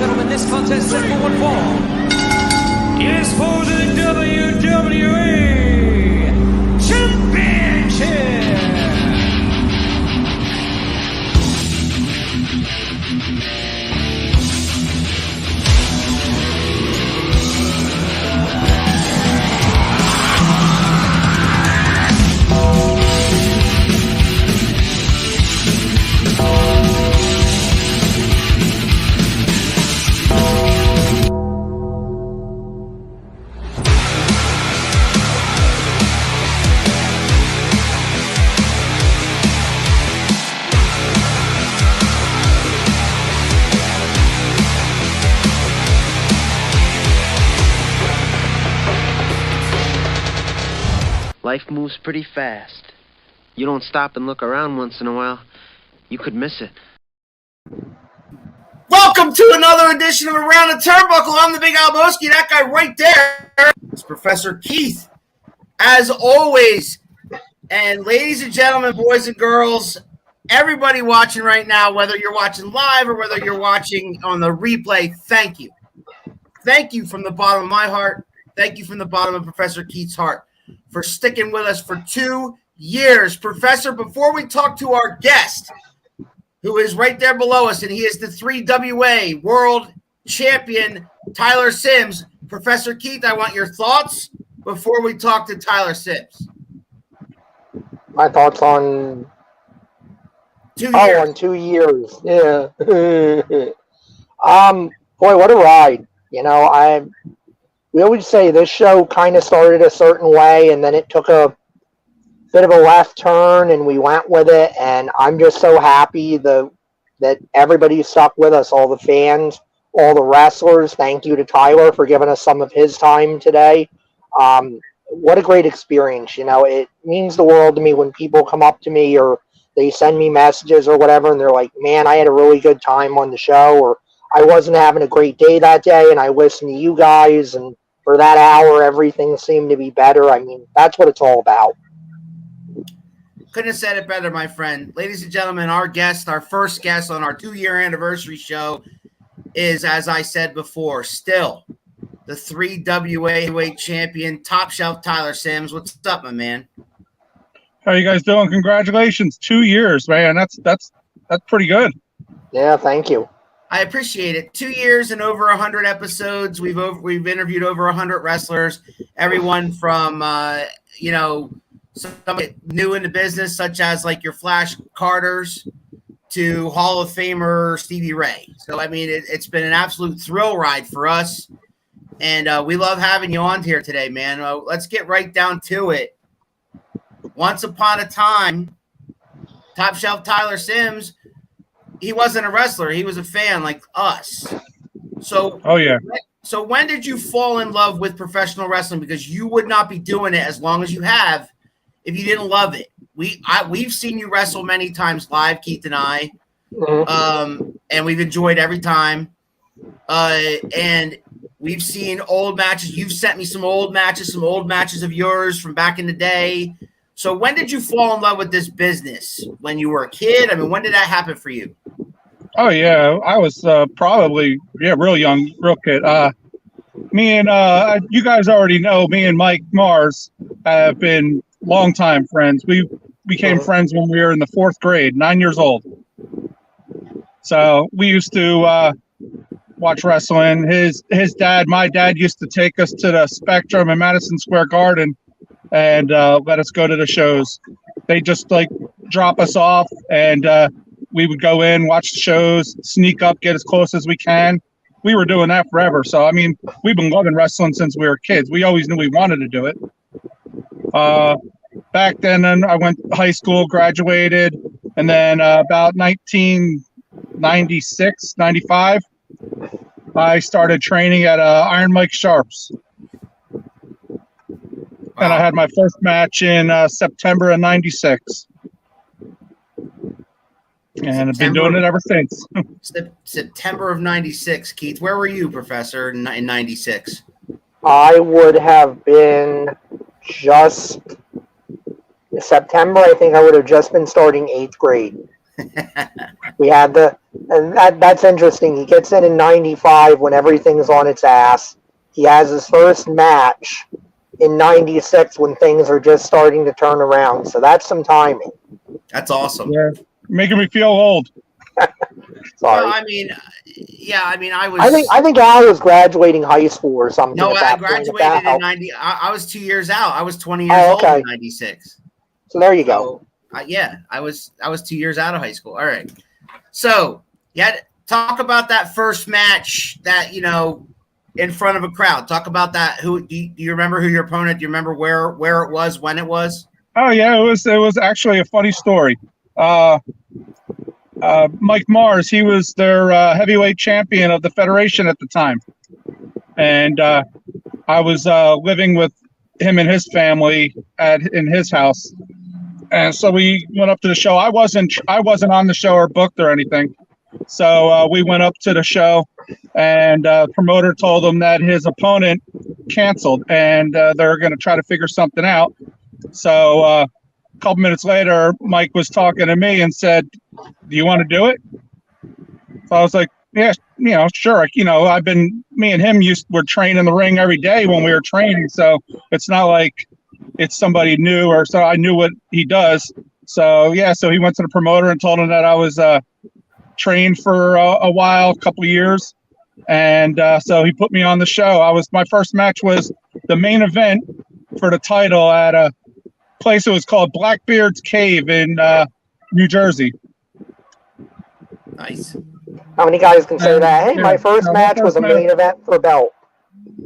gentlemen, this contest set for one fall is for the WWE Championship. Life moves pretty fast. You don't stop and look around once in a while, you could miss it. Welcome to another edition of Around the Turnbuckle. I'm the Big Alboski. That guy right there is Professor Keith, as always. And ladies and gentlemen, boys and girls, everybody watching right now, whether you're watching live or whether you're watching on the replay, thank you. Thank you from the bottom of my heart. Thank you from the bottom of Professor Keith's heart for sticking with us for 2 years. Professor, before we talk to our guest, who is right there below us, and he is the 3WA World Champion, Tyler Symz. Professor Keith, I want your thoughts before we talk to Tyler Symz. My thoughts on 2 years. on 2 years. Yeah. Boy, what a ride. You know, we always say this show kind of started a certain way, and then it took a bit of a left turn, and we went with it. And I'm just so happy that everybody stuck with us, all the fans, all the wrestlers. Thank you to Tyler for giving us some of his time today. What a great experience. You know, it means the world to me when people come up to me or they send me messages or whatever, and they're like, man, I had a really good time on the show, or I wasn't having a great day that day, and I listened to you guys, and for that hour, everything seemed to be better. I mean, that's what it's all about. Couldn't have said it better, my friend. Ladies and gentlemen, our guest, our first guest on our 2-year anniversary show is, as I said before, still the 3WA heavyweight champion, Top Shelf Tyler Symz. What's up, my man? How you guys doing? Congratulations. 2 years, man. That's pretty good. Yeah, thank you. I appreciate it. 2 years and over 100 episodes. We've interviewed over 100 wrestlers, everyone from somebody new in the business, such as like your Flash Carters, to Hall of Famer Stevie Ray. So I mean, it's been an absolute thrill ride for us, and we love having you on here today, man. Let's get right down to it. Once upon a time, Top Shelf Tyler Symz, he wasn't a wrestler. He was a fan like us. So, oh yeah. So when did you fall in love with professional wrestling? Because you would not be doing it as long as you have if you didn't love it. We've seen you wrestle many times live, Keith and I, and we've enjoyed every time. And we've seen old matches. You've sent me some old matches of yours from back in the day. So when did you fall in love with this business? When you were a kid? I mean, when did that happen for you? Oh yeah, I was probably real young, real kid. Me and you guys already know, me and Mike Mars have been longtime friends. We became friends when we were in the 4th grade, 9 years old. So we used to watch wrestling. His dad, my dad, used to take us to the Spectrum in Madison Square Garden and let us go to the shows. They just like drop us off, and we would go in, watch the shows, sneak up, get as close as we can. We were doing that forever. So, I mean, we've been loving wrestling since we were kids. We always knew we wanted to do it. Back then, I went to high school, graduated, and then about 1996, 95, I started training at Iron Mike Sharp's. And I had my first match in September of 96. And I've been doing it ever since. September of 96, Keith. Where were you, Professor, in 96? I would have been just September. I think I would have just been starting 8th grade. We had the And that's interesting. He gets in '95 when everything's on its ass. He has his first match in '96 when things are just starting to turn around. So that's some timing. That's awesome. Yeah, making me feel old. Sorry. Well, I mean, yeah, I mean, I was. I think Al was graduating high school or something. No, at I that point, if that graduated in helps. '90. I was 2 years out. I was 20 years old in '96. So there you go. Yeah, I was 2 years out of high school. All right. So yeah, talk about that first match that in front of a crowd. Talk about that. Who do you remember? Who your opponent? Do you remember where it was, when it was? Oh yeah, it was actually a funny story. Mike Mars, he was their heavyweight champion of the federation at the time, and I was living with him and his family in his house, and so we went up to the show. I wasn't on the show or booked or anything, so we went up to the show, and promoter told him that his opponent canceled, and they're going to try to figure something out. So a couple minutes later, Mike was talking to me and said, "Do you want to do it?" So I was like, "Yeah, sure." Me and him were training in the ring every day when we were training, so it's not like it's somebody new, or so I knew what he does. So yeah, so he went to the promoter and told him that I was trained for a while, a couple of years, and so he put me on the show. My first match was the main event for the title at a place that was called Blackbeard's Cave in New Jersey. Nice. How many guys can say that? Hey, my first match was a main event for belt.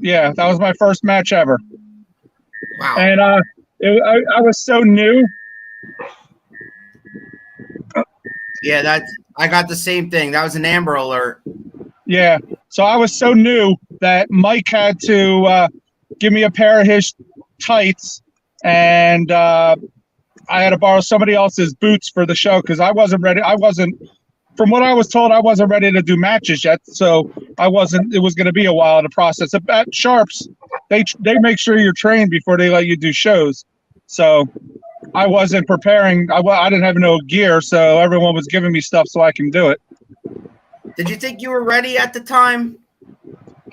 Yeah, that was my first match ever. Wow. And I was so new. Yeah, I got the same thing. That was an Amber Alert. Yeah, so I was so new that Mike had to give me a pair of his tights, and I had to borrow somebody else's boots for the show because I wasn't ready. From what I was told, I wasn't ready to do matches yet, so I wasn't. It was going to be a while to process. At Sharps, they make sure you're trained before they let you do shows. So I wasn't preparing. I didn't have no gear, so everyone was giving me stuff so I can do it. Did you think you were ready at the time?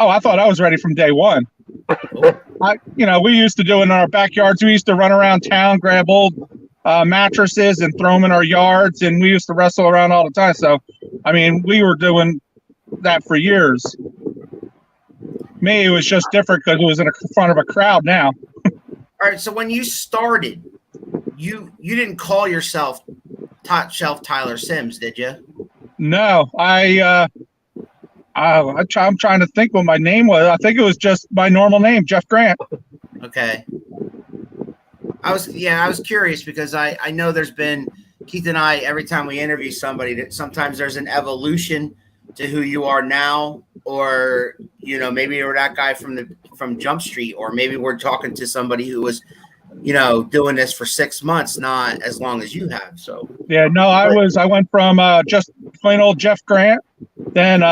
Oh, I thought I was ready from day one. We used to do it in our backyards. We used to run around town, grab old mattresses and throw them in our yards, and we used to wrestle around all the time. So, I mean, we were doing that for years. Me, it was just different because it was in front of a crowd now. All right, so when you started, you didn't call yourself Shelf Tyler Symz, did you? No, I'm trying to think what my name was. I think it was just my normal name, Jeff Grant. Okay. I was curious because I know there's been Keith and I, every time we interview somebody, that sometimes there's an evolution to who you are now, or maybe you're that guy from Jump Street, or maybe we're talking to somebody who was doing this for 6 months, not as long as you have. So yeah, no, I went from just plain old Jeff Grant. Then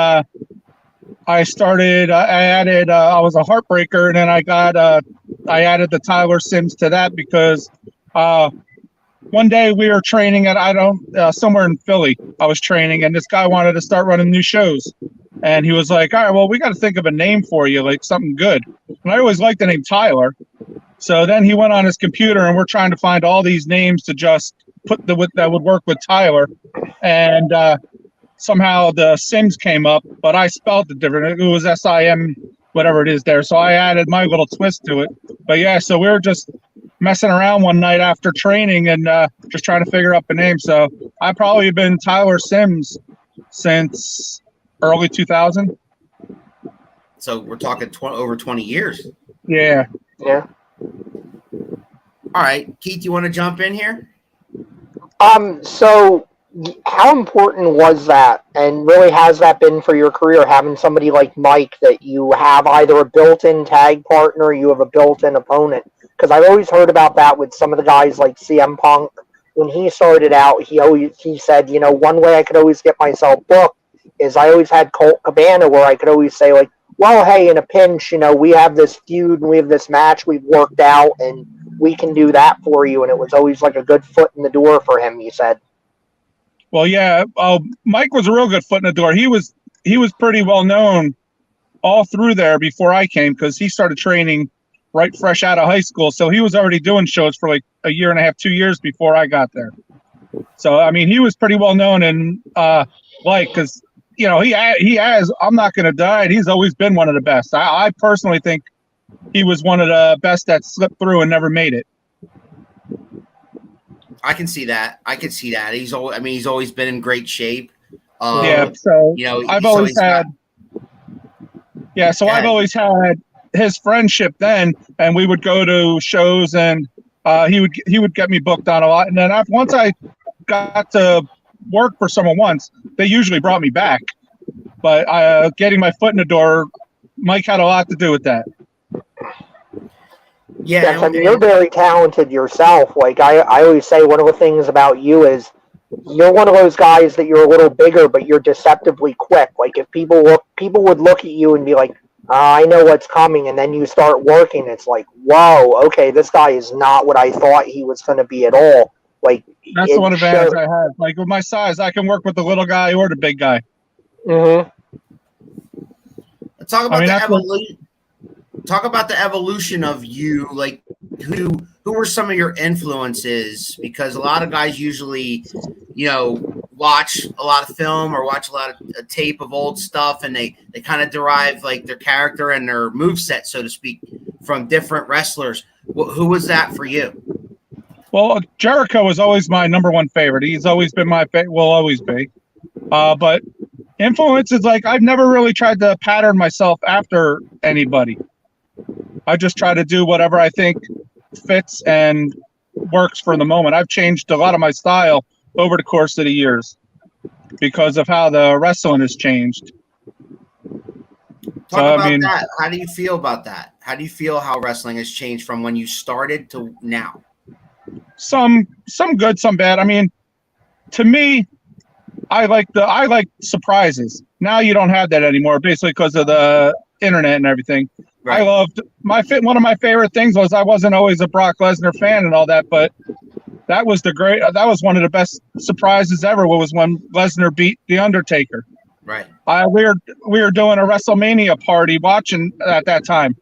I started. I added. I was a heartbreaker, and then I added the Tyler Symz to that because one day we were training at somewhere in Philly. I was training, and this guy wanted to start running new shows, and he was like, "All right, well, we got to think of a name for you, like something good." And I always liked the name Tyler. So then he went on his computer, and we're trying to find all these names to just put that would work with Tyler, and somehow the Symz came up, but I spelled it different. It was SIM, whatever it is there. So I added my little twist to it. But yeah, so we were just messing around one night after training and just trying to figure out the name. So I've probably been Tyler Symz since early 2000. So we're talking over 20 years. Yeah. Yeah. All right, Keith, you want to jump in here? So how important was that, and really has that been for your career, having somebody like Mike that you have either a built-in tag partner or you have a built-in opponent? Because I've always heard about that with some of the guys like CM Punk. When he started out, he said, one way I could always get myself booked is I always had Colt Cabana where I could always say, like, well, hey, in a pinch, we have this feud and we have this match we've worked out and we can do that for you. And it was always like a good foot in the door for him, you said. Well, yeah. Mike was a real good foot in the door. He was pretty well known all through there before I came because he started training right fresh out of high school. So he was already doing shows for like a year and a half, 2 years before I got there. So I mean, he was pretty well known and because he has. I'm not going to die. He's always been one of the best. I personally think he was one of the best that slipped through and never made it. I can see that. He's always been in great shape. So I've always had. So I've always had his friendship then, and we would go to shows, and he would get me booked on a lot. And then once I got to work for someone once, they usually brought me back. But getting my foot in the door, Mike had a lot to do with that. Yeah, yes, I mean, you're very talented yourself. Like I always say, one of the things about you is you're one of those guys that you're a little bigger, but you're deceptively quick. Like if people would look at you and be like, I know what's coming, and then you start working, it's like, whoa, okay, this guy is not what I thought he was going to be at all. Like that's the one advantage I have. Like with my size, I can work with the little guy or the big guy. Mm-hmm. Talk about the evolution. Talk about the evolution of you. Like who were some of your influences? Because a lot of guys usually, watch a lot of film or watch a lot of tape of old stuff, and they kind of derive like their character and their moveset, so to speak, from different wrestlers. Who was that for you? Well, Jericho was always my number one favorite. He's always been my favorite. Will always be. But influence is like I've never really tried to pattern myself after anybody. I just try to do whatever I think fits and works for the moment. I've changed a lot of my style over the course of the years because of how the wrestling has changed. Talk about that. How do you feel about that? How do you feel how wrestling has changed from when you started to now? Some good, some bad. I mean, to me, I like surprises. Now you don't have that anymore, basically because of the internet and everything. Right. I loved one of my favorite things was I wasn't always a Brock Lesnar fan and all that, but that was one of the best surprises ever. Was when Lesnar beat The Undertaker. Right. We were doing a WrestleMania party watching at that time,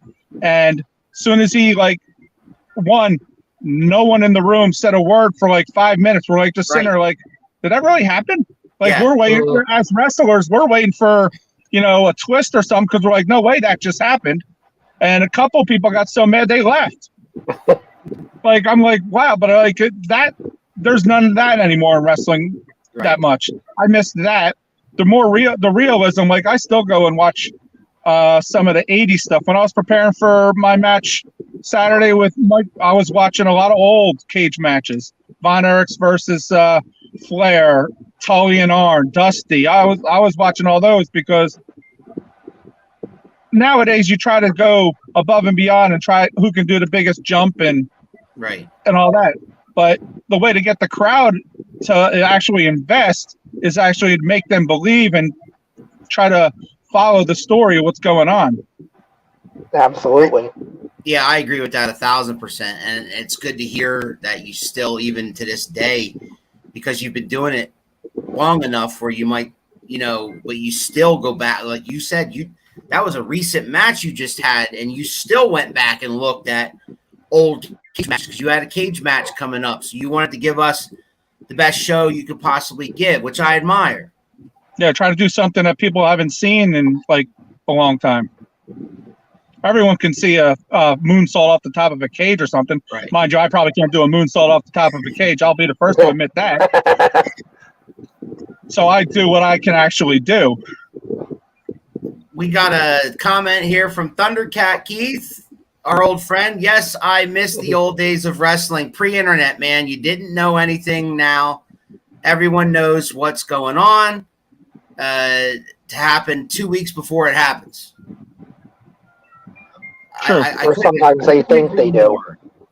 and as soon as he won, no one in the room said a word for 5 minutes. We're just sitting there did that really happen? We're waiting as wrestlers. We're waiting for a twist or something because we're no way that just happened. And a couple people got so mad they left. I'm wow, but that there's none of that anymore in wrestling that much. I missed that. The realism. I still go and watch some of the 80s stuff. When I was preparing for my match Saturday with Mike, I was watching a lot of old cage matches. Von Erichs versus Flair, Tully and Arn, Dusty. I was watching all those because nowadays you try to go above and beyond and try who can do the biggest jump and all that. But the way to get the crowd to actually invest is actually to make them believe and try to follow the story of what's going on. Absolutely. Yeah, I agree with that 1,000%. And it's good to hear that you still, even to this day, because you've been doing it long enough where you might, but you still go back. Like you said, that was a recent match you just had, and you still went back and looked at old cage matches because you had a cage match coming up. So you wanted to give us the best show you could possibly give, which I admire. Yeah, try to do something that people haven't seen in a long time. Everyone can see a moonsault off the top of a cage or something. Right. Mind you, I probably can't do a moonsault off the top of a cage. I'll be the first to admit that. So I do what I can actually do. We got a comment here from Thundercat Keith, our old friend. Yes, I miss the old days of wrestling, pre-internet, man. You didn't know anything. Now everyone knows what's going on to happen 2 weeks before it happens. Sure. Or sometimes they think they do.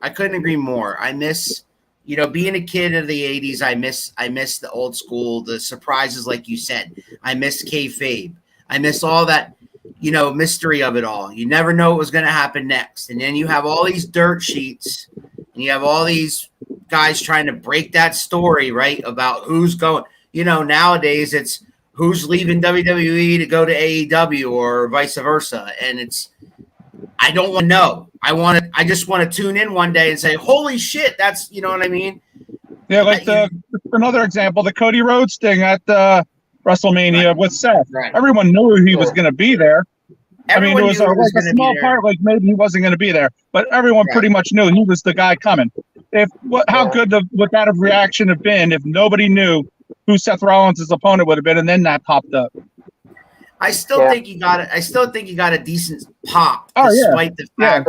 I couldn't agree more. I miss, being a kid of the 80s. I miss the old school, the surprises, like you said. I miss kayfabe. I miss all that, mystery of it all. You never know what was going to happen next. And then you have all these dirt sheets and you have all these guys trying to break that story, right, about who's going. nowadays it's who's leaving WWE to go to AEW or vice versa. And I don't want to know. I just want to tune in one day and say, holy shit, that's, you know what I mean? Yeah, like for another example, the Cody Rhodes thing at WrestleMania with Seth. Right. Everyone knew he was going to be there. Everyone it was knew like a small part, like maybe he wasn't going to be there, but everyone pretty much knew he was the guy coming. How good would that have reaction have been if nobody knew who Seth Rollins' opponent would have been, and then that popped up? I still think he got it. I still think he got a decent pop, despite the fact.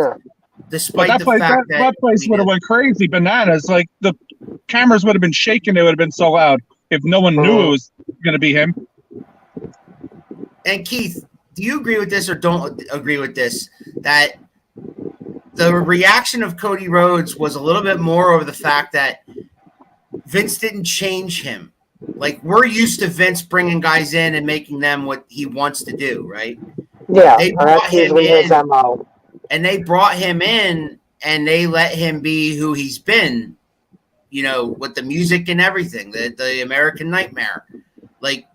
Despite the fact that place would have went crazy bananas. Like the cameras would have been shaking. They would have been so loud if no one knew it was going to be him. And Keith, do you agree with this or don't agree with this? That the reaction of Cody Rhodes was a little bit more over the fact that Vince didn't change him. Like, we're used to Vince bringing guys in and making them what he wants to do, right? Yeah, they brought him in, his MO. And they brought him in and they let him be who he's been, with the music and everything, the American Nightmare. Like,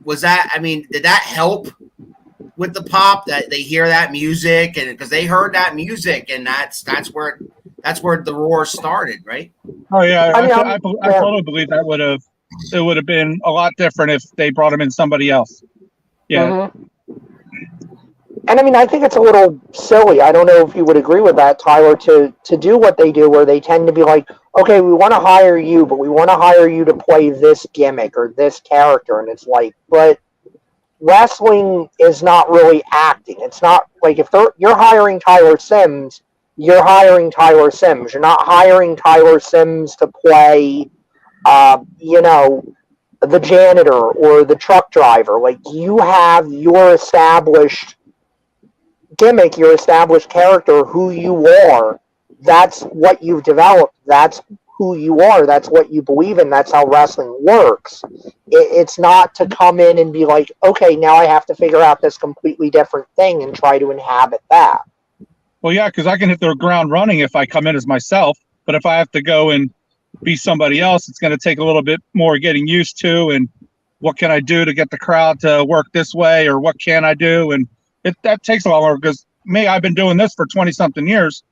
did that help with the pop that they hear that music? And because they heard that music, and that's where the roar started, right? Oh yeah, I totally believe that it would have been a lot different if they brought him in somebody else. Yeah. Mm-hmm. And I think it's a little silly. I don't know if you would agree with that, Tyler, to do what they do, where they tend to be like, okay, we want to hire you, but we want to hire you to play this gimmick or this character. And it's like, but wrestling is not really acting. It's not like if you're hiring Tyler Symz, you're hiring Tyler Symz. You're not hiring Tyler Symz to play, the janitor or the truck driver. Like, you have your established gimmick, your established character, who you are. That's what you've developed. That's who you are. That's what you believe in. That's how wrestling works. It's not to come in and be like, okay, now I have to figure out this completely different thing and try to inhabit that. Well, yeah, because I can hit the ground running if I come in as myself, but if I have to go and be somebody else, it's going to take a little bit more getting used to, and what can I do to get the crowd to work this way, or what can I do? And that takes a lot longer, because I've been doing this for 20-something years.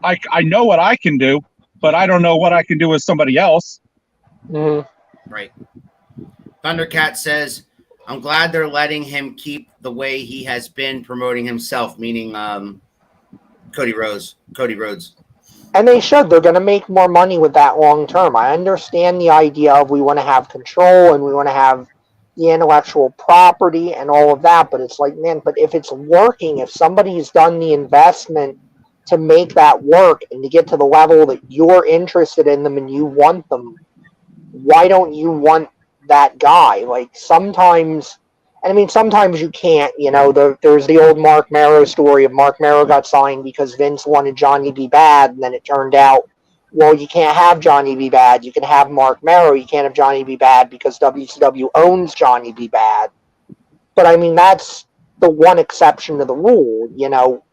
I know what I can do, but I don't know what I can do with somebody else. Right. Thundercat says, I'm glad they're letting him keep the way he has been promoting himself, meaning Cody Rhodes. And they should. They're going to make more money with that long term. I understand the idea of we want to have control and we want to have the intellectual property and all of that, but it's like, man, but if it's working, if somebody's done the investment to make that work and to get to the level that you're interested in them and you want them, why don't you want that guy? Like, sometimes you can't, there's the old Mark Marrow story of Mark Marrow got signed because Vince wanted Johnny B. Bad, and then it turned out, well, you can't have Johnny B. Bad. You can have Mark Marrow. You can't have Johnny B. Bad because WCW owns Johnny B. Bad. But that's the one exception to the rule.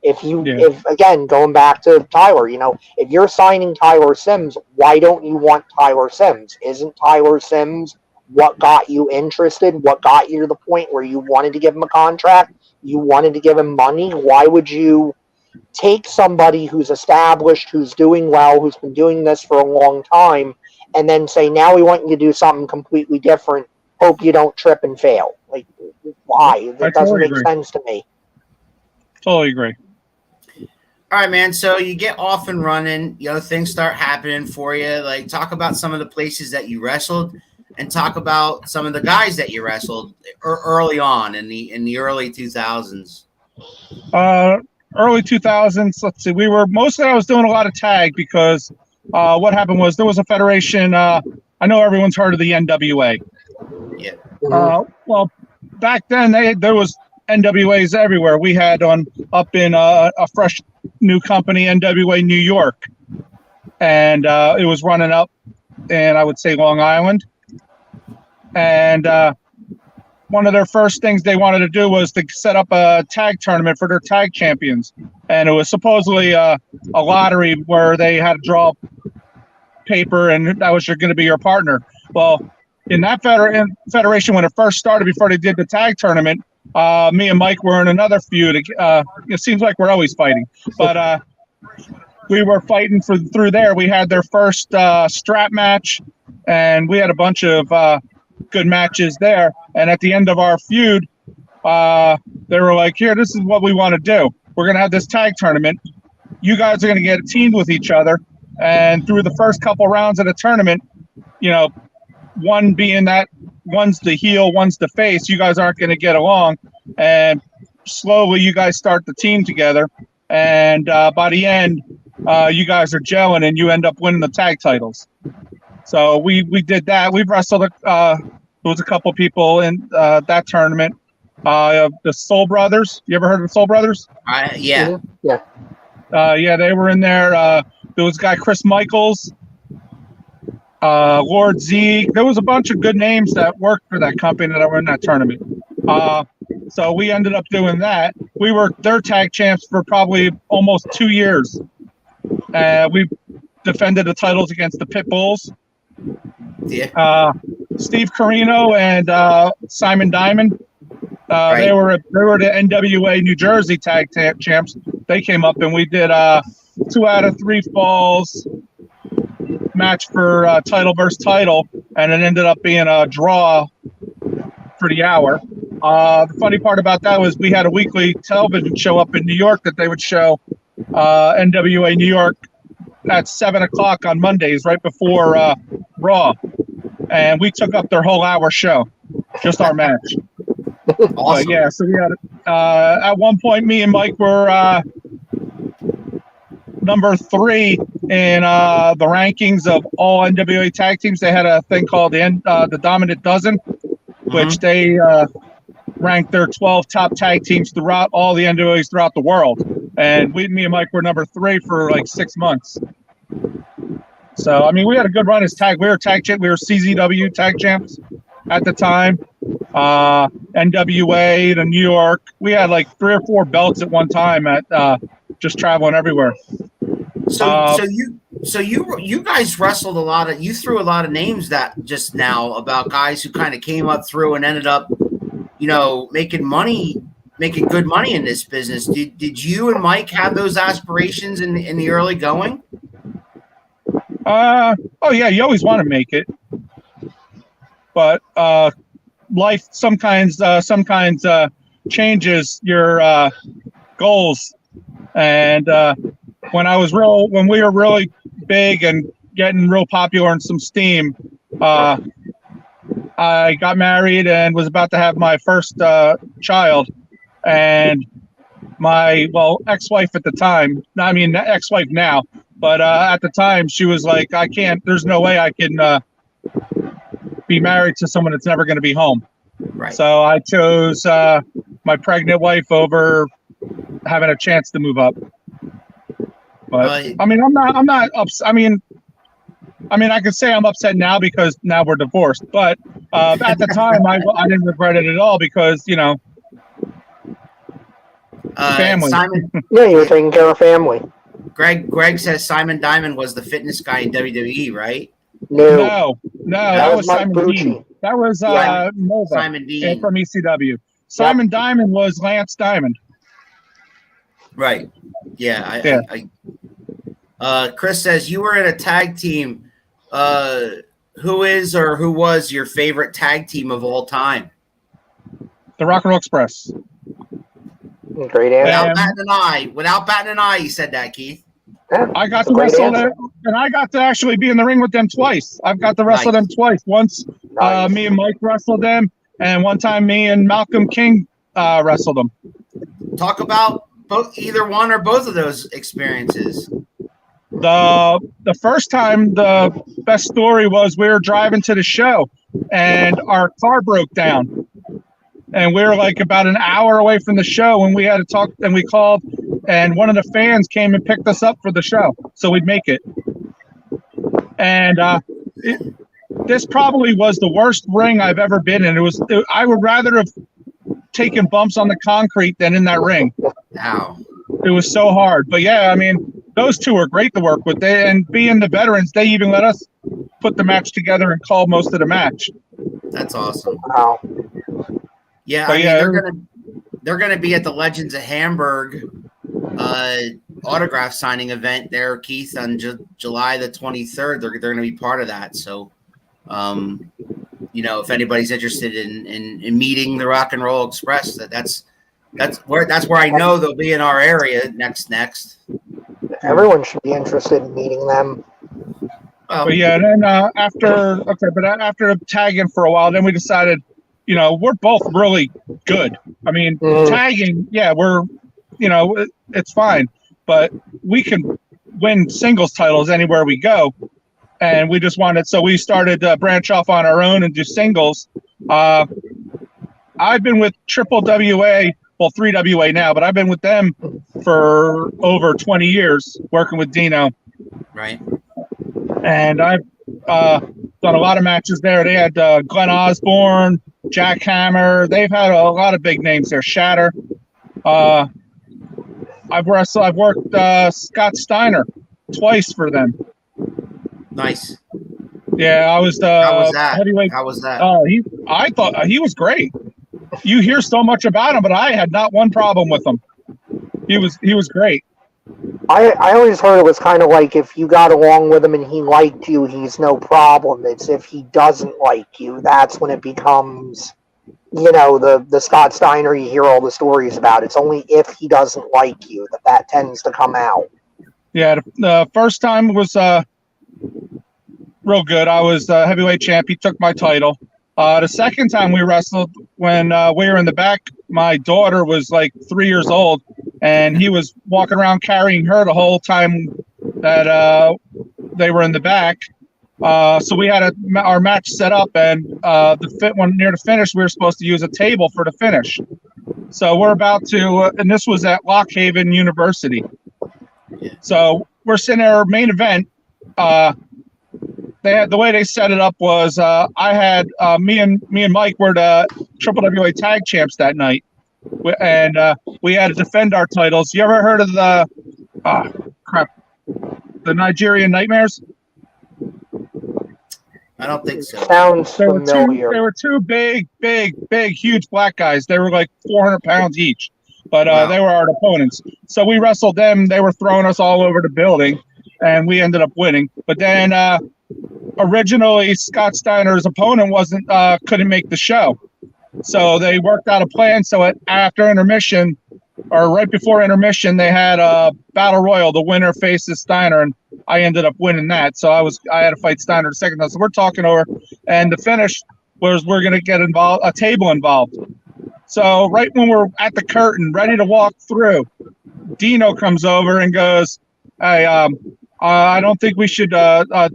If again, going back to Tyler, if you're signing Tyler Symz, why don't you want Tyler Symz? Isn't Tyler Symz what got you interested? What got you to the point where you wanted to give him a contract? You wanted to give him money? Why would you take somebody who's established, who's doing well, who's been doing this for a long time, and then say, now we want you to do something completely different, hope you don't trip and fail? Like, why? That doesn't make sense to me. Totally agree. All right, man. So you get off and running, things start happening for you. Like, talk about some of the places that you wrestled, and talk about some of the guys that you wrestled early on in the early 2000s. Early 2000s, let's see, I was doing a lot of tag, because what happened was there was a federation. I know everyone's heard of the NWA. Yeah. Well, back then there was NWAs everywhere. We had up in a fresh new company, NWA New York, and it was running up in, I would say, Long Island. And one of their first things they wanted to do was to set up a tag tournament for their tag champions. And it was supposedly a lottery where they had to draw paper, and that was going to be your partner. Well, in that federation, when it first started, before they did the tag tournament, me and Mike were in another feud. It seems like we're always fighting, but we were fighting through there. We had their first strap match, and we had a bunch of good matches there. And at the end of our feud, they were like, "Here, this is what we want to do. We're going to have this tag tournament. You guys are going to get teamed with each other, and through the first couple rounds of the tournament, you know, one being that one's the heel, one's the face, you guys aren't going to get along, and slowly you guys start the team together, and by the end, you guys are gelling, and you end up winning the tag titles." So we did that. We've wrestled. There was a couple people in that tournament. The Soul Brothers. You ever heard of the Soul Brothers? Yeah. Yeah. Yeah, they were in there. There was a guy, Chris Michaels, Lord Zeeg. There was a bunch of good names that worked for that company that were in that tournament. So we ended up doing that. We were their tag champs for probably almost 2 years. We defended the titles against the Pit Bulls. Yeah. Steve Carino and Simon Diamond. Right. They were the NWA New Jersey tag champs. They came up and we did 2 out of 3 falls match for title versus title, and it ended up being a draw for the hour. The funny part about that was we had a weekly television show up in New York that they would show NWA New York at 7 o'clock on Mondays, right before Raw, and we took up their whole hour show, just our match. Awesome. But yeah, so we had at one point, me and Mike were number 3 in the rankings of all NWA tag teams. They had a thing called the Dominant Dozen, which they ranked their 12 top tag teams throughout all the NWAs throughout the world. And me and Mike were number 3 for like 6 months. So I mean, we had a good run as tag. We were tag champ. We were CZW tag champs at the time. NWA to New York. We had like 3 or 4 belts at one time at just traveling everywhere. So you guys wrestled a lot of. You threw a lot of names that just now about guys who kind of came up through and ended up, you know, making good money in this business. Did you and Mike have those aspirations in the early going? Oh yeah, you always want to make it, but life sometimes changes your goals. And when we were really big and getting real popular and some steam, I got married and was about to have my first child, and my ex-wife at the time, I mean ex-wife now, but at the time she was like, there's no way I can be married to someone that's never going to be home. Right. So I chose my pregnant wife over having a chance to move up. But I mean, I'm not upset. I mean, I could say I'm upset now because now we're divorced. But at the time, I didn't regret it at all because, you know, family. Simon, Yeah, you were taking care of family. Greg says Simon Diamond was the fitness guy in WWE, right? No, that was Simon Mike Dean. That was Nova Simon Dean from ECW. Simon Diamond was Lance Diamond. Right. Yeah. Chris says you were in a tag team. Who is or who was your favorite tag team of all time? The Rock and Roll Express. Great answer. Without batting an eye, you said that, Keith. Yeah, I got to wrestle them, and I got to actually be in the ring with them twice. I've got to wrestle them twice. Once me and Mike wrestled them, and one time me and Malcolm King wrestled them. Talk about either one or both of those experiences. The first time, the best story was we were driving to the show, and our car broke down. And we were like about an hour away from the show, and we had to talk, and we called, and one of the fans came and picked us up for the show, so we'd make it. And this probably was the worst ring I've ever been in. I would rather have taken bumps on the concrete than in that ring. Ow. It was so hard. But yeah, I mean, those two were great to work with. And being the veterans, they even let us put the match together and call most of the match. That's awesome. Wow. Yeah, But I mean yeah, they're gonna be at the Legends of Hamburg autograph signing event there, Keith, on July the 23rd. They're gonna be part of that. So, if anybody's interested in meeting the Rock and Roll Express, that's where I know they'll be in our area next. Everyone should be interested in meeting them. Well, but yeah, then after tagging for a while, then we decided, we're both really good. I mean, tagging, yeah, it's fine, but we can win singles titles anywhere we go. And we just wanted, so we started to branch off on our own and do singles. I've been with Triple WA, well, 3WA now, but I've been with them for over 20 years working with Dino. right. And I've done a lot of matches there. They had Glenn Osborne, Jack Hammer. They've had a lot of big names there. Shatter. I've worked Scott Steiner twice for them. Nice. Yeah, I was the How was that? heavyweight. How was that? I thought he was great. You hear so much about him, but I had not one problem with him. He was great. I always heard it was kind of like if you got along with him and he liked you, he's no problem. It's if he doesn't like you, that's when it becomes, the Scott Steiner you hear all the stories about. It's only if he doesn't like you that tends to come out. Yeah, the first time was real good. I was the heavyweight champ. He took my title. The second time we wrestled, when we were in the back, my daughter was like 3 years old, and he was walking around carrying her the whole time that they were in the back. So we had our match set up, and when near the finish, we were supposed to use a table for the finish. So we're about to, and this was at Lock Haven University. So we're sitting there, main event. The way they set it up was I had me and Mike were the Triple WA tag champs that night, and we had to defend our titles. You ever heard of the Nigerian Nightmares? I don't think so. Sounds familiar. They were two big, huge black guys. They were like 400 pounds each, but Wow. they were our opponents. So we wrestled them. They were throwing us all over the building, and we ended up winning. But then originally Scott Steiner's opponent couldn't make the show, so they worked out a plan. So after intermission, or right before intermission, they had a battle royal. The winner faces Steiner, and I ended up winning that. So I had to fight Steiner the second time. So we're talking over, and the finish was we're going to get a table involved. So right when we're at the curtain, ready to walk through, Dino comes over and goes, "Hey, I don't think we should. The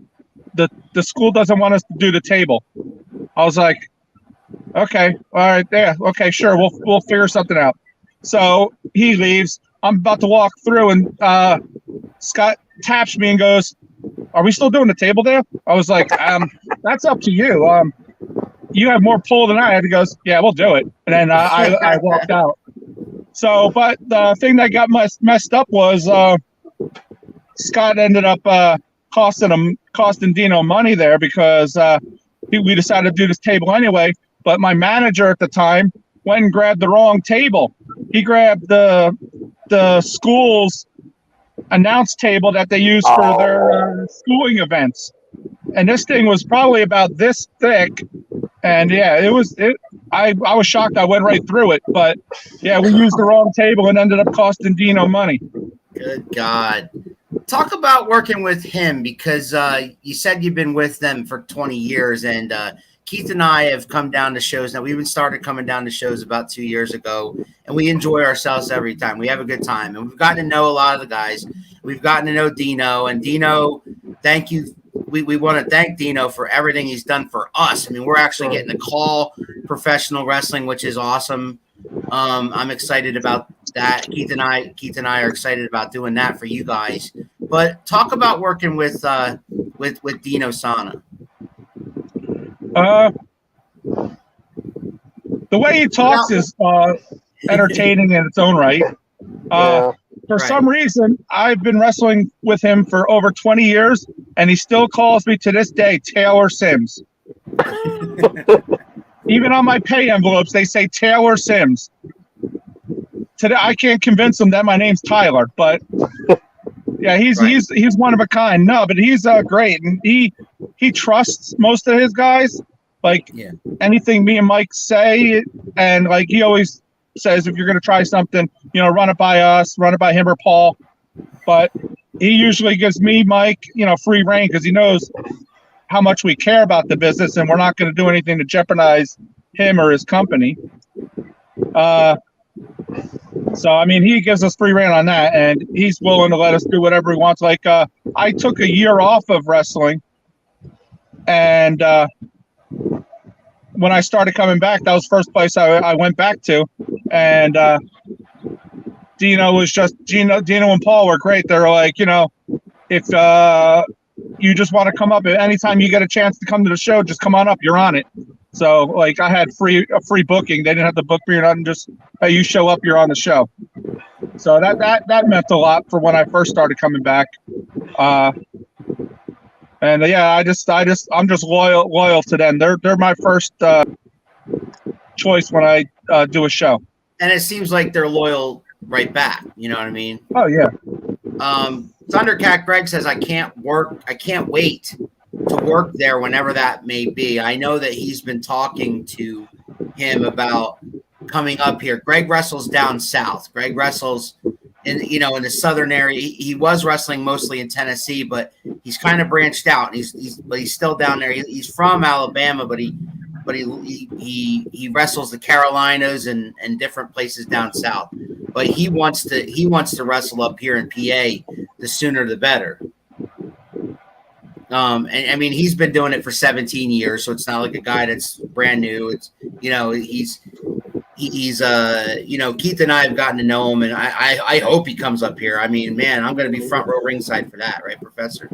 school doesn't want us to do the table." I was like, "Okay, all right, yeah, okay, sure, we'll figure something out." So he leaves. I'm about to walk through, and Scott taps me and goes, "Are we still doing the table there?" I was like, "That's up to you. You have more pull than I had." He goes, "Yeah, we'll do it." And then I walked out. So, but the thing that got messed up was Scott ended up costing Dino money there because we decided to do this table anyway. But my manager at the time went and grabbed the wrong table. He grabbed the school's announce table that they use for their schooling events, and this thing was probably about this thick. And yeah, I was shocked. I went right through it, but yeah, we used the wrong table and ended up costing Dino money. Good God. Talk about working with him, because you said you've been with them for 20 years, and Keith and I have come down to shows. Now, we even started coming down to shows about 2 years ago, and we enjoy ourselves every time. We have a good time, and we've gotten to know a lot of the guys. We've gotten to know Dino, and Dino, thank you. We want to thank Dino for everything he's done for us. I mean, we're actually getting to call professional wrestling, which is awesome. I'm excited about that. Keith and I are excited about doing that for you guys. But talk about working with Dino Sana. The way he talks is entertaining in its own right. For some reason, I've been wrestling with him for over 20 years, and he still calls me to this day Taylor Symz. Even on my pay envelopes, they say Taylor Symz. Today, I can't convince them that my name's Tyler, but yeah, he's one of a kind. No, but he's great, and he trusts most of his guys. Like anything me and Mike say, and like he always says, if you're going to try something, run it by us, run it by him or Paul. But he usually gives me, Mike, free reign because he knows how much we care about the business, and we're not going to do anything to jeopardize him or his company. So, I mean, he gives us free reign on that, and he's willing to let us do whatever he wants. Like, I took a year off of wrestling, and when I started coming back, that was the first place I went back to. And Dino and Paul were great. They're like, if you just want to come up, anytime you get a chance to come to the show, just come on up. You're on it. So, like, I had a free booking. They didn't have to book me or nothing. Just, hey, you show up, you're on the show. So that meant a lot for when I first started coming back. And yeah, I'm just loyal to them. They're my first choice when I do a show. And it seems like they're loyal right back. You know what I mean? Oh yeah. Thundercat Greg says, I can't wait to work there whenever that may be. I know that he's been talking to him about coming up here. Greg wrestles down south. Greg wrestles in the southern area. He was wrestling mostly in Tennessee, but he's kind of branched out. He's still down there. He's from Alabama, but he wrestles the Carolinas and different places down south. But he wants to wrestle up here in PA. The sooner the better. And I mean, he's been doing it for 17 years, so it's not like a guy that's brand new. It's he's Keith and I have gotten to know him, and I hope he comes up here. I mean, man, I'm going to be front row ringside for that, right, Professor?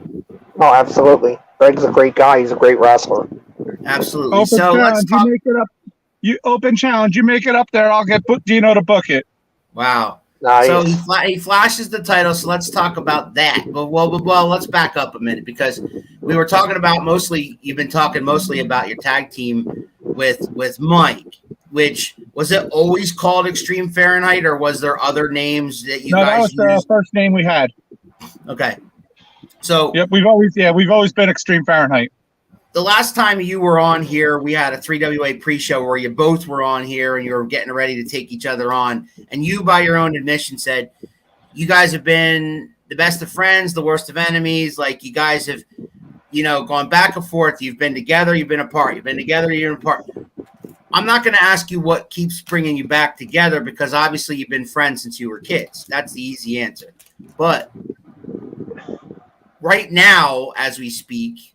Oh, absolutely. Greg's a great guy. He's a great wrestler. Absolutely. Open so challenge, let's talk. you make it up. You open challenge. You make it up there. I'll get Dino to book it. Wow. Nice. So he flashes the title. So let's talk about that. But well, let's back up a minute because we were talking about you've been talking mostly about your tag team with Mike. Which was it always called Extreme Fahrenheit, or was there other names that you guys used? That was the first name we had. Okay. So yep, we've always been Extreme Fahrenheit. The last time you were on here, we had a 3WA pre-show where you both were on here and you were getting ready to take each other on. And you, by your own admission, said you guys have been the best of friends, the worst of enemies. Like you guys have, gone back and forth. You've been together, you've been apart. You've been together, you're apart. I'm not going to ask you what keeps bringing you back together because obviously you've been friends since you were kids. That's the easy answer. But right now, as we speak,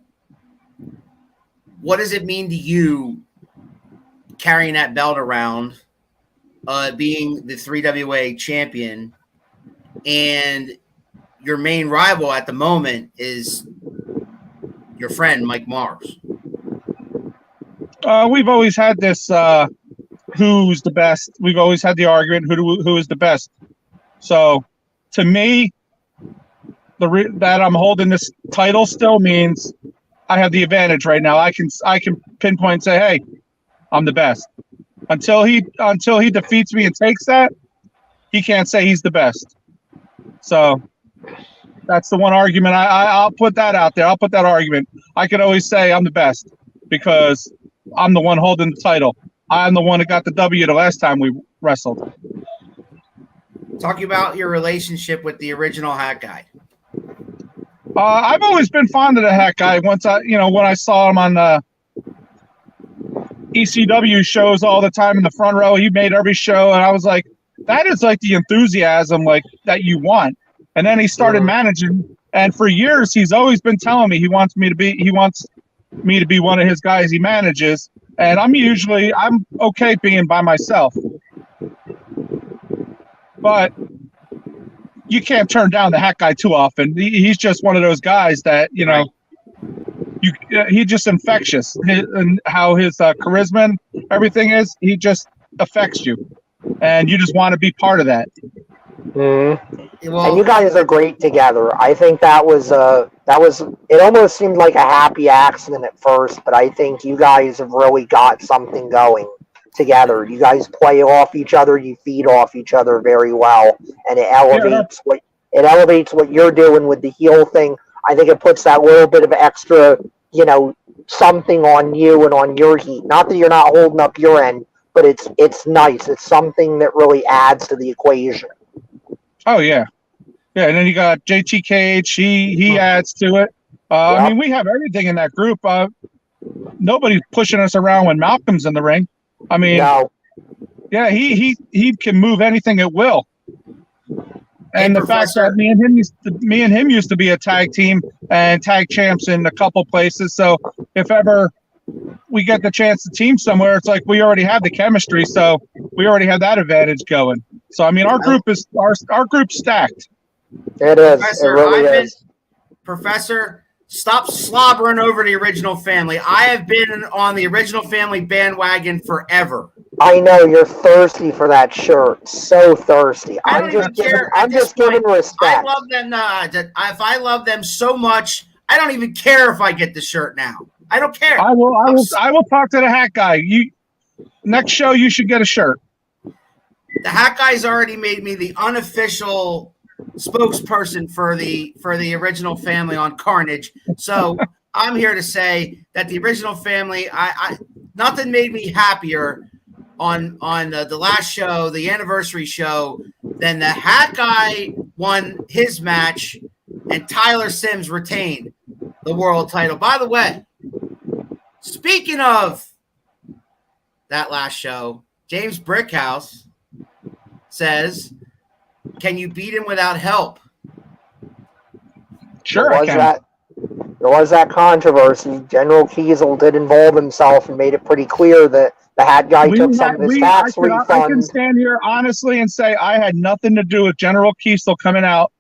what does it mean to you carrying that belt around, being the 3WA champion, and your main rival at the moment is your friend, Mike Mars? We've always had this who's the best. We've always had the argument who is the best. So to me, that I'm holding this title still means I have the advantage right now. I can pinpoint and say, hey, I'm the best. Until he defeats me and takes that, he can't say he's the best. So that's the one argument. I'll put that out there. I'll put that argument. I could always say I'm the best because I'm the one holding the title. I'm the one that got the W the last time we wrestled. Talk about your relationship with the original Hat Guy. I've always been fond of the Hat Guy. When I saw him on the ECW shows all the time in the front row, he made every show, and I was like, that is like the enthusiasm like that you want. And then he started managing, and for years he's always been telling me he wants me to be one of his guys he manages, and I'm okay being by myself. But you can't turn down the Hat Guy too often. He's just one of those guys that, he's just infectious. And how his charisma and everything is, he just affects you. And you just want to be part of that. Mm-hmm. Well, And you guys are great together. I think that was it almost seemed like a happy accident at first, but I think you guys have really got something going together. You guys play off each other, you feed off each other very well, and Yeah, it elevates what you're doing with the heel thing. I think it puts that little bit of extra, something on you and on your heat. Not that you're not holding up your end, but it's nice. It's something that really adds to the equation. oh yeah. Yeah, and then you got JTKH. He adds to it. I mean, we have everything in that group. Nobody's pushing us around when Malcolm's in the ring. I mean, No. yeah, he can move anything at will. And the fact Professor. that me and him used to be a tag team and tag champs in a couple places. So if ever we get the chance to team somewhere, it's like we already have the chemistry, so we already have that advantage going. So I mean, our group's stacked. It is. Professor, It really is. Professor, stop slobbering over the original family. I have been on the original family bandwagon forever. I know you're thirsty for that shirt. So thirsty. I don't even care. I'm just giving respect. I love them. If I love them so much, I don't even care if I get the shirt now. I don't care. I will talk to the hat guy. Next show you should get a shirt. The hat guy's already made me the unofficial spokesperson for the original family on Carnage. So I'm here to say that the original family, I nothing made me happier on the last show, the anniversary show, than the hat guy won his match and Tyler Symz retained the world title. By the way, speaking of that last show, James Brickhouse says, can you beat him without help? Sure, I can. There was that controversy. General Kiesel did involve himself and made it pretty clear that the hat guy took some of his tax refund. I can stand here honestly and say I had nothing to do with General Kiesel coming out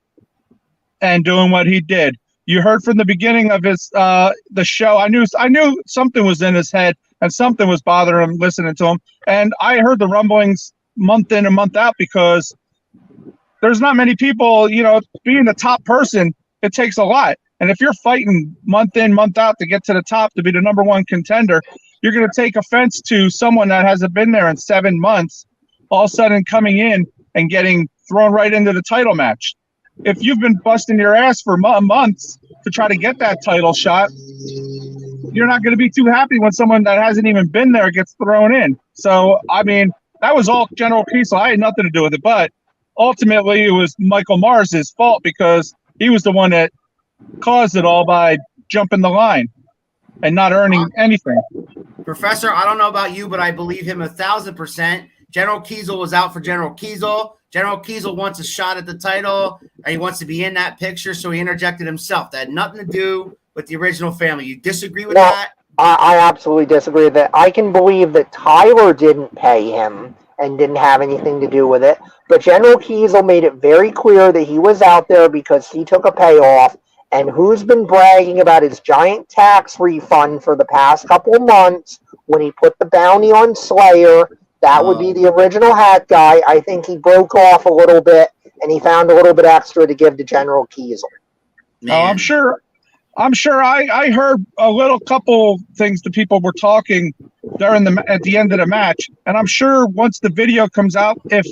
and doing what he did. You heard from the beginning of his the show. I knew something was in his head and something was bothering him listening to him. And I heard the rumblings month in and month out because there's not many people, being the top person, it takes a lot. And if you're fighting month in, month out to get to the top to be the number one contender, you're going to take offense to someone that hasn't been there in 7 months, all of a sudden coming in and getting thrown right into the title match. If you've been busting your ass for months to try to get that title shot, you're not going to be too happy when someone that hasn't even been there gets thrown in. So, I mean, that was all General Kiesel. I had nothing to do with it, but ultimately it was Michael Mars' fault because he was the one that caused it all by jumping the line and not earning anything. Professor, I don't know about you, but I believe him 1,000%. General Kiesel was out for General Kiesel. General Kiesel wants a shot at the title, and he wants to be in that picture, so he interjected himself. That had nothing to do with the original family. You disagree with that? I absolutely disagree with that. I can believe that Tyler didn't pay him and didn't have anything to do with it, but General Kiesel made it very clear that he was out there because he took a payoff. And who's been bragging about his giant tax refund for the past couple of months when he put the bounty on Slayer? That would be the original hat guy. I think he broke off a little bit, and he found a little bit extra to give to General Kiesel. Oh, I'm sure I heard a little couple things that people were talking at the end of the match. And I'm sure once the video comes out, if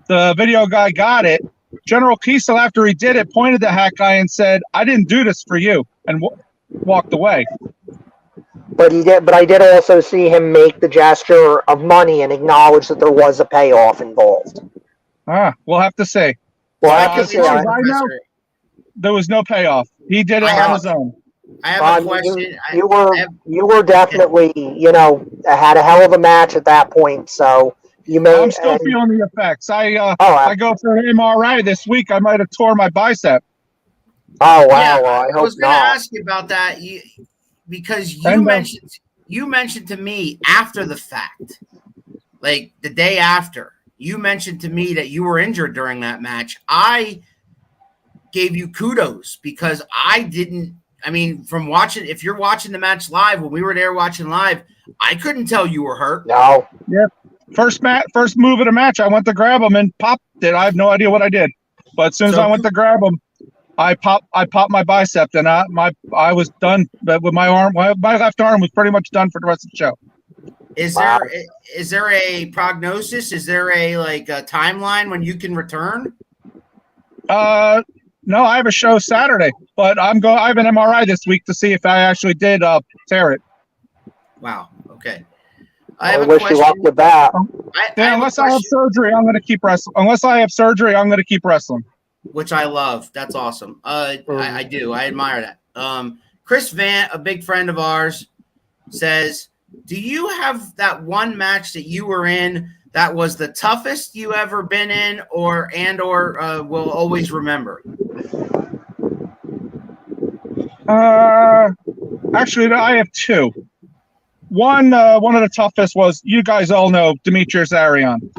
the video guy got it, General Kiesel, after he did it, pointed the hat guy and said, "I didn't do this for you," and walked away. But he did. But I did also see him make the gesture of money and acknowledge that there was a payoff involved. We'll have to say. I know there was no payoff. He did it on his own. I have a question. You were definitely, had a hell of a match at that point. So. I'm still feeling the effects. I go for an MRI this week. I might have tore my bicep. Oh wow! Yeah, well, I was going to not. ask you about that because you mentioned to me after the fact, like the day after. You mentioned to me that you were injured during that match. I gave you kudos because I didn't. I mean, from watching, if you're watching the match live, when we were there watching live, I couldn't tell you were hurt. No. Yep. First move of the match, I went to grab him and popped it. I have no idea what I did, but as soon as I went to grab him, I popped my bicep, and I was done. But with my arm, my left arm was pretty much done for the rest of the show. Is there a prognosis? Is there a timeline when you can return? No, I have a show Saturday, but I have an MRI this week to see if I actually did tear it. Wow. Okay. I wish you luck with that. Unless I have surgery, I'm going to keep wrestling. Unless I have surgery, I'm going to keep wrestling. Which I love. That's awesome. I do. I admire that. Chris Vant, a big friend of ours, says, do you have that one match that you were in that was the toughest you ever been in or will always remember? Actually, I have two. One of the toughest was, you guys all know Demetrius Arion.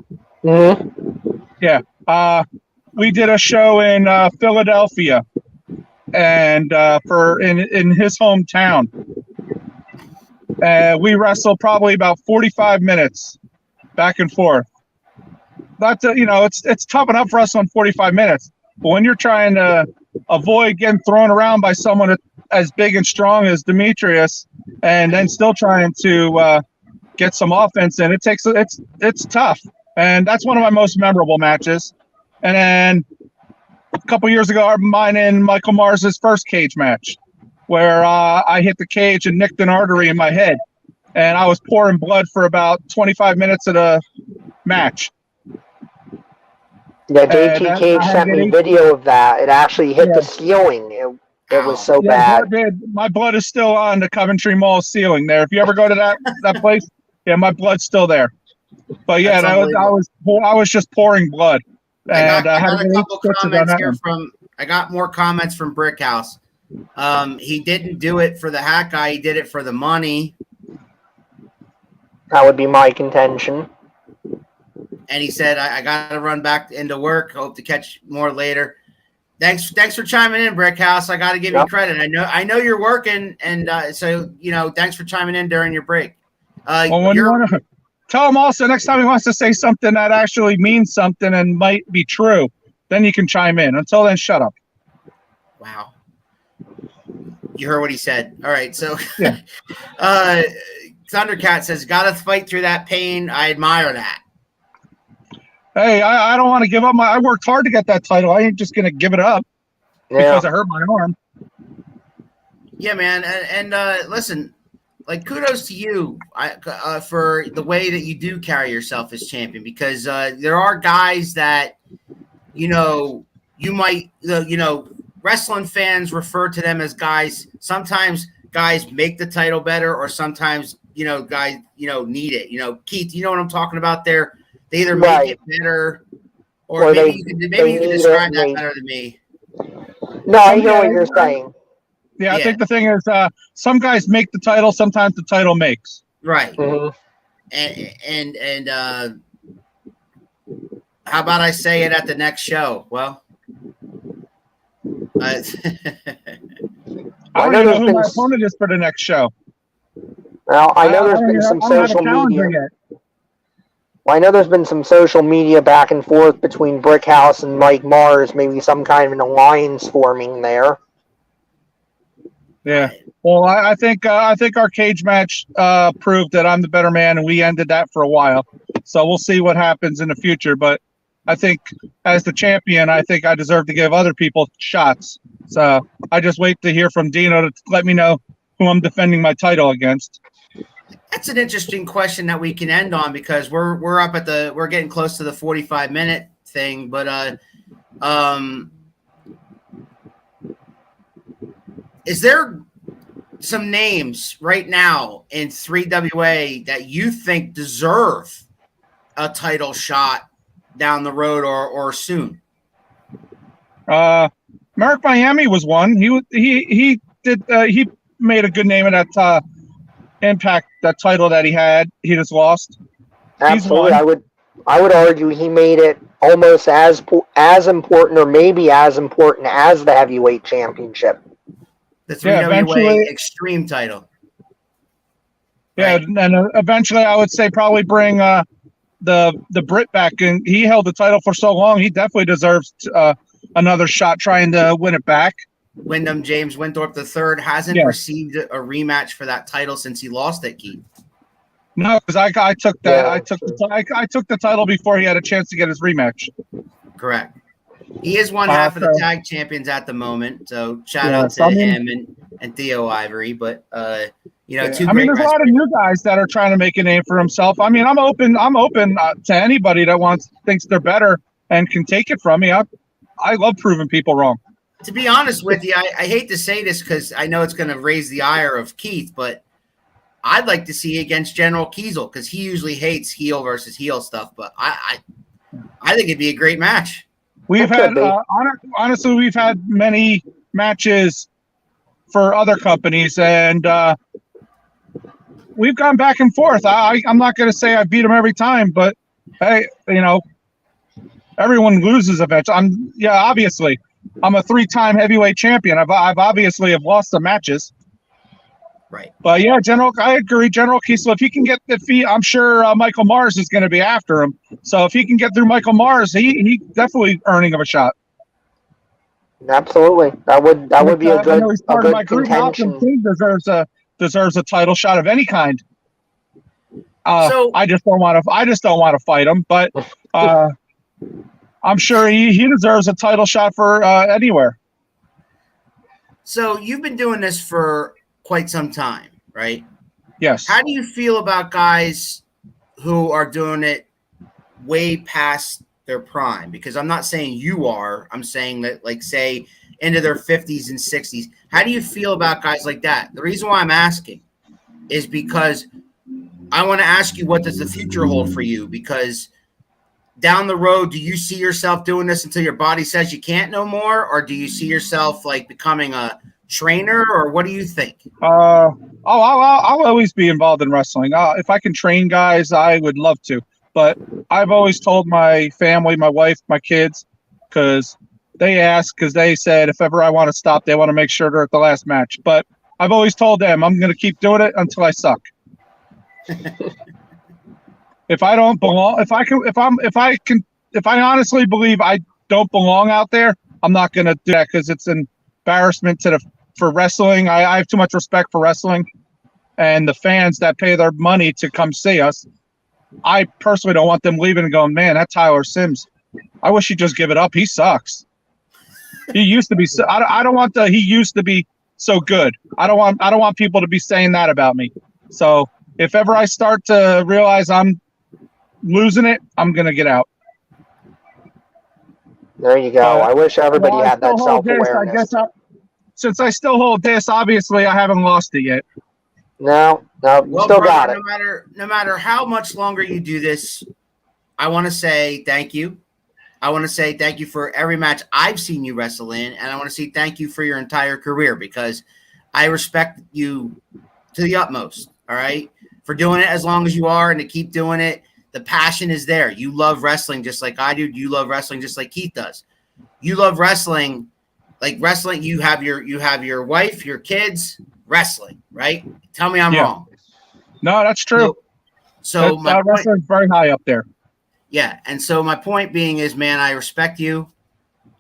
Mm-hmm. Yeah. We did a show in Philadelphia, and in his hometown. We wrestled probably about 45 minutes, back and forth. That's it's tough enough wrestling 45 minutes, but when you're trying to avoid getting thrown around by someone as big and strong as Demetrius, and then still trying to get some offense in, it's tough, and that's one of my most memorable matches. And then a couple years ago, mine and Michael Mars's first cage match, where I hit the cage and nicked an artery in my head, and I was pouring blood for about 25 minutes of the match. Yeah, JT Cage sent me video of that. It actually hit the ceiling. It was so bad. My blood is still on the Coventry Mall ceiling there. If you ever go to that place, my blood's still there. But yeah, I was just pouring blood. And I got a couple comments here I got more comments from Brickhouse. He didn't do it for the hat guy. He did it for the money. That would be my contention. And he said, I got to run back into work. Hope to catch more later. Thanks for chiming in, Brickhouse. I got to give you credit. I know you're working, and so thanks for chiming in during your break. When you want to tell him also next time he wants to say something that actually means something and might be true, then you can chime in. Until then, shut up. Wow. You heard what he said. All right. So yeah. Thundercat says, gotta fight through that pain. I admire that. Hey, I don't want to give up I worked hard to get that title. I ain't just going to give it up because I hurt my arm. Yeah, man. And listen, kudos to you for the way that you do carry yourself as champion, because there are guys that, you might, wrestling fans refer to them as guys. Sometimes guys make the title better, or sometimes, guys, need it. Keith, you know what I'm talking about there? They either make it better, or maybe you can describe that better than me. No, I know what you're saying. Yeah, I think the thing is, some guys make the title, sometimes the title makes. Right. Mm-hmm. And how about I say it at the next show? Well, I don't even know who my opponent is for the next show. Well, I know there's been some social media. Well, I know there's been some social media back and forth between Brickhouse and Mike Mars, maybe some kind of an alliance forming there. Yeah. Well, I think our cage match proved that I'm the better man, and we ended that for a while. So we'll see what happens in the future. But I think as the champion, I think I deserve to give other people shots. So I just wait to hear from Dino to let me know who I'm defending my title against. That's an interesting question that we can end on, because we're getting close to the 45-minute thing. But is there some names right now in 3WA that you think deserve a title shot down the road or soon? Mark Miami was one. He made a good name of that Impact, that title that he just lost. Absolutely. I would argue he made it almost as important, or maybe as important as the heavyweight championship. The 3WA Extreme title. Yeah, right? And eventually I would say probably bring the Brit back, and he held the title for so long. He definitely deserves another shot trying to win it back. Wyndham James Winthrop III hasn't received a rematch for that title since he lost it, Keith. No, because I took that. Yeah. I took the title before he had a chance to get his rematch. Correct. He is one half of the tag champions at the moment, so shout out to him and Theo Ivory. But you know, two. I mean, there's a lot of new guys that are trying to make a name for himself. I mean, I'm open to anybody that thinks they're better and can take it from me. I love proving people wrong. To be honest with you, I hate to say this because I know it's going to raise the ire of Keith, but I'd like to see against General Kiesel because he usually hates heel versus heel stuff. But I think it'd be a great match. We've had honestly, we've had many matches for other companies, and we've gone back and forth. I'm not going to say I beat them every time, but hey, you know, everyone loses eventually. Obviously, I'm a 3-time heavyweight champion. I've obviously have lost some matches. Right. But yeah, I agree. General Kiesel, if he can get the feet, I'm sure Michael Mars is going to be after him. So if he can get through Michael Mars, he definitely earning of a shot. Absolutely, that would be a good contention. He deserves a title shot of any kind. I just don't want to fight him, but I'm sure he deserves a title shot for anywhere. So you've been doing this for quite some time, right? Yes. How do you feel about guys who are doing it way past their prime? Because I'm not saying you are. I'm saying that, like, say, into their 50s and 60s. How do you feel about guys like that? The reason why I'm asking is because I want to ask you, what does the future hold for you? Because down the road, do you see yourself doing this until your body says you can't no more? Or do you see yourself, like, becoming a trainer, or what do you think? I'll always be involved in wrestling. If I can train guys, I would love to. But I've always told my family, my wife, my kids, because they ask, because they said if ever I want to stop, they want to make sure they're at the last match. But I've always told them I'm going to keep doing it until I suck. If I don't belong, if I honestly believe I don't belong out there, I'm not going to do that because it's an embarrassment for wrestling. I have too much respect for wrestling and the fans that pay their money to come see us. I personally don't want them leaving and going, man, that Tyler Symz, I wish he'd just give it up. He sucks. He used to be. I don't want he used to be so good. I don't want people to be saying that about me. So if ever I start to realize I'm losing it, I'm gonna get out. There you go. I wish everybody had that self-awareness. Since I still hold this, obviously I haven't lost it yet. No, you still got it. No matter how much longer you do this, I want to say thank you. I want to say thank you for every match I've seen you wrestle in, and I want to say thank you for your entire career because I respect you to the utmost, all right, for doing it as long as you are and to keep doing it. The passion is there. You love wrestling just like I do. You love wrestling just like Keith does. You love wrestling like wrestling. You have your wife, your kids, wrestling, right? Tell me I'm wrong. No, that's true. So my wrestling's very high up there. Yeah, and so my point being is, man, I respect you.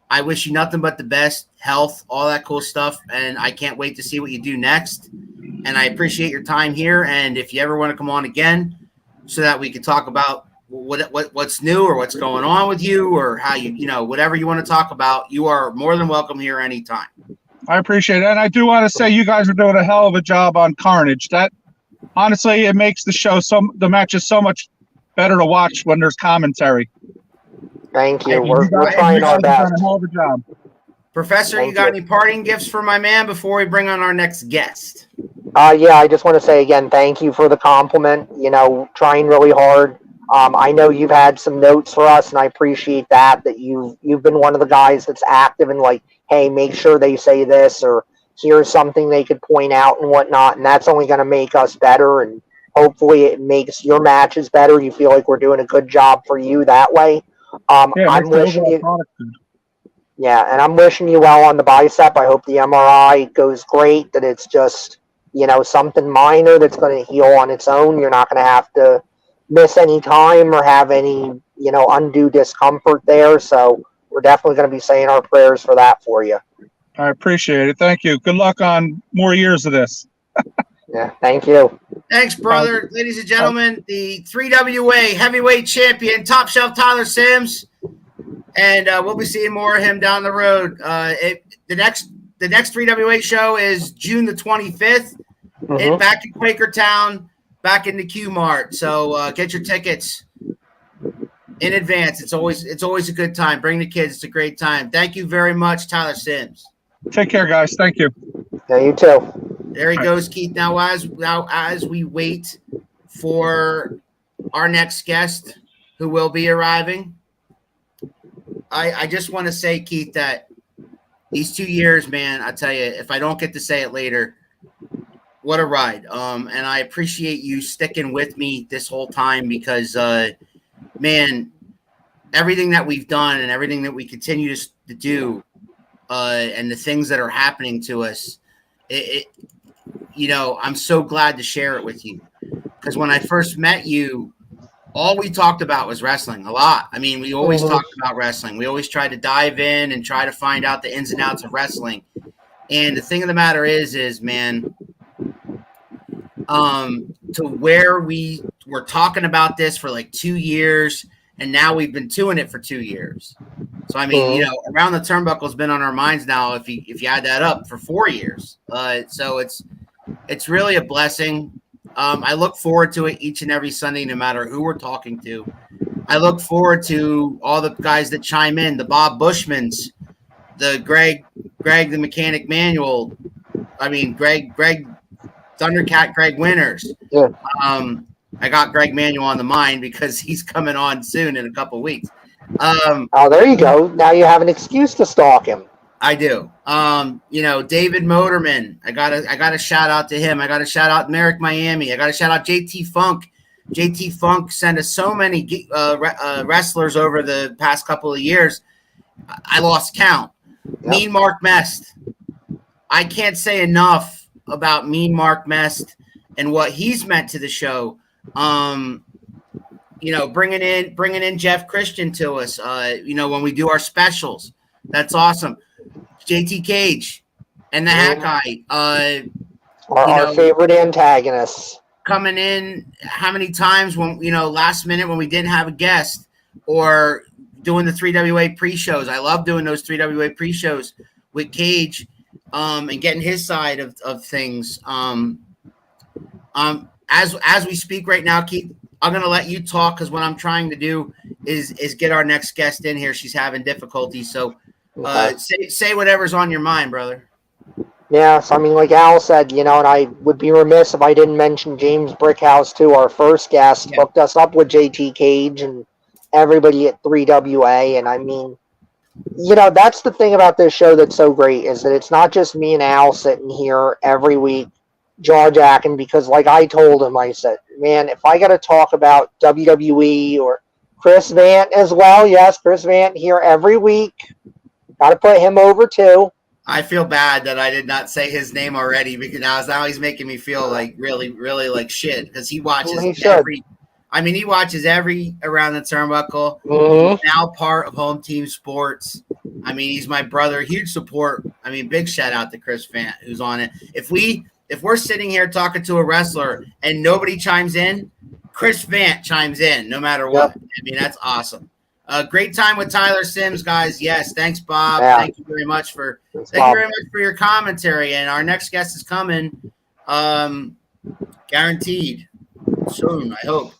I wish you nothing but the best, health, all that cool stuff, and I can't wait to see what you do next. And I appreciate your time here. And if you ever want to come on again, so that we can talk about what's new or what's going on with you or how you whatever you want to talk about, you are more than welcome here anytime. I appreciate it. And I do want to say you guys are doing a hell of a job on Carnage. That honestly, it makes the matches so much better to watch when there's commentary. Thank you. We're trying our best. A hell of a job. Professor, you got any parting gifts for my man before we bring on our next guest? Yeah, I just want to say again, thank you for the compliment. Trying really hard. I know you've had some notes for us, and I appreciate that you've been one of the guys that's active and like, hey, make sure they say this, or here's something they could point out and whatnot, and that's only going to make us better, and hopefully it makes your matches better. You feel like we're doing a good job for you that way. I'm wishing you. Yeah, and I'm wishing you well on the bicep. I hope the MRI goes great, that it's just, something minor that's going to heal on its own. You're not going to have to, miss any time or have any, undue discomfort there. So we're definitely going to be saying our prayers for that for you. I appreciate it. Thank you. Good luck on more years of this. Yeah, thank you. Thanks, brother. Ladies and gentlemen, the 3WA heavyweight champion, Top Shelf Tyler Symz. And we'll be seeing more of him down the road. The next 3WA show is June the 25th. Back in Quakertown, back in the Q Mart. So get your tickets in advance. It's always a good time. Bring the kids. It's a great time. Thank you very much, Tyler Symz. Take care, guys. Thank you. Yeah, you too. There he goes, Keith. Now as we wait for our next guest who will be arriving, I just want to say, Keith, that these 2 years, man, I tell you, if I don't get to say it later, what a ride. And I appreciate you sticking with me this whole time because, man, everything that we've done and everything that we continue to do and the things that are happening to us, I'm so glad to share it with you. Because when I first met you, all we talked about was wrestling a lot. I mean, we always talked about wrestling. We always tried to dive in and try to find out the ins and outs of wrestling. And the thing of the matter is, man, to where we were talking about this for like 2 years, and now we've been doing it for 2 years. So, I mean, Around the Turnbuckle has been on our minds now, if you add that up, for 4 years. So it's really a blessing. I look forward to it each and every Sunday, no matter who we're talking to. I look forward to all the guys that chime in, the Bob Bushmans, the Greg the Mechanic Manual. I mean, Greg Thundercat, Greg Winters. Yeah. I got Greg Manual on the mind because he's coming on soon in a couple weeks. There you go. Now you have an excuse to stalk him. I do. David Motorman. I gotta shout out to him. I gotta shout out Merrick Miami. I gotta shout out JT Funk. JT Funk sent us so many wrestlers over the past couple of years. I lost count. Yep. Mean Mark Mest. I can't say enough about Mean Mark Mest and what he's meant to the show. Bringing in Jeff Christian to us. When we do our specials, that's awesome. JT Cage and the Hack Eye. Our favorite antagonists. Coming in how many times when, last minute when we didn't have a guest, or doing the 3WA pre-shows. I love doing those 3WA pre-shows with Cage and getting his side of things. As we speak right now, Keith, I'm going to let you talk because what I'm trying to do is get our next guest in here. She's having difficulty. So say whatever's on your mind, brother. Yeah, so I mean, like Al said, and I would be remiss if I didn't mention James Brickhouse too, our first guest, hooked us up with JT Cage and everybody at 3WA. And I mean, that's the thing about this show that's so great, is that it's not just me and Al sitting here every week jaw-jacking, because like I told him, I said, man, if I got to talk about WWE or Chris Vant as well, yes, Chris Vant here every week, got to put him over too. I feel bad that I did not say his name already, because now he's making me feel like really, really like shit, because he watches he watches every Around the Turnbuckle. He's now part of Home Team Sports. I mean, he's my brother, huge support. I mean, big shout out to Chris Vant who's on it. If we're sitting here talking to a wrestler and nobody chimes in, Chris Vant chimes in no matter what. Yep. I mean, that's awesome. Great time with Tyler Symz, guys. Yes, thanks, Bob. Yeah. Thank you very much for your commentary. And our next guest is coming, guaranteed soon, I hope.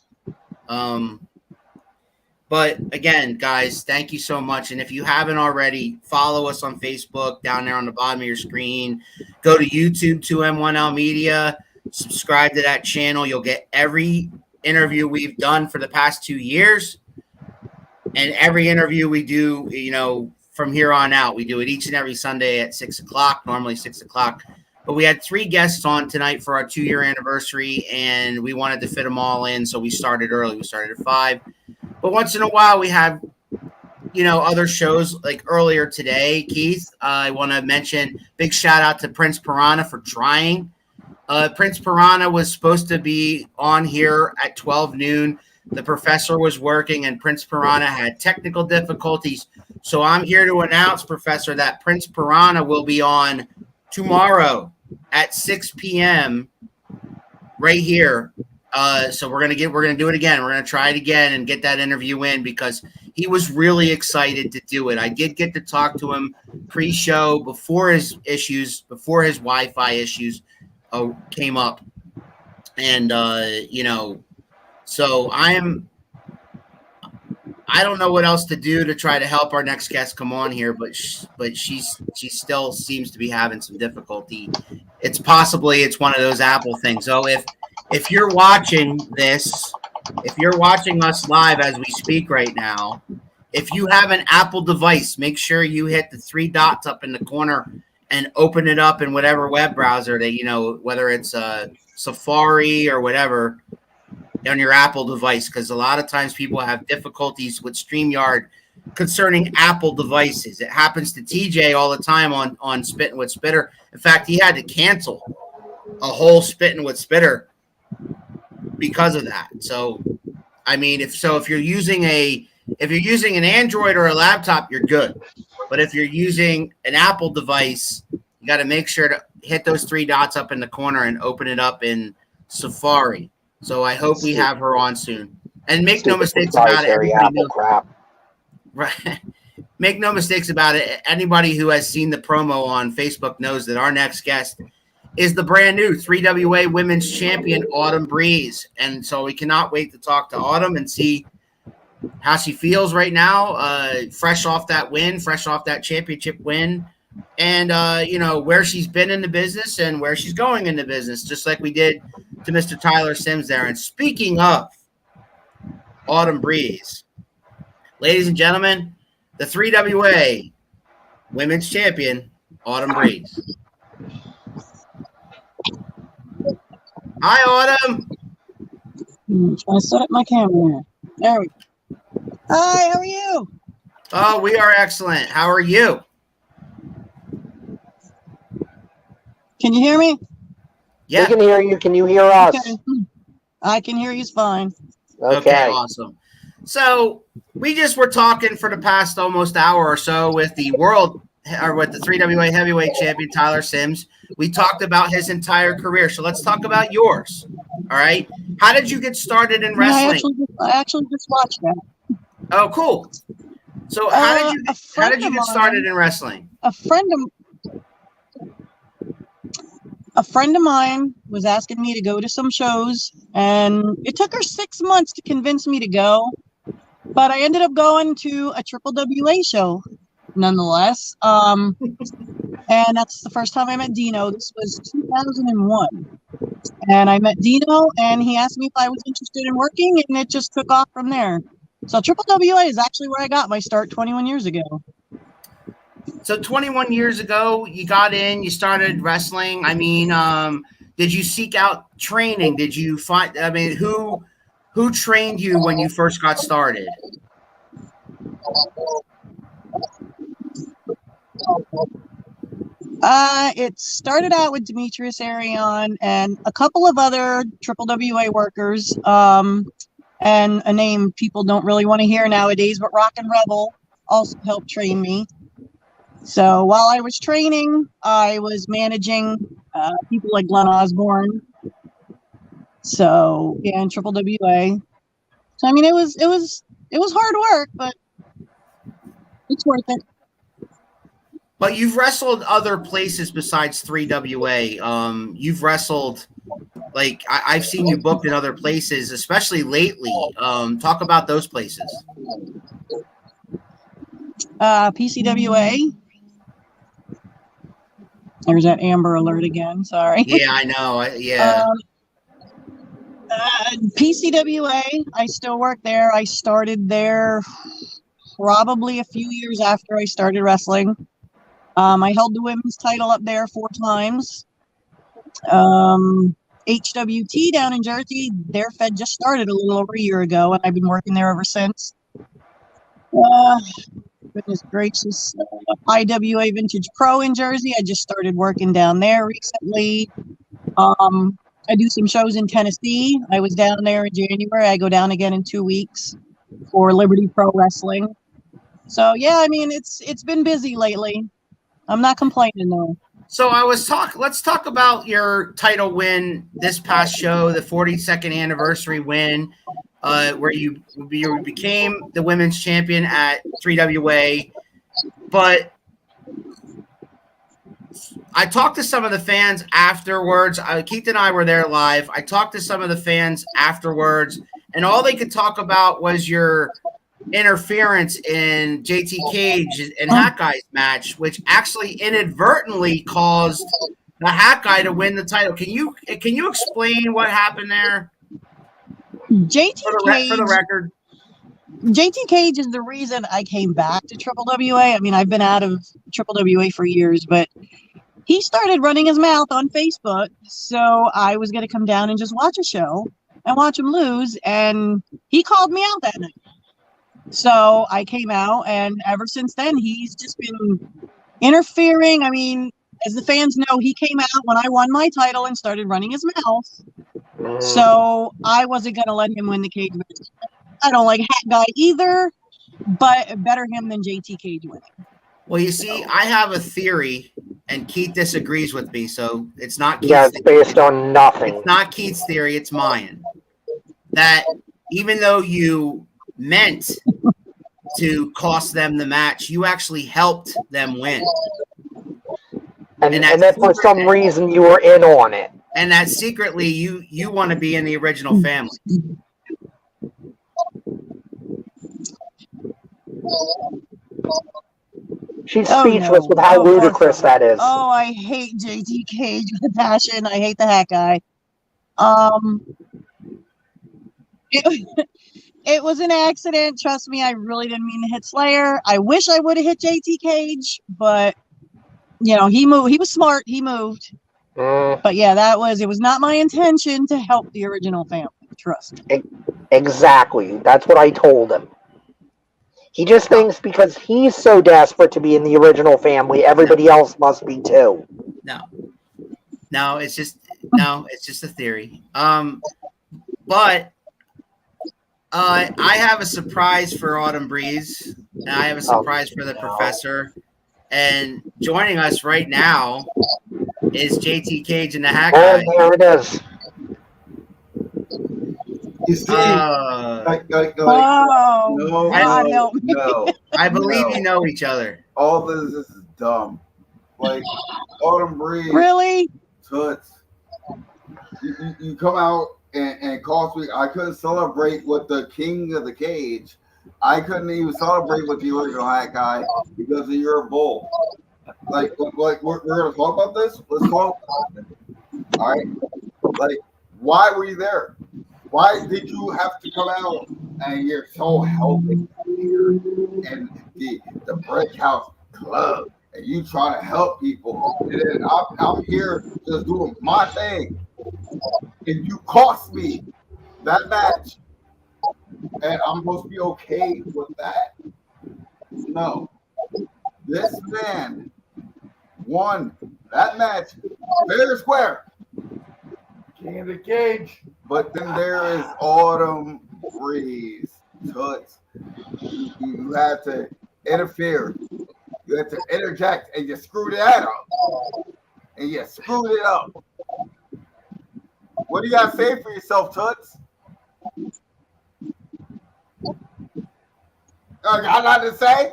But again, guys, thank you so much. And if you haven't already, follow us on Facebook down there on the bottom of your screen. Go to YouTube, 2M1L Media. Subscribe to that channel. You'll get every interview we've done for the past 2 years. And every interview we do, from here on out, we do it each and every Sunday at 6 o'clock, normally 6 o'clock. But we had 3 guests on tonight for our 2-year anniversary, and we wanted to fit them all in, so we started early. We started at 5. But once in a while, we have, other shows like earlier today. Keith, I want to mention big shout out to Prince Piranha for trying. Prince Piranha was supposed to be on here at 12 noon. the professor was working and Prince Piranha had technical difficulties. So I'm here to announce, Professor, that Prince Piranha will be on tomorrow at 6 p.m. right here. So we're gonna do it again. We're gonna try it again and get that interview in because he was really excited to do it. I did get to talk to him pre-show before his Wi-Fi issues came up, and so I don't know what else to do to try to help our next guest come on here, but she still seems to be having some difficulty. It's one of those Apple things. So if you're watching this, if you're watching us live as we speak right now, if you have an Apple device, make sure you hit the 3 dots up in the corner and open it up in whatever web browser that, whether it's Safari or whatever on your Apple device, because a lot of times people have difficulties with StreamYard concerning Apple devices. It happens to TJ all the time on Spittin' with Spitter. In fact, he had to cancel a whole Spittin' with Spitter because of that. So, I mean, if you're using an Android or a laptop, you're good. But if you're using an Apple device, you got to make sure to hit those 3 dots up in the corner and open it up in Safari. So I hope we have her on soon. And make no mistakes about it. Apple crap. Right. Make no mistakes about it. Anybody who has seen the promo on Facebook knows that our next guest is the brand new 3WA Women's Champion, Autumn Breeze. And so we cannot wait to talk to Autumn and see how she feels right now, fresh off that championship win, and where she's been in the business and where she's going in the business, just like we did to Mr. Tyler Symz there. And speaking of Autumn Breeze, ladies and gentlemen, the 3WA Women's Champion, Autumn Breeze. Hi, Autumn. I set up my camera. There we go. Hi, how are you? Oh, we are excellent. How are you? Can you hear me? Yeah. We can hear you. Can you hear us? Okay. I can hear you fine. Okay, awesome. So we just were talking for the past almost hour or so with the 3WA heavyweight champion, Tyler Symz. We talked about his entire career. So let's talk about yours. All right. How did you get started in wrestling? I actually just watched that. Oh, cool. So how did you get started in wrestling? A friend of mine was asking me to go to some shows, and it took her 6 months to convince me to go, but I ended up going to a Triple WA show nonetheless. And that's the first time I met Dino. This was 2001. And I met Dino, and he asked me if I was interested in working, and it just took off from there. So Triple WA is actually where I got my start 21 years ago. So 21 years ago, you got in, you started wrestling. I mean, did you seek out training? Did you find, who trained you when you first got started? It started out with Demetrius Arion and a couple of other Triple WA workers, and a name people don't really want to hear nowadays, but Rock and Rebel also helped train me. So while I was training, I was managing people like Glenn Osborne. So yeah, in Triple WA. So I mean, it was hard work, but it's worth it. But you've wrestled other places besides 3WA. You've wrestled, like, I've seen you booked in other places, especially lately. Talk about those places. PCWA. There's that Amber Alert again. Sorry. Yeah, I know. PCWA, I still work there. I started there probably a few years after I started wrestling. I held the women's title up there 4 times. HWT down in Jersey, their fed just started a little over a year ago, and I've been working there ever since. Goodness gracious. IWA Vintage Pro in Jersey, I just started working down there recently. I do some shows in Tennessee. I was down there in January. I go down again in 2 weeks for Liberty Pro Wrestling. So yeah, I mean it's been busy lately. I'm not complaining though. So let's talk about your title win this past show, the 42nd anniversary win, where you became the women's champion at 3WA. But I talked to some of the fans afterwards. Keith and I were there live. I talked to some of the fans afterwards, and all they could talk about was your interference in JT Cage and Hat Guy's match, which actually inadvertently caused the Hat Guy to win the title. Can you explain what happened there? JT Cage, for the record. JT Cage is the reason I came back to Triple WA. I mean, I've been out of Triple WA for years, but he started running his mouth on Facebook, so I was going to come down and just watch a show and watch him lose, and he called me out that night. So I came out, and ever since then, he's just been interfering. I mean, as the fans know, he came out when I won my title and started running his mouth. So I wasn't going to let him win the cage match. I don't like Hat Guy either, but better him than JT Cage winning. Well, you see, I have a theory, and Keith disagrees with me, so it's not Keith's Yeah, it's based on nothing. It's not Keith's theory, it's mine. That even though you meant to cost them the match, you actually helped them win. And then for some reason you were in on it. And that secretly you want to be in the original family. She's speechless with how ludicrous that is. Oh, I hate JT Cage with a passion. I hate the Hat Guy. It was an accident. Trust me, I really didn't mean to hit Slayer. I wish I would have hit JT Cage, but you know, he moved. He was smart. He moved. But yeah, it was not my intention to help the original family. Trust me. Exactly. That's what I told him. He just thinks because he's so desperate to be in the original family, everybody else must be too. No, it's just a theory. But I have a surprise for Autumn Breeze, and I have a surprise for the professor. And joining us right now is JT Cage and the Hat Guy. Oh, there it is. You see, no. I believe you know each other. All this is dumb. Like, Autumn Breeze. Really? Toots. You come out and cost me. I couldn't celebrate with the king of the cage. I couldn't even celebrate with the original Hat Guy because of your bull. Like we're gonna talk about this. Let's talk about it. All right. Like, why were you there? Why did you have to come out and you're so helping here and the Brick House Club and you trying to help people and then I'm here just doing my thing and you cost me that match and I'm supposed to be okay with that? No. This man won that match fair and square. King of the cage. But then there is Autumn Breeze. Toots. You have to interfere. You have to interject and you screwed that up. And you screwed it up. What do you got to say for yourself, Toots? I got nothing to say?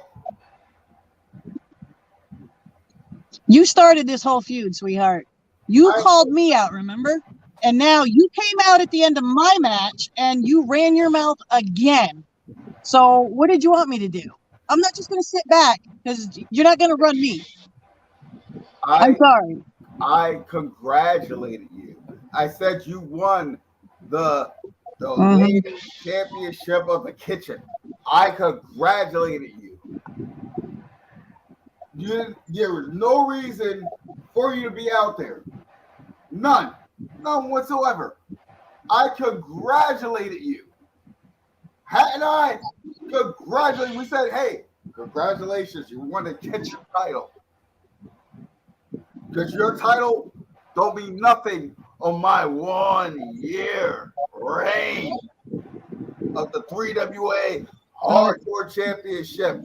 You started this whole feud, sweetheart. You called me out, remember? And now you came out at the end of my match and you ran your mouth again. So what did you want me to do? I'm not just going to sit back because you're not going to run me. I'm sorry. I congratulated you. I said you won the ladies championship of the kitchen. I congratulated you. There was no reason for you to be out there. None whatsoever. I congratulated you. Hat and I congratulated. We said, hey, congratulations, you won the kitchen title. Because your title don't mean nothing on my 1 year reign of the 3WA Hardcore Championship.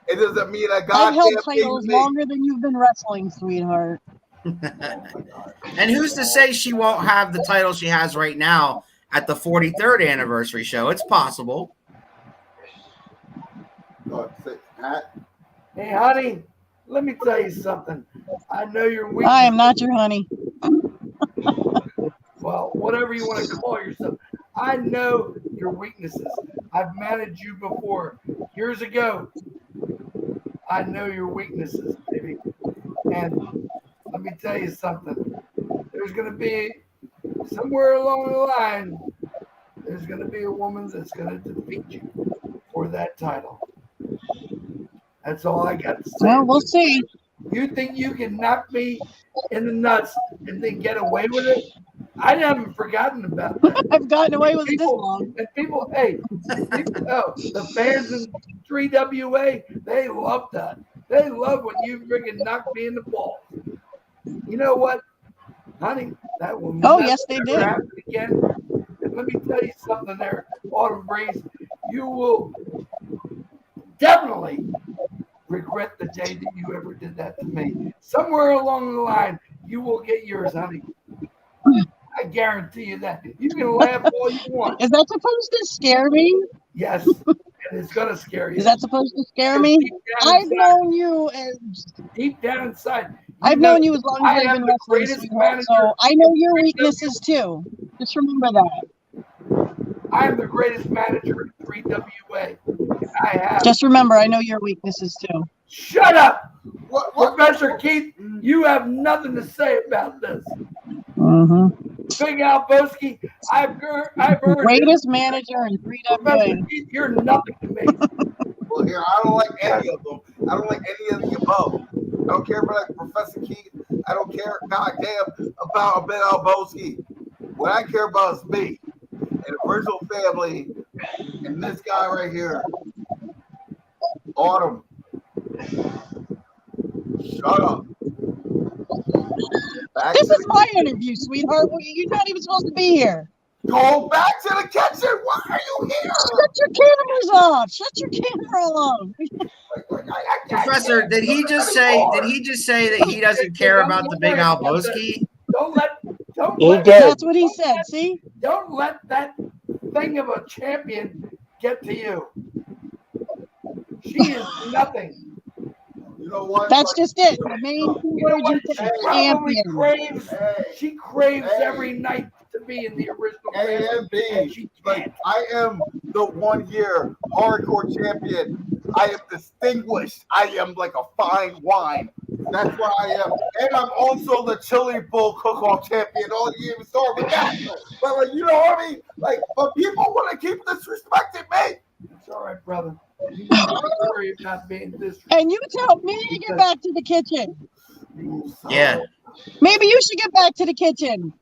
It doesn't mean a I've goddamn held thing titles to me. longer than you've been wrestling, sweetheart. And who's to say she won't have the title she has right now at the 43rd anniversary show? It's possible. Pat, Hey, honey, let me tell you something. I know you're weak. I am not your honey. Well, whatever you want to call yourself. I know your weaknesses. I've managed you before years ago. I know your weaknesses, baby. And let me tell you something. There's going to be somewhere along the line, there's going to be a woman that's going to defeat you for that title. That's all I got to say. Well, we'll see. You think you can knock me in the nuts and then get away with it? I haven't forgotten about that. I've gotten away with it this long. And people, the fans in 3WA, they love that. They love when you freaking knock me in the balls. You know what, honey? That will Yes, they did. happen again. And let me tell you something there, Autumn Breeze. You will definitely regret the day that you ever did that to me. Somewhere along the line, you will get yours, honey. I guarantee you that. You can laugh all you want. Is that supposed to scare me? Yes, and it's gonna scare you. Is that supposed to scare me? I've known you as deep down inside. I've known you as long as I've been wrestling, greatest sweetheart, manager. so I know your weaknesses too. Just remember that. I am the greatest manager in 3WA. And I have. Just remember, I know your weaknesses too. Shut up, what? Professor Keith. You have nothing to say about this. Mm-hmm. Big Al Boski, I've heard Greatest manager in 3WA. Professor Keith, you're nothing to me. Well, here, I don't like any of them. I don't like any of the above. I don't care about Professor Keith. I don't care, goddamn, about Ben Alboski. What I care about is me and the original family and this guy right here. Autumn. Shut up. This is my interview, sweetheart. You're not even supposed to be here. Go back to the kitchen. Why are you here? Shut your cameras off. Shut your camera off. Professor, did he just say that he doesn't care about the Big Al Boski? That's what he said. See? Don't let that thing of a champion get to you. She is nothing. You know what? That's just it. The main keyword champion. She craves every night to be in the original family. Like, I am the 1 year hardcore champion. I am distinguished. I am like a fine wine. That's what I am. And I'm also the chili bowl cook-off champion. Oh, you even start with that. But like, you know what I mean? Like, but people want to keep disrespecting me. It's all right, brother. You don't worry about being disrespected. And you tell me to get back to the kitchen. Yeah. Maybe you should get back to the kitchen.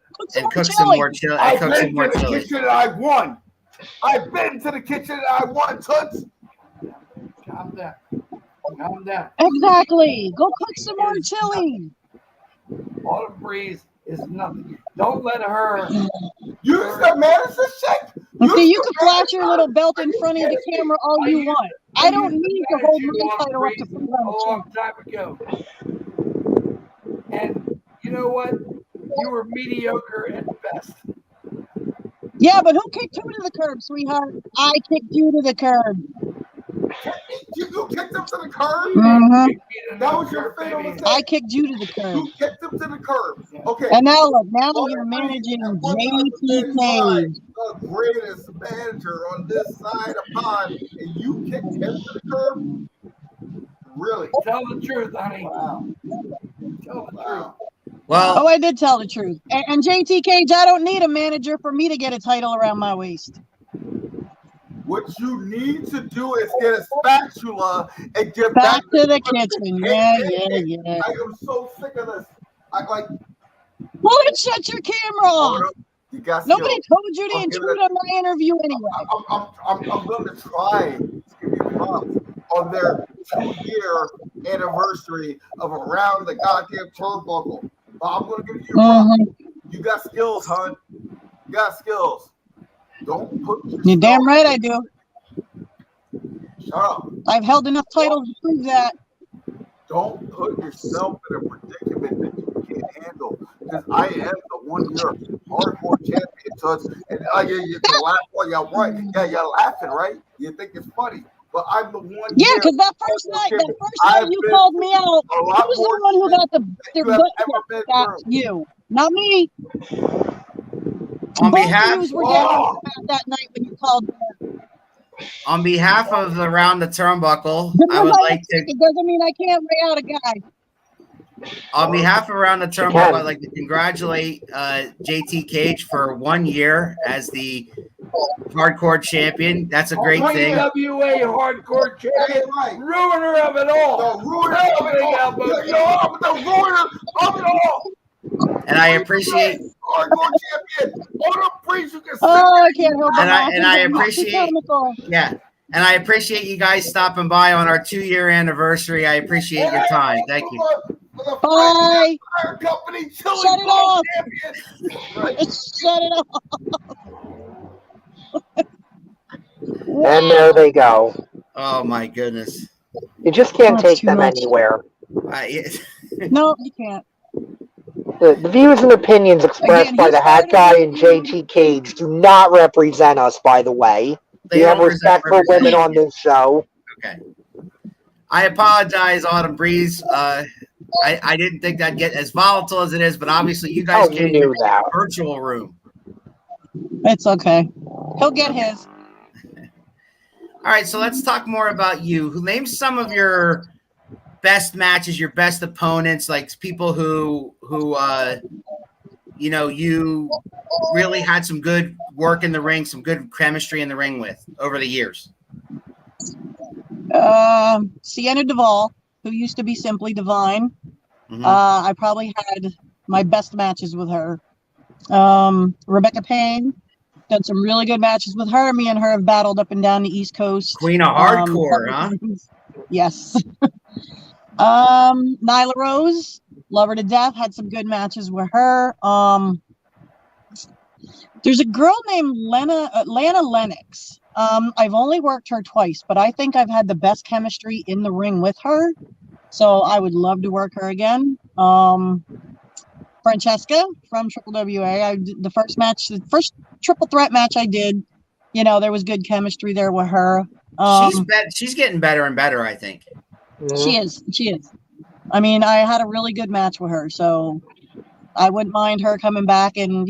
Cook some more chili. I've been to the kitchen and I won. I've been to the kitchen and I won, Toots. Calm down. Calm down. Exactly. Go cook some more chili. Autumn Breeze is nothing. Don't let her. You the medicine chick? Okay, you can flash your little belt in front of the camera all you want. I don't need to hold my title up to put it on a long time ago. And you know what? You were mediocre at best. Yeah, but who kicked you to the curb, sweetheart? I kicked you to the curb. You kicked him to the curb? Mm-hmm. That was your thing. I kicked you to the curb. You kicked him to the curb. Okay. And now look, now you're managing JTK. The greatest manager on this side of pond, and you kicked him to the curb? Really? Tell the truth, honey. Wow. Tell the truth. Well, I did tell the truth. And JTK, I don't need a manager for me to get a title around my waist. What you need to do is get a spatula and get back to the kitchen. Yeah. I am so sick of this. I like. Well, then shut your camera off. You got Nobody told you to intrude on my interview anyway. I'm going to try to give you props. on their 2-year anniversary of Around the Goddamn Turnbuckle. But I'm going to give you your props. You got skills, hon. You got skills. Don't put yourself. You're damn right I do. Shut up. I've held enough titles to prove that. Don't put yourself in a predicament that you can't handle. Because I am the 1-year hardcore champion, Toots. And you can laugh while you're right. Yeah, you're laughing, right? You think it's funny. But I'm the one. Yeah, because that first night you called me out, I was the one who got the butt kicked. That's you, not me. On Both behalf, of you were getting that night when you called me. On behalf of Around the Turnbuckle, I would like to. It doesn't mean I can't weigh out a guy. On behalf of Around the Turnbuckle, I'd like to congratulate JT Cage for 1 year as the hardcore champion. That's a great thing. NWA hardcore champion, ruiner of it all. The ruiner of it all. The ruiner of it all. And I appreciate. Hardcore champion. I can't help it. And I appreciate. Yeah. And I appreciate you guys stopping by on our 2-year anniversary. I appreciate your time. Thank you. Bye. Company, Shut it off. Shut it off. And there they go. Oh my goodness. You just can't take them anywhere. No, you can't. The views and opinions expressed by the Hat Guy and JT Cage do not represent us, by the way. We have respect for women on this show. Okay. I apologize, Autumn Breeze. I didn't think that'd get as volatile as it is, but obviously you guys came to the virtual room. It's okay. He'll get his. All right, so let's talk more about you. Name some of your best matches, your best opponents, like people who you really had some good work in the ring, some good chemistry in the ring with over the years. Sienna Duvall, who used to be Simply Divine. Mm-hmm. I probably had my best matches with her. Rebecca Payne, done some really good matches with her. Me and her have battled up and down the East Coast. Queen of Hardcore, huh? Yes. Nyla Rose, love her to death. Had some good matches with her. There's a girl named Lana Lennox. I've only worked her twice, but I think I've had the best chemistry in the ring with her. So I would love to work her again. Francesca from Triple WA. The first triple threat match I did, there was good chemistry there with her. She's getting better and better, I think. She is. I mean, I had a really good match with her, so I wouldn't mind her coming back and,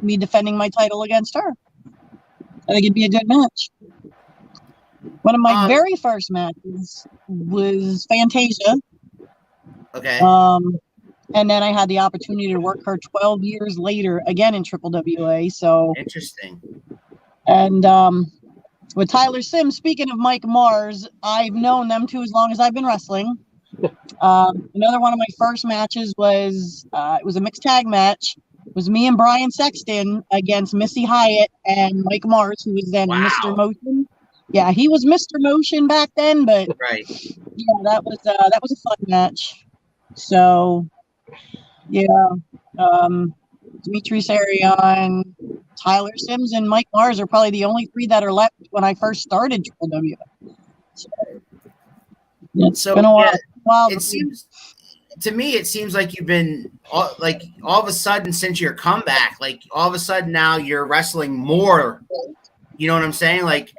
me defending my title against her. I think it'd be a good match. One of my very first matches was Fantasia. Okay. And then I had the opportunity to work her 12 years later again in Triple WA. So interesting. And with Tyler Symz, speaking of Mike Mars, I've known them two as long as I've been wrestling. Another one of my first matches was it was a mixed tag match. It was me and Brian Sexton against Missy Hyatt and Mike Mars, who was then Mr. Motion. Yeah, he was Mr. Motion back then, but right. Yeah, that was a fun match. So yeah, Demetrius Arion, Tyler Symz, and Mike Mars are probably the only three that are left when I first started Triple W. So it's been a while. It seems to me, it seems like you've been all of a sudden since your comeback, like all of a sudden now you're wrestling more. You know what I'm saying? Like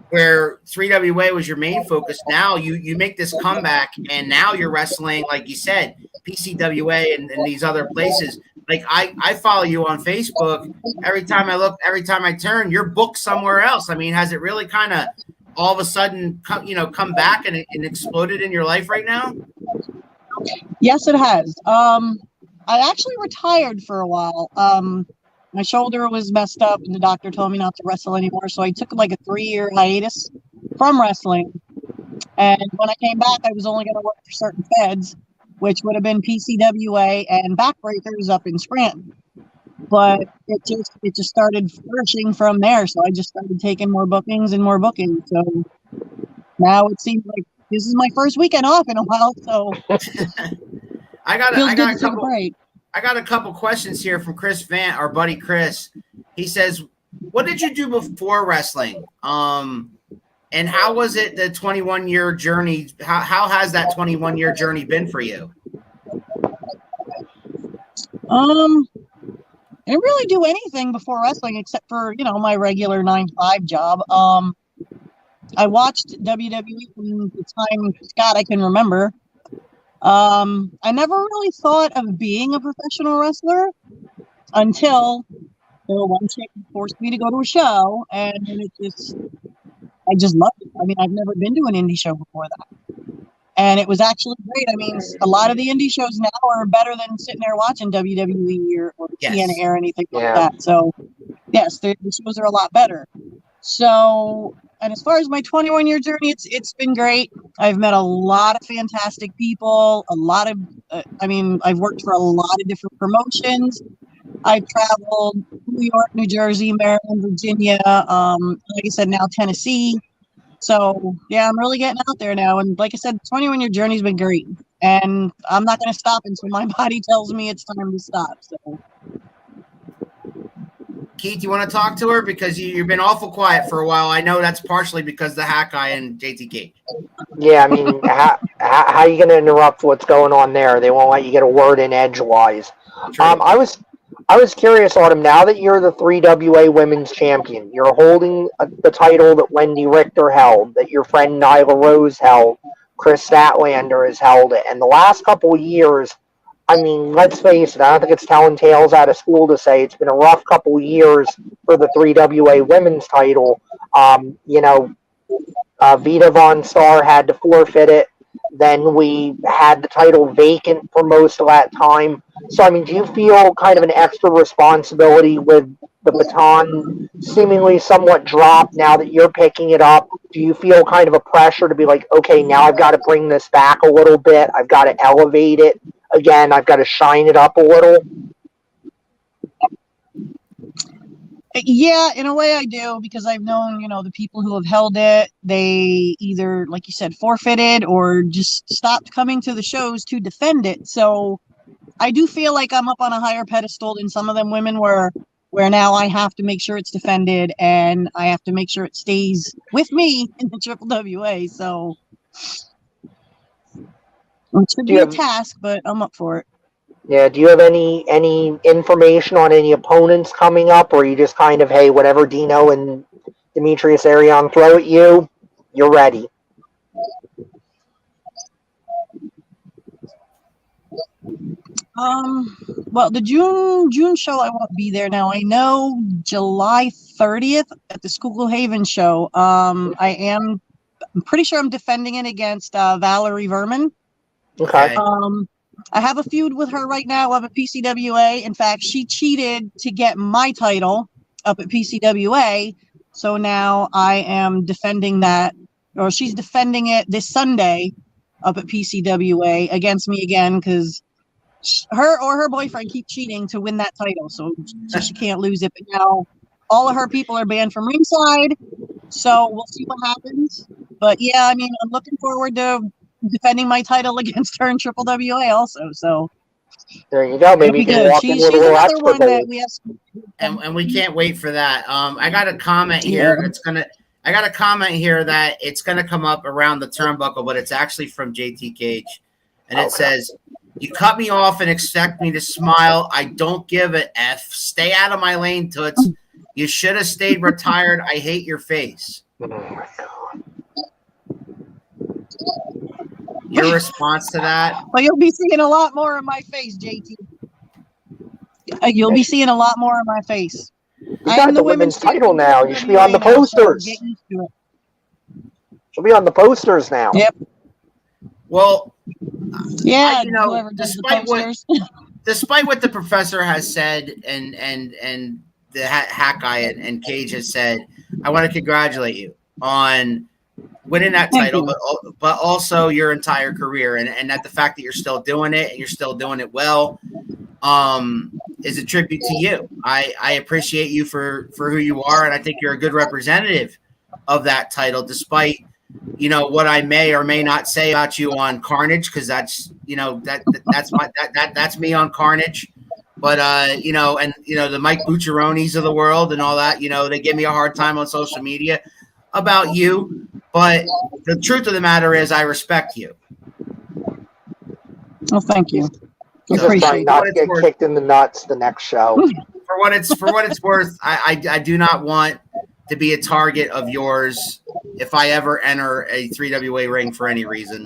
where 3WA was your main focus, now you make this comeback and now you're wrestling, like you said, PCWA and these other places. Like I follow you on Facebook. Every time I look, every time I turn, you're booked somewhere else. I mean, has it really kind of all of a sudden come back and exploded in your life right now? Yes, it has. I actually retired for a while. My shoulder was messed up and the doctor told me not to wrestle anymore. So I took like a 3-year hiatus from wrestling. And when I came back, I was only going to work for certain feds, which would have been PCWA and Backbreakers up in Scranton. But it just started flourishing from there. So I just started taking more bookings and more bookings. So now it seems like this is my first weekend off in a while, so I got feels good a to take a couple. break. I got a couple questions here from Chris Vant, our buddy Chris. He says, "What did you do before wrestling? And how was it the 21-year journey? How has that 21-year journey been for you?" I didn't really do anything before wrestling except for, my regular 9 to 5 job. I watched WWE from the time, God, I can remember. I never really thought of being a professional wrestler until one chick forced me to go to a show, and I just loved it. I mean, I've never been to an indie show before that. And it was actually great. I mean, a lot of the indie shows now are better than sitting there watching WWE or TNA or anything like that. So, yes, the shows are a lot better. So, and as far as my 21-year journey, it's been great. I've met a lot of fantastic people. I've worked for a lot of different promotions. I've traveled New York, New Jersey, Maryland, Virginia. Like I said, now Tennessee. So, yeah, I'm really getting out there now. And like I said, the 21-year journey's been great. And I'm not going to stop until my body tells me it's time to stop. So, Keith, you want to talk to her? Because you've been awful quiet for a while. I know that's partially because the Hack Guy and JTK. Yeah, I mean, how are you going to interrupt what's going on there? They won't let you get a word in edgewise. I was curious, Autumn, now that you're the 3WA Women's Champion, you're holding the title that Wendy Richter held, that your friend Nyla Rose held, Chris Statlander has held it, and the last couple of years, I mean, let's face it, I don't think it's telling tales out of school to say it's been a rough couple of years for the 3WA Women's title. Vita Von Starr had to forfeit it. Then we had the title vacant for most of that time. So, I mean, do you feel kind of an extra responsibility with the baton seemingly somewhat dropped now that you're picking it up? Do you feel kind of a pressure to be like, okay, now I've got to bring this back a little bit. I've got to elevate it again. I've got to shine it up a little. Yeah, in a way I do, because I've known, the people who have held it, they either, like you said, forfeited or just stopped coming to the shows to defend it. So I do feel like I'm up on a higher pedestal than some of them women where now I have to make sure it's defended and I have to make sure it stays with me in the Triple WA. So it should be a task, but I'm up for it. Yeah, do you have any information on any opponents coming up, or you just kind of, hey, whatever Dino and Demetrius Arion throw at you, you're ready? Well, the June show I won't be there now. I know July 30th at the Schuylkill Haven show. I'm pretty sure I'm defending it against Valerie Verman. Okay. I have a feud with her right now up at PCWA. In fact, she cheated to get my title up at PCWA. So now I am defending that, or she's defending it this Sunday up at PCWA against me again, because her or her boyfriend keep cheating to win that title. So she can't lose it. But now all of her people are banned from ringside. So we'll see what happens. But yeah, I mean, I'm looking forward to defending my title against her in Triple WA also. So there you go. Maybe you can walk in with a little extra one that we have and we can't wait for that. I got a comment here. I got a comment here that it's gonna come up around the turnbuckle, but it's actually from JT Cage, and it says, "You cut me off and expect me to smile. I don't give a f. Stay out of my lane, toots. You should have stayed retired. I hate your face." Oh my God. Your response to that? Well, you'll be seeing a lot more of my face, JT. You'll be seeing a lot more of my face. You got the women's title now. You should be on the posters. She'll be on the posters now. Yep. Well, yeah. Despite what the professor has said and the Hack Guy and Cage has said, I want to congratulate you on winning that title, but also your entire career, and that the fact that you're still doing it and you're still doing it well is a tribute to you. I appreciate you for who you are, and I think you're a good representative of that title, despite what I may or may not say about you on Carnage, because that's that's me on Carnage. But and the Mike Bucciaronis of the world and all that, they give me a hard time on social media about you. But the truth of the matter is, I respect you. Oh, thank you. He's just trying not to get kicked in the nuts the next show. For what it's worth, I do not want to be a target of yours if I ever enter a 3WA ring for any reason.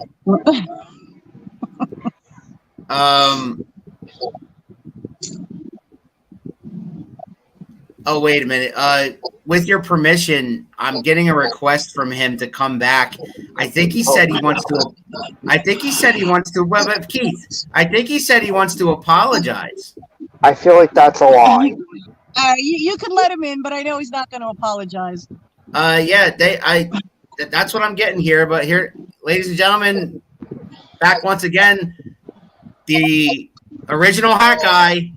Oh, wait a minute. With your permission, I'm getting a request from him to come back. I think he said he wants to. Well, but Keith, I think he said he wants to apologize. I feel like that's a lie. You can let him in, but I know he's not going to apologize. That's what I'm getting here. But here, ladies and gentlemen, back once again, the original Hat Guy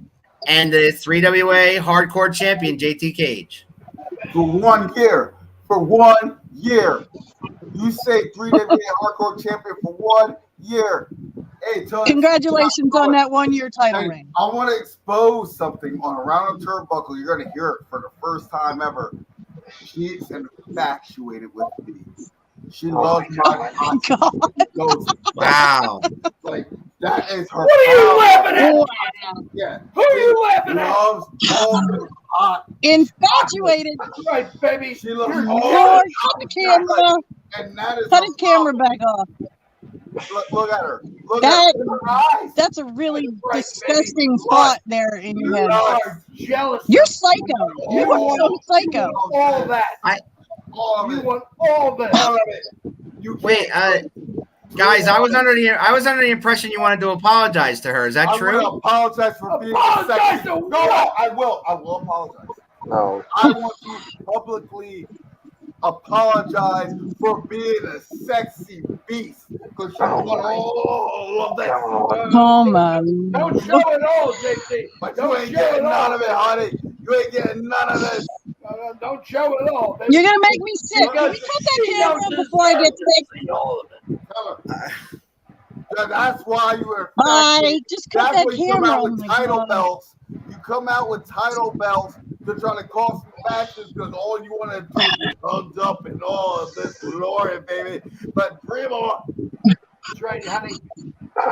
and the 3WA Hardcore Champion, JT Cage. For 1 year. For 1 year. You say 3WA Hardcore Champion for 1 year. Hey, congratulations on that 1 year title reign. I want to expose something on Around the Turnbuckle. You're going to hear it for the first time ever. She's infatuated with me. She loves my God. Wow. Like, that is her. What are you laughing at? Wow. Yeah. Who are you laughing at? Loves all the hot. Infatuated. That's right, baby. She loves You're all Lord, cut the camera. And that is Cut her his camera problem. back off. Look at her. Look That- at her eyes. That's a really Right, disgusting baby. thought there in your head. You are jealous. You're psycho. You are so psycho. all that. All of You it. want all that. All of it. You Wait, can't- guys, I was under the impression you wanted to apologize to her. Is that I'm true? gonna apologize for being Apologize sexy. to No, what? I will apologize. No. I want to publicly apologize for being a sexy beast because you want all of that. Oh my Don't show it all, JT. But you Don't ain't show getting it none all. of it, honey. You ain't getting none of this. Don't show it all. baby. You're gonna make me sick. Can we cut that She camera don't before I get deserve sick? to see all of it. Tell her. That's why you were. Bye. Just cut That's that when you come camera. out Oh with my title God. belts. You come out with title belts to try to cause some matches because all you want to do is hugged up and all of this glory, baby. But Primo, That's right, honey.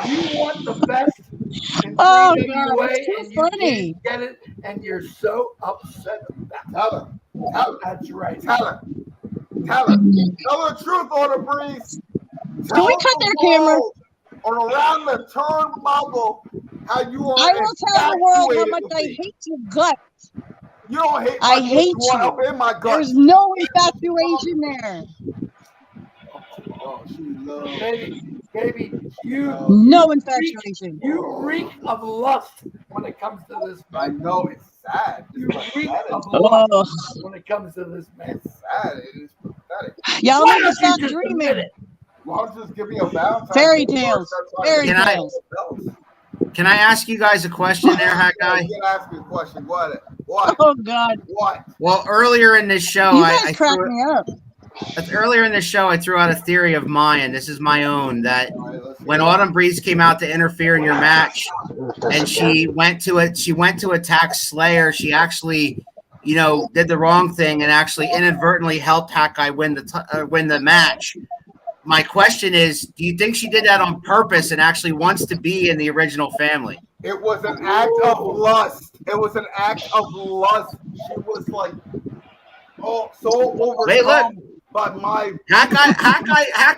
You want the best in Oh, 3WA God, it's too and you funny. can't get it, and you're so upset about tell her. Tell her. That's right. Tell her. Tell her. Tell her the truth, Order Breeze. Can we cut their camera? On Around the Turnbuckle, how you are. I will tell the world how infatuated much with I me. hate your gut. You don't hate my I gut, hate you want you. up in my gut. There's no infatuation there. Oh, she loves Baby, you No infatuation. you reek of lust when it comes to this I man. know it's sad. You It's reek pathetic. of lust Oh. when it comes to this man. It's sad. It is pathetic. Y'all Why need to don't stop you just admit dreaming. it? Why don't you just give me a Valentine's Fairy Day tales. card? That's Fairy why Can I- tales. Can I ask you guys a question there, Hat Yeah, Guy? you can ask me a question. What? What? Oh God. What? Well, earlier in this show, You I guys crack threw, me up. earlier in this show, I threw out a theory of mine. This is my own, that All right, let's when see. Autumn Breeze came out to interfere in your match, and she went to attack Slayer, she actually, did the wrong thing and actually inadvertently helped Hat Guy win the match. My question is, do you think she did that on purpose and actually wants to be in the original family? It was an act of lust. It was an act of lust. She was like, oh, so overcome Hey, look. by my. Hat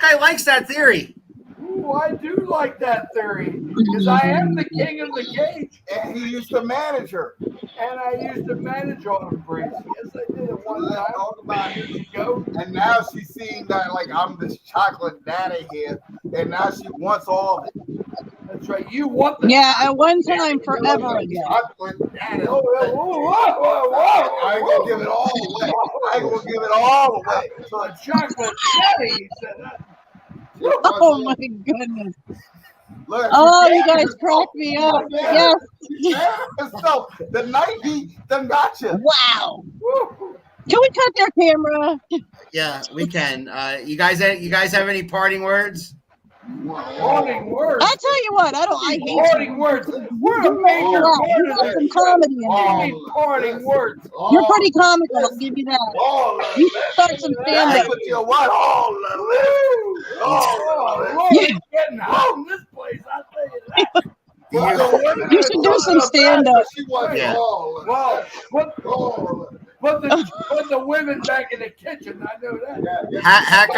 Guy likes that theory. Ooh, I do like that theory because I am the king of the cage, And he used to manage her. and I used to manage Autumn Breeze. Yes, I did at one Let's time. talk about Years it. ago. And now she's seeing that like I'm this chocolate daddy here, and now she wants all of it. That's right. You want the Yeah, at one time, forever ago. Chocolate daddy. Oh, whoa. I ain't gonna give it all away. I ain't gonna give it all away. So a chocolate daddy, he said that. Oh my goodness. Look, Oh, you guys crack me up. Yes. So the night he done got you. Wow. Woo. Can we cut their camera? Yeah, we can. You guys have any parting words? Parting words. I tell you what, I hate Parting words. We're a major part You of got this some show. comedy in Give there. me parting words. You're pretty comical, I'll give you that. You should start some stand-up. Oh, Lord, it's getting hot in this place. I'll tell you that. You should do some stand-up. Yeah. Well, put the women back in the kitchen. I know that. Hack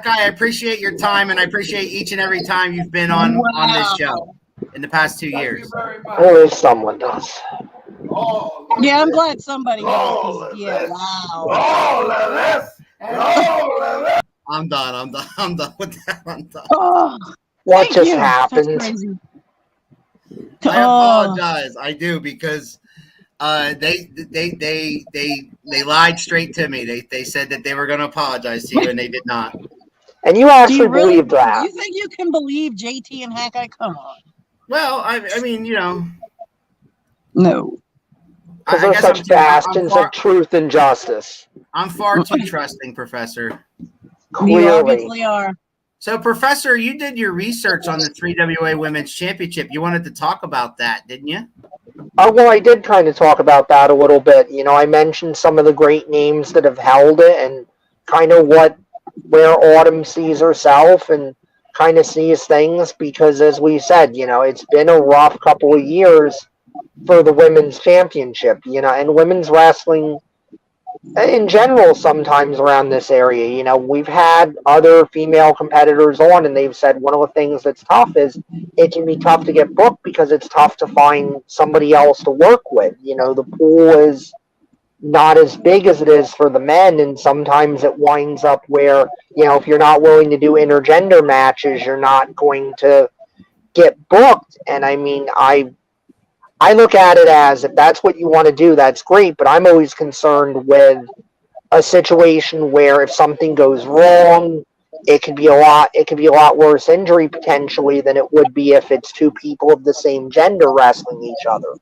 guy, I appreciate your time, and I appreciate each and every time you've been on this show in the past 2 Thank years. you very much. Or if someone does. Yeah, I'm glad somebody does. 'Cause, yeah, wow. All of this. And all of this. I'm done with that. I'm done. Oh, What thank just you. happened? That's crazy. I Oh. apologize. I do, because they lied straight to me. They said that they were going to apologize to you, and they did not. And you Do actually you really believe that. You think you can believe JT and Hackeye? Come on. Well, I mean, you know, No. Because I they're guess such bastions of truth and justice. I'm far too trusting, Professor. You Clearly. obviously are. So, Professor, you did your research on the 3WA Women's Championship. You wanted to talk about that, didn't you? Oh, well, I did kind of talk about that a little bit. You know, I mentioned some of the great names that have held it and kind of where Autumn sees herself and kind of sees things, because, as we said, you know, it's been a rough couple of years for the women's championship, you know, and women's wrestling in general sometimes around this area. You know, we've had other female competitors on, and they've said one of the things that's tough is it can be tough to get booked because it's tough to find somebody else to work with. You know, the pool is not as big as it is for the men, and sometimes it winds up where, you know, if you're not willing to do intergender matches, you're not going to get booked. And I mean, I look at it as, if that's what you want to do, that's great, but I'm always concerned with a situation where if something goes wrong, it could be a lot worse injury potentially than it would be if it's two people of the same gender wrestling each other.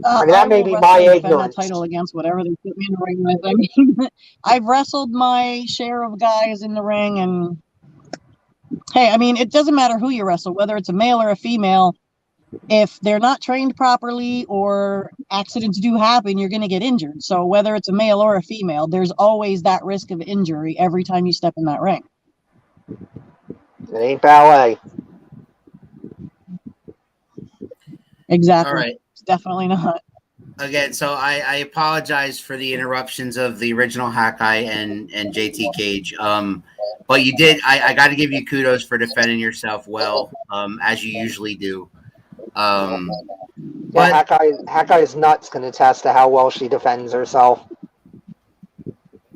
I mean, that may be my ignorance. That title against whatever they put me in the ring with. I mean, I've wrestled my share of guys in the ring, and hey, I mean, it doesn't matter who you wrestle, whether it's a male or a female. If they're not trained properly or accidents do happen, you're going to get injured. So whether it's a male or a female, there's always that risk of injury every time you step in that ring. It ain't ballet. Exactly. All right. It's definitely not. Again, so I apologize for the interruptions of the original Hackeye and JT Cage. But you did. I got to give you kudos for defending yourself well, as you usually do. But Hackey's nuts can attest to how well she defends herself.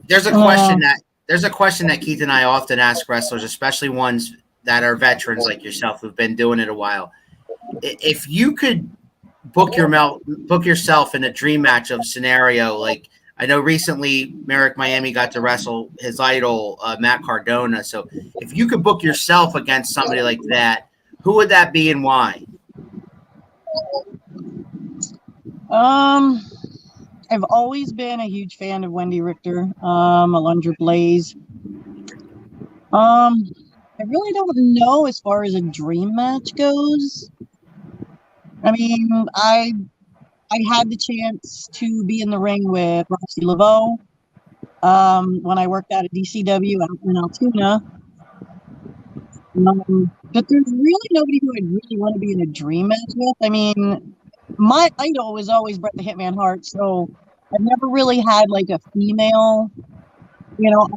there's a question that Keith and I often ask wrestlers, especially ones that are veterans like yourself who've been doing it a while. If you could book yourself in a dream match of scenario, like I know recently Merrick Miami got to wrestle his idol Matt Cardona. So if you could book yourself against somebody like that, who would that be and why? I've always been a huge fan of Wendy Richter, Alundra Blaze. I really don't know as far as a dream match goes. I mean, I had the chance to be in the ring with Roxy Laveau when I worked out at DCW out in Altoona. But there's really nobody who I'd really want to be in a dream match with. I mean, my idol was always Bret the Hitman Hart, so I've never really had like a female, idol.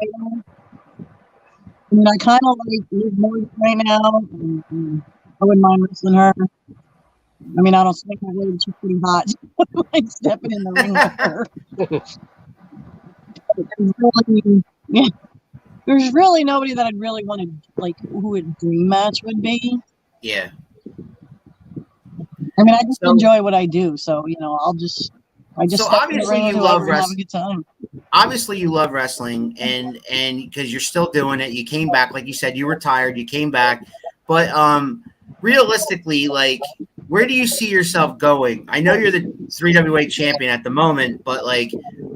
I mean, I kind of like Liv Morgan right now. I wouldn't mind wrestling her. I mean, I don't think my way, she's pretty hot. Like stepping in the ring with her. There's really nobody that I'd really want to, like, who a dream match would be. Yeah. I mean, I just enjoy what I do, so I just So step in the ring with whoever and have a good time. Obviously you love wrestling, and because you're still doing it, you came back, like you said, you retired, you came back, but realistically, like, where do you see yourself going? I know you're the 3WA champion at the moment, but like,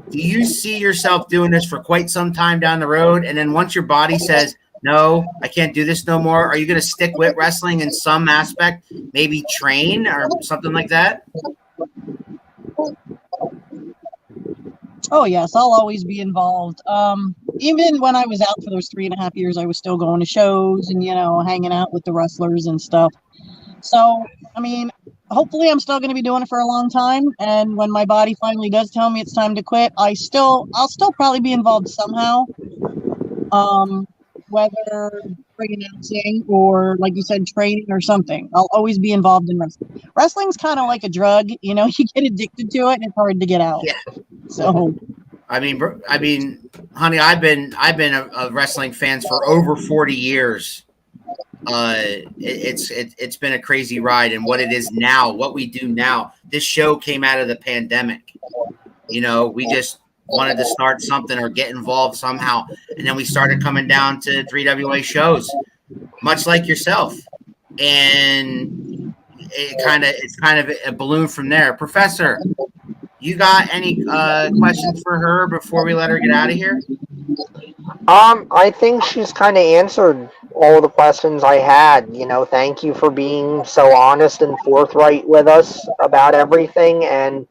do you see yourself doing this for quite some time down the road? And then once your body says, no, I can't do this no more, are you going to stick with wrestling in some aspect, maybe train or something like that? Oh, yes, I'll always be involved. Even when I was out for those 3.5 years, I was still going to shows and, hanging out with the wrestlers and stuff. So, I mean, hopefully I'm still going to be doing it for a long time. And when my body finally does tell me it's time to quit, I'll still probably be involved somehow. Whether announcing or, like you said, training or something, I'll always be involved in wrestling. Wrestling's kind of like a drug, you get addicted to it and it's hard to get out. Yeah. So, I mean, honey, I've been a wrestling fan for over 40 years. It's been a crazy ride, and what it is now, what we do now. This show came out of the pandemic. We just wanted to start something or get involved somehow, and then we started coming down to 3WA shows, much like yourself, and it's kind of a balloon from there. Professor, you got any questions for her before we let her get out of here? I think she's kind of answered all the questions I had. Thank you for being so honest and forthright with us about everything. And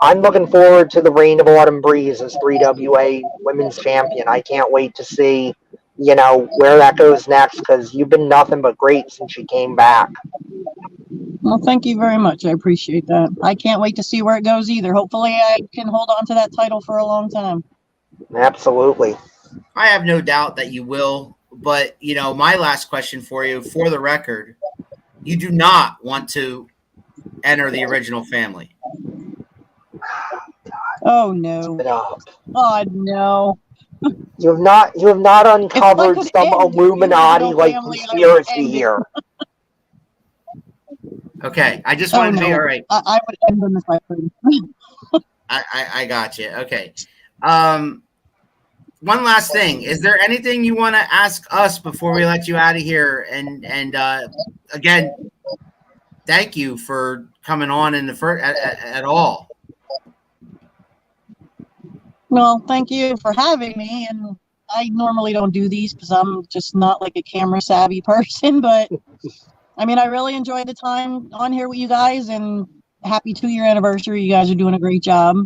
I'm looking forward to the Reign of Autumn Breeze as 3WA Women's Champion. I can't wait to see, where that goes next, because you've been nothing but great since you came back. Well, thank you very much. I appreciate that. I can't wait to see where it goes either. Hopefully I can hold on to that title for a long time. Absolutely. I have no doubt that you will. But, my last question for you, for the record, you do not want to enter the original family. Oh, no. God, no. You have not uncovered some Illuminati conspiracy here. Okay, I just wanted to be all right. I would end them if I could. I got you. Okay. One last thing. Is there anything you want to ask us before we let you out of here? And again, thank you for coming on in the first at all. Well, thank you for having me. And I normally don't do these because I'm just not like a camera savvy person. But I mean, I really enjoyed the time on here with you guys, and happy 2-year anniversary. You guys are doing a great job.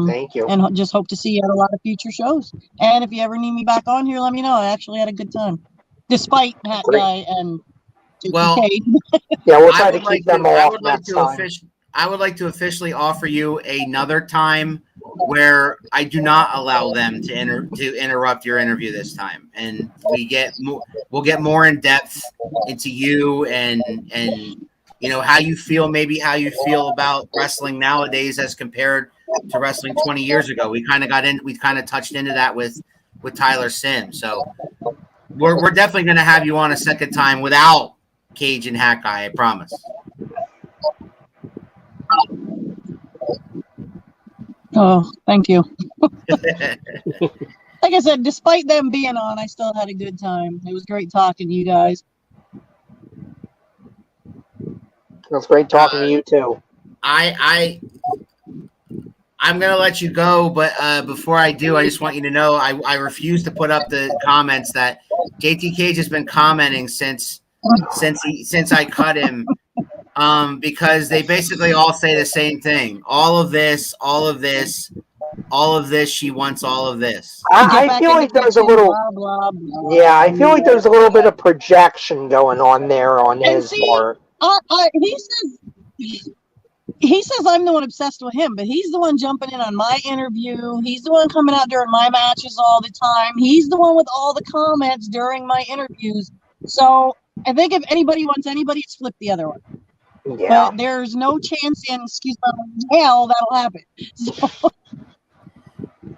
Thank you. And just hope to see you at a lot of future shows. And if you ever need me back on here, let me know. I actually had a good time, despite Hat Guy and well, yeah, we'll try to keep them off next time. I would like to officially offer you another time where I do not allow them to interrupt your interview this time, and we'll get more in depth into you and how you feel, maybe how you feel about wrestling nowadays as compared to wrestling 20 years ago. We kind of touched into that with Tyler Symz. So we're definitely going to have you on a second time without Cage and Hat Guy, I promise. Oh, thank you. Like I said, despite them being on, I still had a good time. It was great talking to you guys. It was great talking to you too. I'm gonna let you go, but before I do, I just want you to know I refuse to put up the comments that JT Cage has been commenting since I cut him, because they basically all say the same thing. All of this. She wants all of this. I feel like there's a little, yeah. I feel like there's a little bit of projection going on there on his part. He says I'm the one obsessed with him, but he's the one jumping in on my interview. He's the one coming out during my matches all the time. He's the one with all the comments during my interviews. So I think if anybody wants anybody, it's flip the other one. Yeah. But there's no chance in hell that'll happen. So.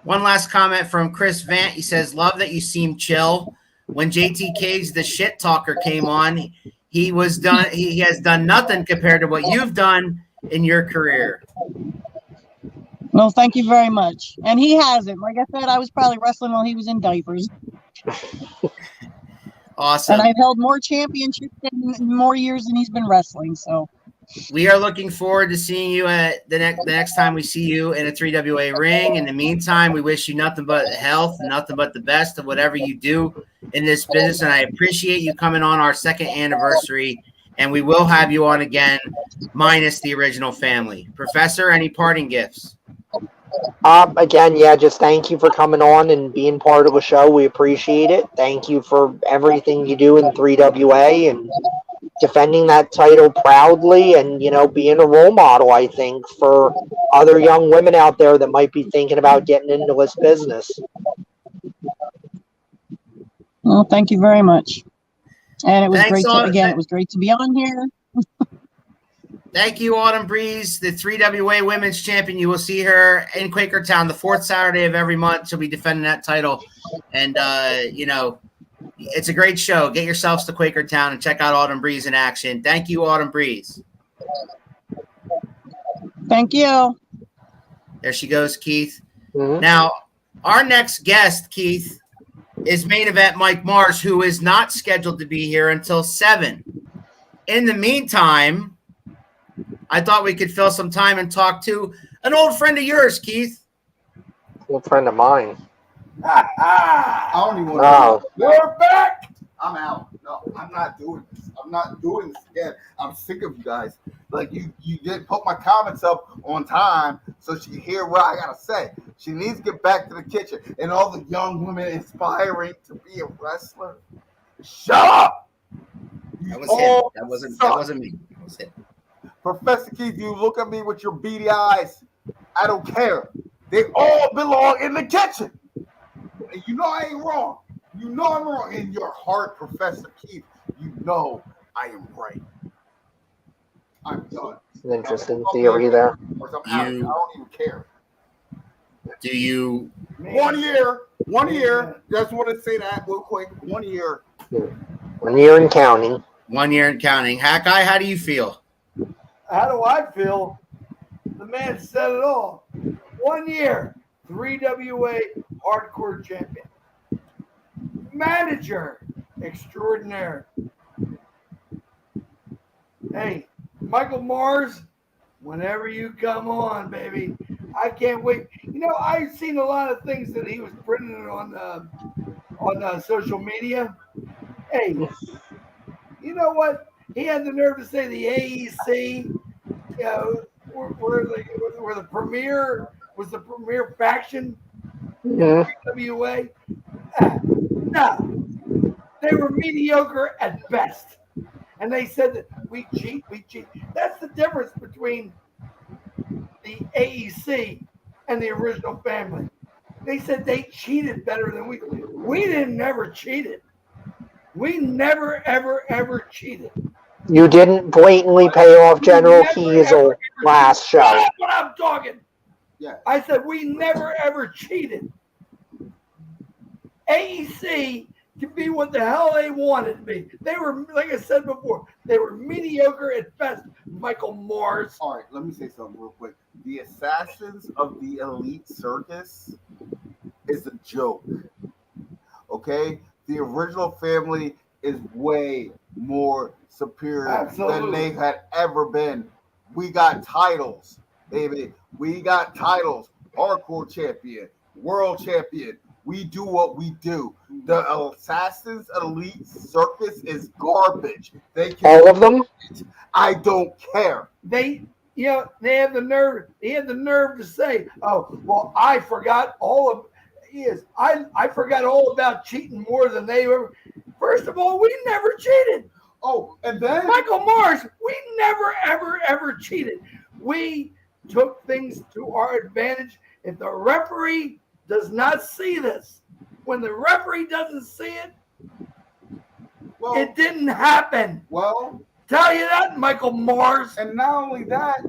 One last comment from Chris Vant. He says, "Love that you seem chill. When JT Cage, the shit talker, came on, he has done nothing compared to what you've done in your career." Well, thank you very much. And he hasn't. Like I said, I was probably wrestling while he was in diapers. Awesome. And I've held more championships in more years than he's been wrestling. So We are looking forward to seeing you at the next time we see you in a 3WA ring. In the meantime, we wish you nothing but health, nothing but the best of whatever you do in this business. And I appreciate you coming on our second anniversary. And we will have you on again, minus the original family. Professor, any parting gifts? Again, yeah, just thank you for coming on and being part of the show. We appreciate it. Thank you for everything you do in 3WA and defending that title proudly and, being a role model, I think, for other young women out there that might be thinking about getting into this business. Well, thank you very much. And it was Thanks, great Autumn. it was great to be on here. Thank you, Autumn Breeze, the 3WA Women's Champion. You will see her in Quakertown the fourth Saturday of every month. She'll be defending that title. And, it's a great show. Get yourselves to Quakertown and check out Autumn Breeze in action. Thank you, Autumn Breeze. Thank you. There she goes, Keith. Mm-hmm. Now, our next guest, Keith, is main event Mike Mars, who is not scheduled to be here until 7. In the meantime, I thought we could fill some time and talk to an old friend of yours, Keith. Old friend of mine. I don't even want to. We're back. I'm out. No, I'm not doing this. I'm not doing this again. I'm sick of you guys. Like you didn't put my comments up on time so she can hear what I gotta say. She needs to get back to the kitchen. And all the young women inspiring to be a wrestler. Shut up. That was him. That wasn't me. That was him. Professor Keith, you look at me with your beady eyes. I don't care. They all belong in the kitchen. And you know I ain't wrong. You know I'm wrong. In your heart, Professor Keith, you know I am right. I'm done. It's an interesting theory there. I don't even care. Do you? 1 year. 1 year. Just want to say that real quick. 1 year. 1 year and counting. 1 year and counting. Hawkeye, how do you feel? How do I feel? The man said it all. 1 year, 3WA hardcore champion. Manager extraordinaire. Hey, Michael Mars, whenever you come on, baby, I can't wait. I've seen a lot of things that he was printing on social media. Hey, you know what? He had the nerve to say the AEC, were the premier faction in WA. No, they were mediocre at best, and they said that we cheat. That's the difference between the AEC and the original family. They said they cheated better than we. We didn't never cheated. We never ever cheated. You didn't blatantly pay off General Kiesel last show. That's what I'm talking. Yeah. I said we never ever cheated. AEC can be what the hell they wanted to be. They were, like I said before, they were mediocre at best. Michael Mars. All right, let me say something real quick. The Assassins of the Elite Circus is a joke. Okay? The original family is way more superior than they had ever been. We got titles, baby. We got titles. Hardcore champion, world champion. We do what we do. The Assassins Elite Circus is garbage. They can all of them. I don't care. They have the nerve. He had the nerve to say, "Oh, well, I forgot all of." I forgot all about cheating more than they ever. First of all, we never cheated. Oh, and then Michael Mars, we never ever cheated. We took things to our advantage. If the referee does not see this, when the referee doesn't see it, it didn't happen. Well, tell you that, Michael Mars. And not only that,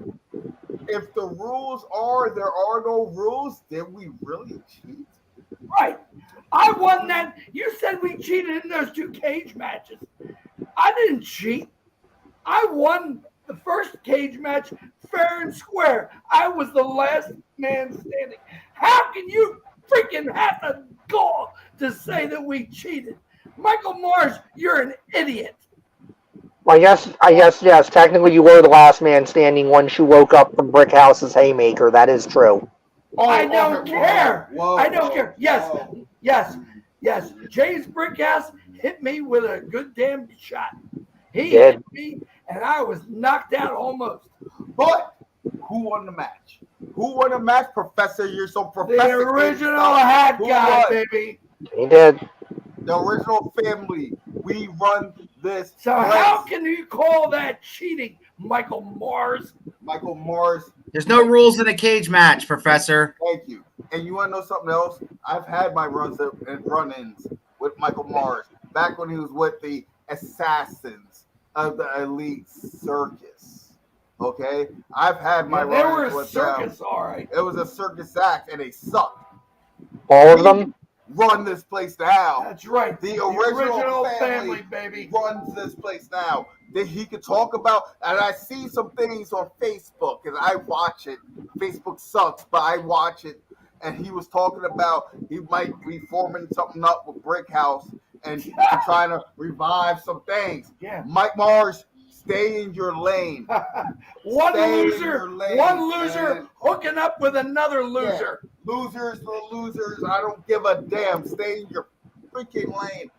if the rules are there are no rules, then we really cheat. Right. I won that. You said we cheated in those 2 cage matches. I didn't cheat. I won the first cage match fair and square. I was the last man standing. How can you freaking have the gall to say that we cheated? Michael Mars, you're an idiot. I guess, yes. Technically, you were the last man standing once you woke up from Brickhouse's haymaker. That is true. I don't care. Whoa, I don't whoa, care. Yes, whoa. yes, yes. James Brickhouse hit me with a good damn shot. He Did. hit me, and I was knocked out almost. But who won the match? Who won the match, Professor? You're so professor. The original hat Who guy, won? baby. He did. The original family. We run this. So place. how can you call that cheating, Michael Mars? Michael Mars? There's no rules in a cage match, Professor. Thank you. And you want to know something else? I've had my run-ins with Michael Mars back when he was with the Assassins of the Elite Circus. Okay, I've had my They were run-ins a with circus, them. all right. It was a circus act, and they sucked. All of them? Run this place now. That's right. The original family, baby. runs this place now. That he could talk about, and I see some things on Facebook, and I watch it. Facebook sucks, but I watch it. And he was talking about he might be forming something up with Brickhouse and trying to revive some things. Yeah. Mike Mars, stay in your lane. One Stay in loser your lane, man. hooking up with another loser. Yeah. Losers for losers. I don't give a damn. Stay in your freaking lane.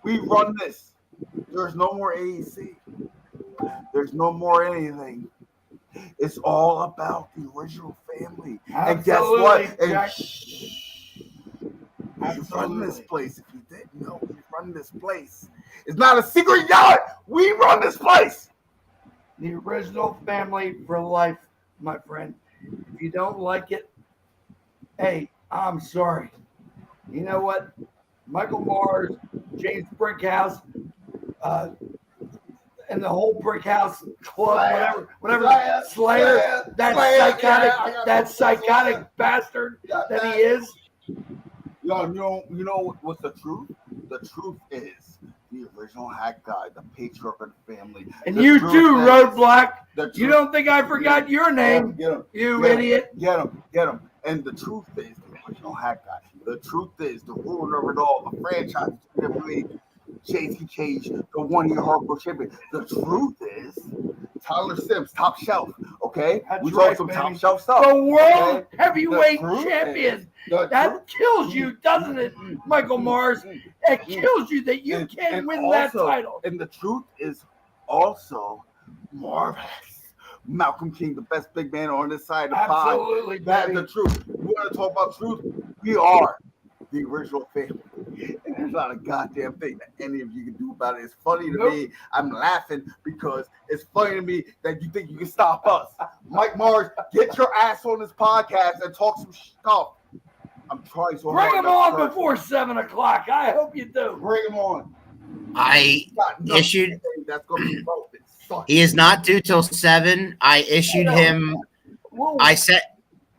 We run this. There's no more AEC. There's no more anything. It's all about the original family. And guess what? And we run this place. If you didn't know, we run this place. It's not a secret yard. We run this place. The original family for life, my friend. If you don't like it, hey, I'm sorry. You know what? Michael Mars, James Brickhouse, and the whole Brickhouse club, whatever, Slayer, that psychotic bastard that he is. Yo, you know what's the truth? The truth is the original hack guy, the patriarch of the family. And you too, Roadblock. You truth, don't think I forgot your name, get him, you idiot. Get him. And the truth is the original hack guy. The truth is the ruler of it all, the franchise, JC Cage, the 1 year hardcore champion. The truth is Tyler Symz, top shelf. Okay, we talk some top shelf stuff. The world okay? heavyweight The champion. The That kills you, doesn't it, Michael Mars? It kills you that you can't win that title. And the truth is also marvelous. Malcolm King, the best big man on this side of the pod. Absolutely, That's the truth. We want to talk about truth. We are the original family. And there's not a goddamn thing that any of you can do about it. It's funny to me. I'm laughing because it's funny to me that you think you can stop us. Mike Mars, get your ass on this podcast and talk some stuff. I'm trying so hard. Bring him on before 7 o'clock. I hope you do. Bring him on. I issued. That's going to be relevant. He is not due till 7. I issued him. I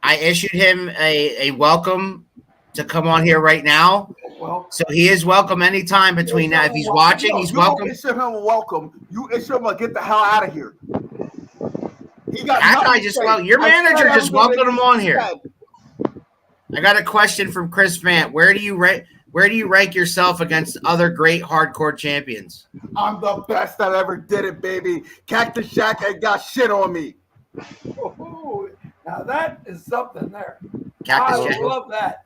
issued him a welcome to come on here right now. Well, so he is welcome anytime between now. If he's watching, he's welcome. You issue him a welcome. You issue him a get the hell out of here. He got that guy just your manager just welcomed him on here. I got a question from Chris Vant. Where do you rank yourself against other great hardcore champions? I'm the best that ever did it, baby. Cactus Jack ain't got shit on me. Oh, now that is something there. Cactus I Jack. love that.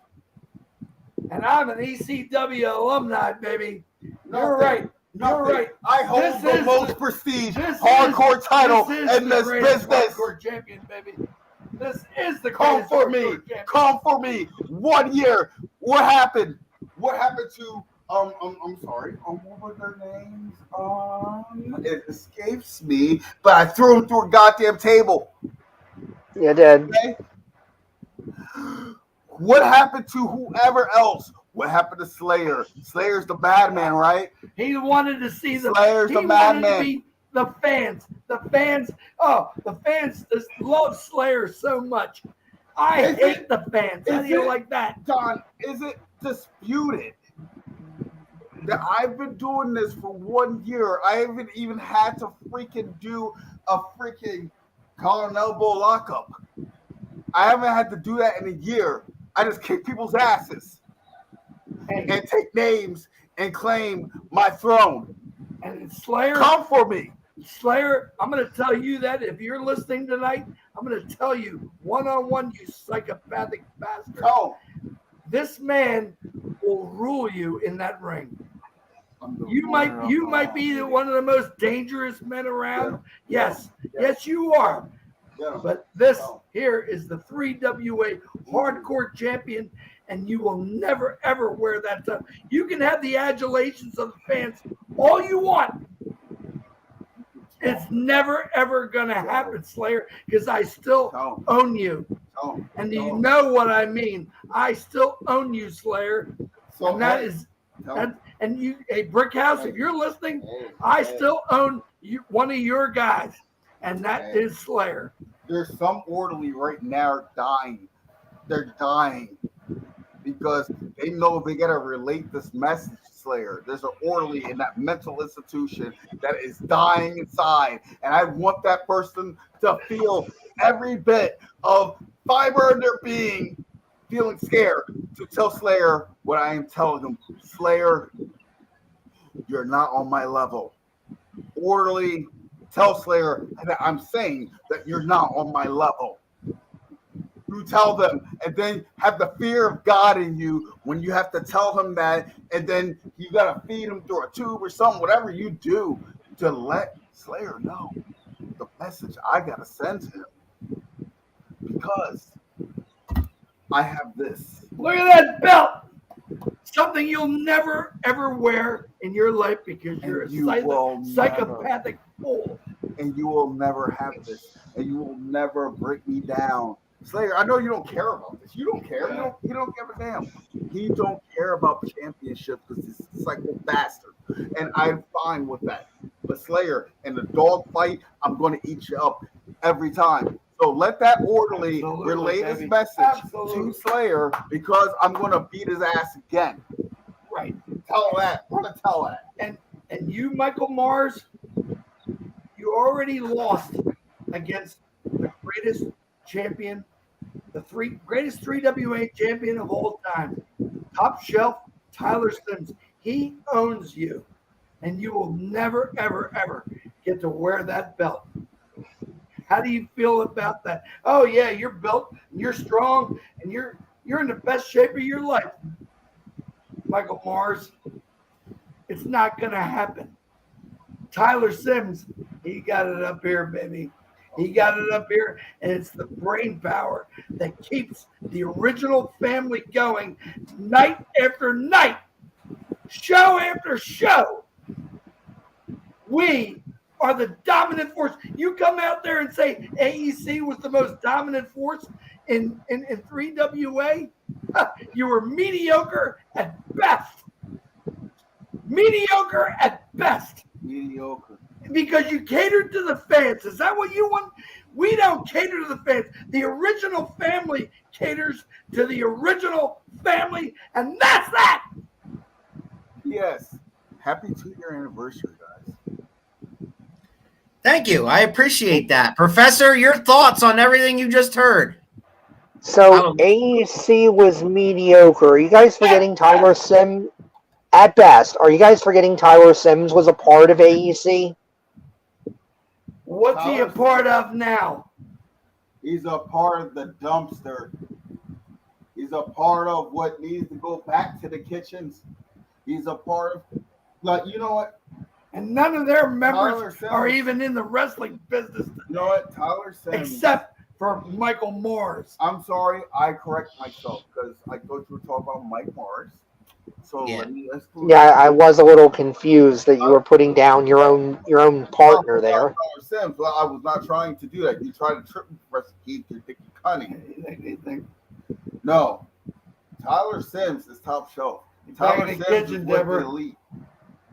And I'm an ECW alumni, baby. You're right. You're right. I hold the most prestige hardcore title in this business. Hardcore champion, baby. This is the Come for me. Come for me. 1 year. What happened? What happened to I'm sorry. What were their names? It escapes me, but I threw them through a goddamn table. You did. Okay? What happened to whoever else? What happened to Slayer? Slayer's the bad man, right? He wanted to see Slayer's the bad man. The fans just love Slayer so much. I hate the fans. How do you like that? Don, is it disputed that I've been doing this for 1 year? I haven't even had to freaking do a freaking collar and elbow lockup. I haven't had to do that in a year. I just kick people's asses and take names and claim my throne. And Slayer, come for me. Slayer, I'm going to tell you that if you're listening tonight, I'm going to tell you one-on-one, you psychopathic bastard. Tell This man will rule you in that ring. him. You might be one of the most dangerous men around. Yes, yes, you are. But this here is the 3WA hardcore champion, and you will never, ever wear that stuff. You can have the adulations of the fans all you want. It's never, ever going to happen, Slayer, because I still own you. And you know what I mean. I still own you, Slayer. And that is, and you, hey, Brickhouse, if you're listening, I still own you, one of your guys, and that is Slayer. There's some orderly right now dying. They're dying because they know they got to relate this message, Slayer. There's an orderly in that mental institution that is dying inside. And I want that person to feel every bit of fiber in their being, feeling scared, to tell Slayer what I am telling them. Slayer, you're not on my level. Orderly, tell Slayer that I'm saying that you're not on my level. You tell them, and then have the fear of God in you when you have to tell him that, and then you got to feed him through a tube or something, whatever you do to let Slayer know the message I got to send to him. Because I have this. Look at that belt. Something you'll never, ever wear in your life because you're a psychopathic fool. And you will never have this. And you will never break me down. Slayer, I know you don't care about this. You don't care. You don't give a damn. He don't care about the championship because he's a psycho bastard. And I'm fine with that. But Slayer, in the dog fight, I'm going to eat you up every time. So let that orderly relay this message to Slayer because I'm going to beat his ass again. Right. Tell that. I'm going to tell that. And you, Michael Mars, you already lost against the greatest champion, the greatest 3WA champion of all time, Top Shelf Tyler Symz. He owns you, and you will never, ever, ever get to wear that belt. How do you feel about that? Oh yeah, you're built, and you're strong, and you're in the best shape of your life, Michael Mars. It's not gonna happen. Tyler Symz, he got it up here, baby. He got it up here, and it's the brain power that keeps the original family going night after night, show after show. We are the dominant force. You come out there and say AEC was the most dominant force in 3WA, you were mediocre at best. Mediocre at best. Mediocre. Because you catered to the fans. Is that what you want? We don't cater to the fans. The original family caters to the original family, and that's that. Yes. Happy 2-year anniversary, guys. Thank you. I appreciate that. Professor, your thoughts on everything you just heard. So AEC was mediocre. Are you guys forgetting Tyler Symz? At best, are you guys forgetting Tyler Symz was a part of AEC? What's he a part of now? He's a part of the dumpster. He's a part of what needs to go back to the kitchens. He's a part of, like, you know what? And none of their members are even in the wrestling business. You know what? Tyler Symz. Except for Michael Mars. I'm sorry, I correct myself because I thought you were talking about Mike Mars. So yeah, I was a little confused that you were putting down your own partner there. Symz. Well, I was not trying to do that. You tried to trip me, Professor Keith. You're thinking cunning. No, Tyler Symz is top shelf. Tyler Symz is what the elite.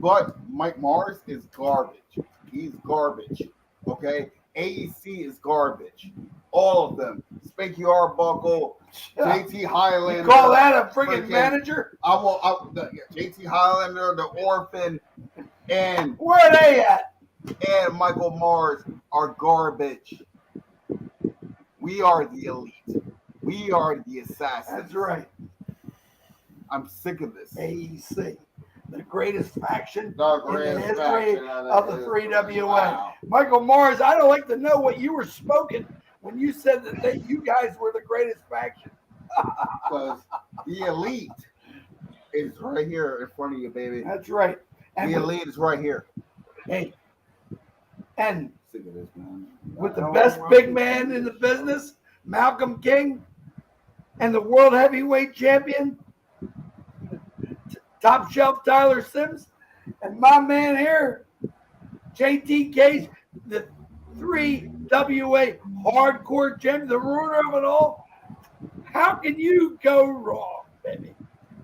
But Mike Mars is garbage. He's garbage. Okay, AEC is garbage. All of them. Spanky Arbuckle, JT Highlander. You call that a friggin' manager? JT Highlander, the Orphan, and where are they at? And Michael Mars are garbage. We are the elite. We are the assassins. That's right. I'm sick of this. AEC. the greatest faction The in the greatest history faction of the 3WA. Wow. Michael Mars, I'd like to know what you were smoking when you said that you guys were the greatest faction. Because the elite is right here in front of you, baby. That's right. And The elite is right here. hey, and Sick of this, man. with the best big man in the business, Malcolm King, and the world heavyweight champion, top shelf Tyler Symz, and my man here, JT Cage, the 3WA hardcore champion, the ruler of it all. How can you go wrong, baby?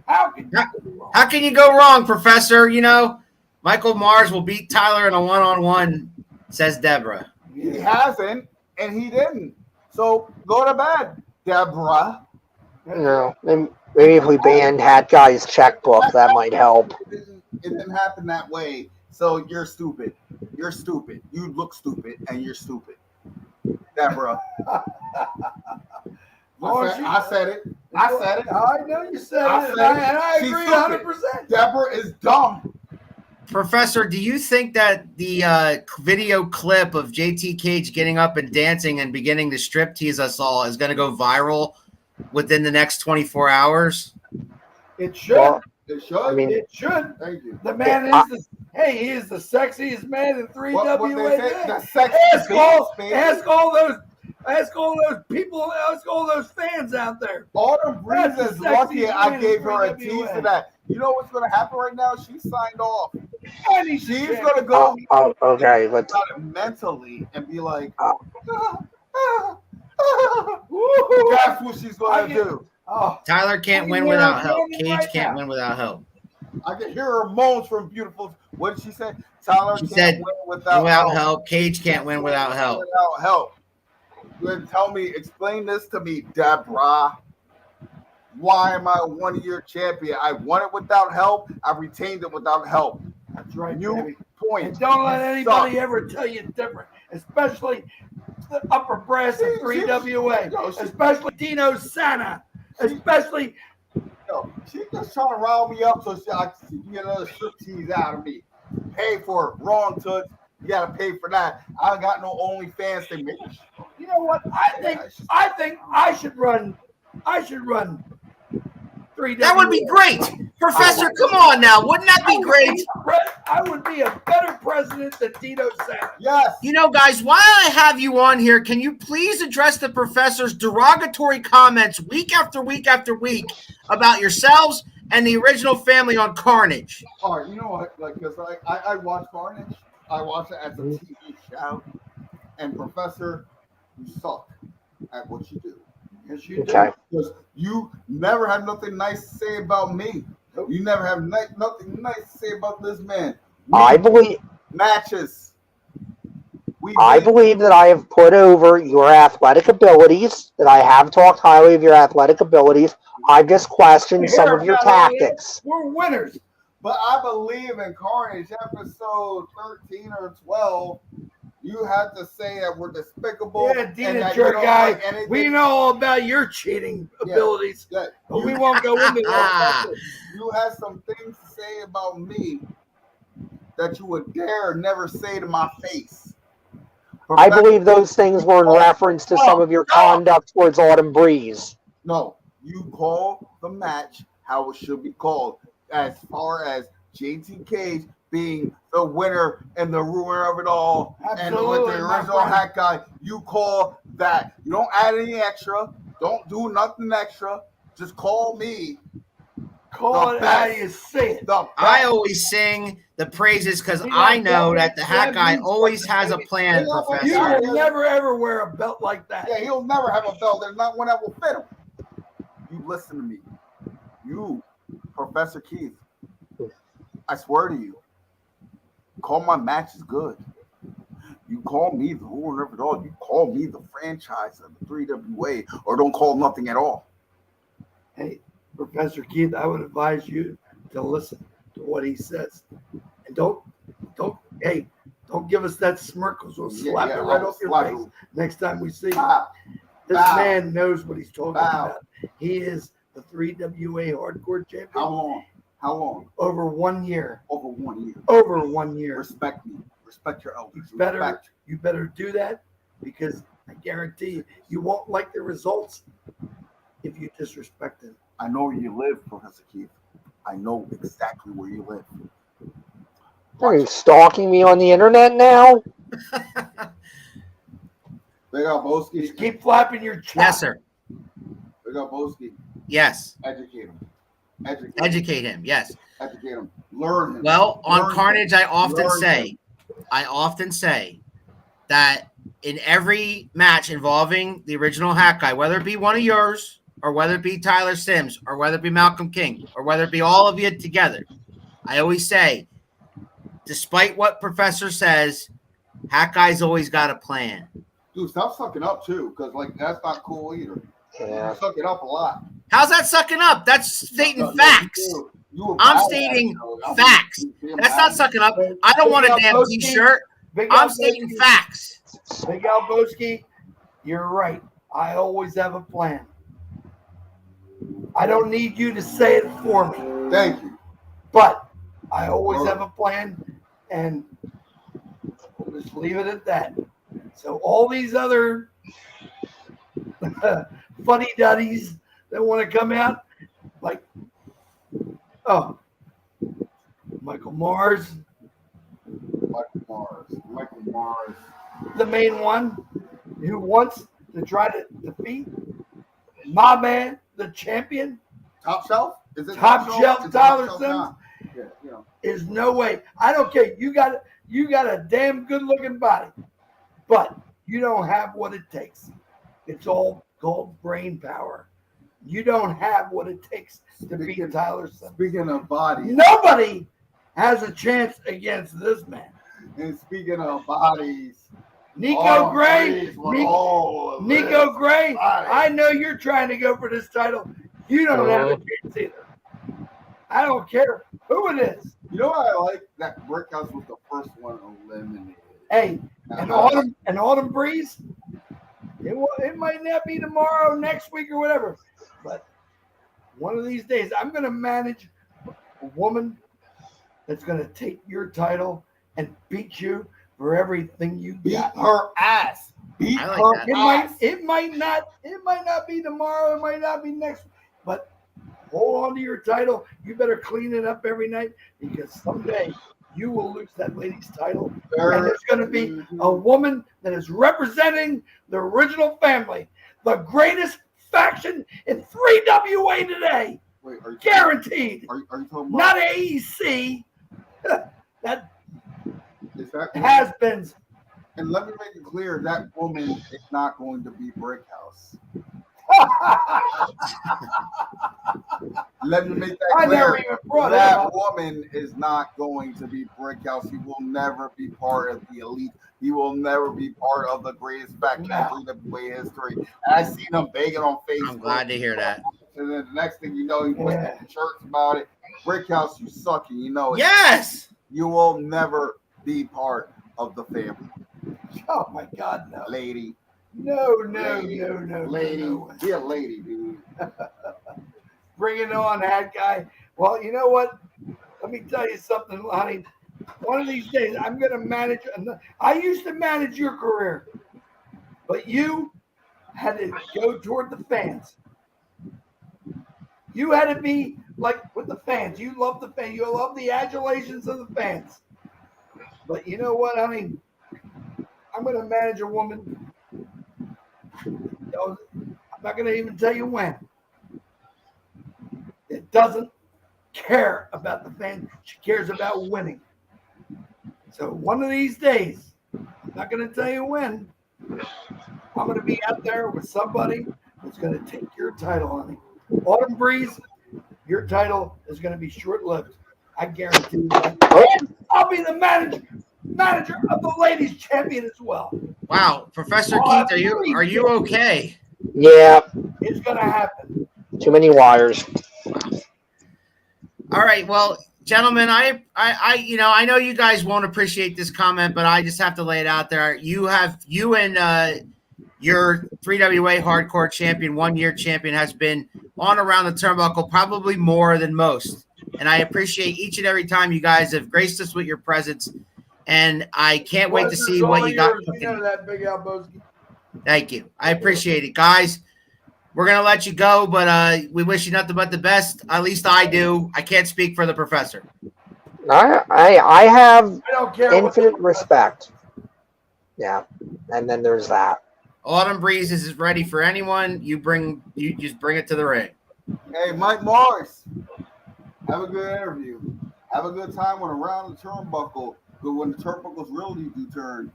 How can you go wrong? How can you go wrong, Professor? You know, Michael Mars will beat Tyler in a one-on-one, says Deborah. He hasn't, and he didn't. So go to bed, Deborah. No, maybe if we banned Hat Guy's checkbook, that might help. It didn't happen that way. So you're stupid. You're stupid. You look stupid, and you're stupid, Deborah. I said it. I said it. I know you said it, and I She's agree stupid. 100%. Deborah is dumb. Professor, do you think that the video clip of JT Cage getting up and dancing and beginning to strip tease us all is going to go viral within the next 24 hours? It should. Well, It should. I mean, It should. Thank you. The man is he is the sexiest man in 3WA. What they say, the sex Ask all, baby. ask all those people, ask all those fans out there. Autumn Breeze That's is the lucky sexiest I man gave in her a 3WA. tease to that. You know what's going to happen right now? She signed off. And he's She's going to go okay, let's. about it mentally and be like, Woo-hoo. that's what she's going to do. Oh, Tyler can't win without help. Cage can't win without help. I can hear her moans from beautiful. What did she say? Tyler She can't said, win without help. Cage can't win without help. Without help. You gonna tell me, explain this to me, Deborah. Why am I a 1-year champion? I won it without help. I retained it without help. that's right, New baby. point. And don't let anybody Suck. ever tell you different, especially the upper brass of 3WA, especially Dino Sana, especially. Yo, she just trying to rile me up so she can get another striptease out of me. Pay for it. Wrong, Toots. You gotta pay for that. I ain't got no OnlyFans to make. You know what? I think I should run 3WA. That would be great. Professor, come on now. Wouldn't that be great? I would be a better president than Dino Sana. Yes. You know, guys, while I have you on here, can you please address the professor's derogatory comments week after week after week about yourselves and the original family on Carnage? All right, you know what? Like, because I watch Carnage. I watch it as a TV show. And Professor, you suck at what you do. Yes, you do. Okay. Because you never have nothing nice to say about me. You never have nothing nice to say about this man. I believe Matches. I believe that I have put over your athletic abilities. That I have talked highly of your athletic abilities. I've just questioned some of your tactics. We're winners. But I believe in Carnage episode 13 or 12. You have to say that we're despicable. Yeah, and Dina that Jerk you don't guy. like anything. We know all about your cheating abilities, That but we won't go into that. you have some things to say about me that you would dare never say to my face. I believe those things were in reference to some of your conduct towards Autumn Breeze. No, you call the match how it should be called. As far as JT Cage being the winner and the ruiner of it all, Absolutely, and with the my original friend. hat guy, you call that. You don't add any extra. Don't do nothing extra. Just call me. Call The it how best. you see it. The I best. always sing the praises because I know that the hat guy always has a plan, You Professor. will never ever wear a belt like that. Yeah, he'll never have a belt. There's not one that will fit him. You listen to me. You, Professor Keith, I swear to you, call my matches good. You call me the ruler of it all. You call me the franchise of the 3WA, or don't call nothing at all. Hey, Professor Keith, I would advise you to listen to what he says, and don't give us that smirk, 'cause we'll slap it right off your face next time we see you. Bow. This Bow. man knows what he's talking Bow. about. He is the 3WA hardcore champion. How long? How long? Over 1 year. Over 1 year. Over 1 year. Respect me. Respect your elders. You better do that, because I guarantee you won't like the results if you disrespect them. I know where you live, Professor Keith. I know exactly where you live. Are you stalking me on the internet now? Big up, Boski. Just keep flapping your chop. Yes, sir. Big up, Boski. Yes. Educate him. Educate him. Yes. Educate him. Learn him. Well, on Learn Carnage, him. I often Learn say that in every match involving the original Hat Guy, whether it be one of yours or whether it be Tyler Symz or whether it be Malcolm King or whether it be all of you together, I always say, despite what Professor says, Hat Guy's always got a plan. Dude, stop sucking up too, because like that's not cool either. Yeah. You suck it up a lot. How's that sucking up? That's stating facts. I'm stating facts. That's not sucking up. I don't want a damn t-shirt. I'm stating facts. Big Al Boski, you're right. I always have a plan. I don't need you to say it for me. Thank you. But I always have a plan, and we'll just leave it at that. So all these other funny duddies that want to come out, like, oh, Michael Mars, the main one, who wants to try to defeat my man, the champion, Top Shelf? Is it Top Shelf Tyler Symz? Yeah, you know. Is no way. I don't care. You got a damn good looking body, but you don't have what it takes. It's all called brain power. You don't have what it takes to beat Tyler Symz. Speaking of bodies, Nobody has a chance against this man. and speaking of bodies, Nico Gray, Nico Gray, I know you're trying to go for this title. You don't have a chance either. I don't care who it is. You know what I like? That Brickhouse was the first one eliminated. Hey, an autumn breeze. It might not be tomorrow, next week, or whatever, but one of these days I'm going to manage a woman that's going to take your title and beat you for everything you got. Beat her ass. Beat I like her that. ass. It might not be tomorrow. It might not be next. But hold on to your title. You better clean it up every night, because someday you will lose that lady's title, and there's going to be a woman that is representing the original family, the greatest faction in 3WA today. Wait, are you Guaranteed. Are you talking about? Not AEC. That Is that has been. And let me make it clear, that woman is not going to be Brickhouse. Let me make that I clear. never even brought it That up. woman is not going to be Brickhouse. He will never be part of the elite. He will never be part of the greatest faction in WWE history. And I seen him begging on Facebook. I'm glad to hear that. And then the next thing you know, he puts shirts about it. Brickhouse, you suck, and you know it. Yes. You will never be part of the family. Oh my God, no. Lady. No. Lady. No. Be a lady, dude. Bring it on, that guy. Well, you know what? Let me tell you something, Lonnie. One of these days, I'm going to manage. I used to manage your career, but you had to go toward the fans. You had to be like with the fans. You love the fans. You love the adulations of the fans. But you know what? I mean, I'm going to manage a woman. I'm not going to even tell you when. It doesn't care about the fans. She cares about winning. So one of these days, I'm not going to tell you when, I'm going to be out there with somebody that's going to take your title on me. Autumn Breeze, your title is going to be short-lived. I guarantee you that. And I'll be the manager of the ladies champion as well. Wow, Professor Keith, are you okay? Yeah, It's going to happen. too many wires. All right, well, gentlemen, I know you guys won't appreciate this comment, but I just have to lay it out there. You and your 3WA Hardcore champion, 1 year champion, has been on Around the Turnbuckle probably more than most. and I appreciate each and every time you guys have graced us with your presence. And I can't wait to see what you got cooking. You know that, Big Al Boski. Thank you. I appreciate it, guys. We're gonna let you go, but we wish you nothing but the best. At least I do. I can't speak for the professor. I have I don't care. infinite respect. Yeah, and then there's that. Autumn Breezes is ready for anyone. You just bring it to the ring. Hey, Mike Morris, have a good interview. Have a good time when Around the Turnbuckle. But when the turnbuckles really do turn,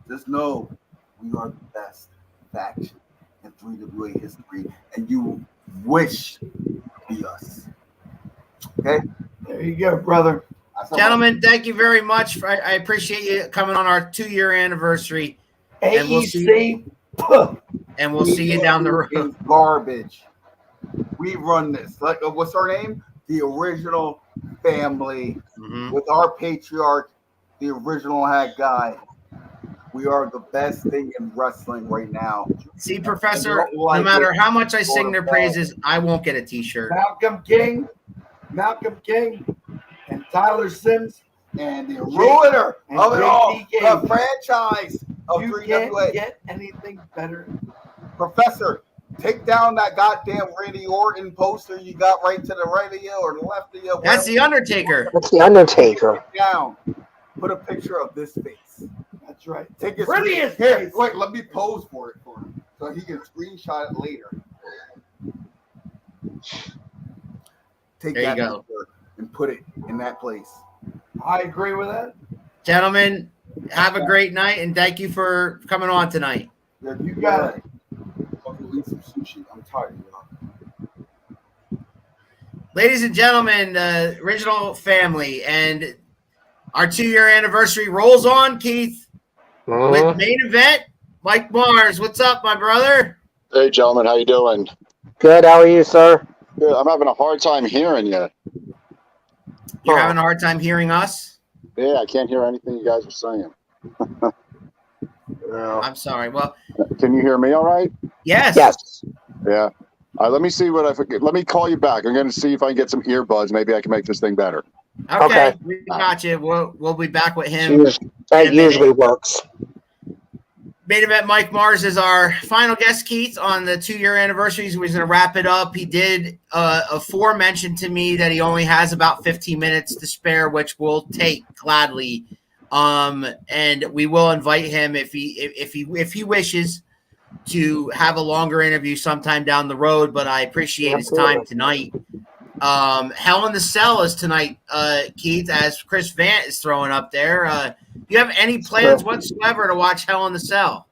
just know we are the best faction in 3WA history, and you wish to be us. Okay? There you go, brother. Gentlemen, thank you very much. I appreciate you coming on our 2-year anniversary. And we'll see you down the road. It's garbage. We run this. Like, what's our name? The original family with our patriarch, the original hat guy. We are the best thing in wrestling right now. See, Professor, no matter how much I sing their praises, I won't get a t-shirt. Malcolm King, and Tyler Symz, and the ruiner of it all, JTK. the franchise of You 3WA. can't get anything better. Professor, take down that goddamn Randy Orton poster you got right to the right of you or the left of you. That's the Undertaker. That's the Undertaker. Down. Put a picture of this face. That's right. Take his Prettiest here. face. Wait, let me pose for it for him so he can screenshot it later. Take There you that go. picture and put it in that place. I agree with that. Gentlemen, have a great night, and thank you for coming on tonight. Yeah, You got it. Fucking eat some sushi. I'm tired, y'all. Ladies and gentlemen, the original family, and our 2-year anniversary rolls on, Keith, with main event. Mike Mars, what's up, my brother? Hey, gentlemen, how you doing? Good. How are you, sir? Good. I'm having a hard time hearing you. You're having a hard time hearing us? Yeah, I can't hear anything you guys are saying. I'm sorry. Well, Can you hear me all right? yes. Yes. Yeah. All right, let me see what I forget. Let me call you back. I'm going to see if I can get some earbuds. Maybe I can make this thing better. Okay. We got you. We'll be back with him. That usually works. Main event Mike Mars is our final guest, Keith, on the 2-year anniversary. He's going to wrap it up. He did aforemention to me that he only has about 15 minutes to spare, which we'll take gladly. And we will invite him if he wishes to have a longer interview sometime down the road. But I appreciate his time tonight. Hell in the Cell is tonight, Keith, as Chris Vant is throwing up there. Do you have any plans whatsoever to watch Hell in the Cell?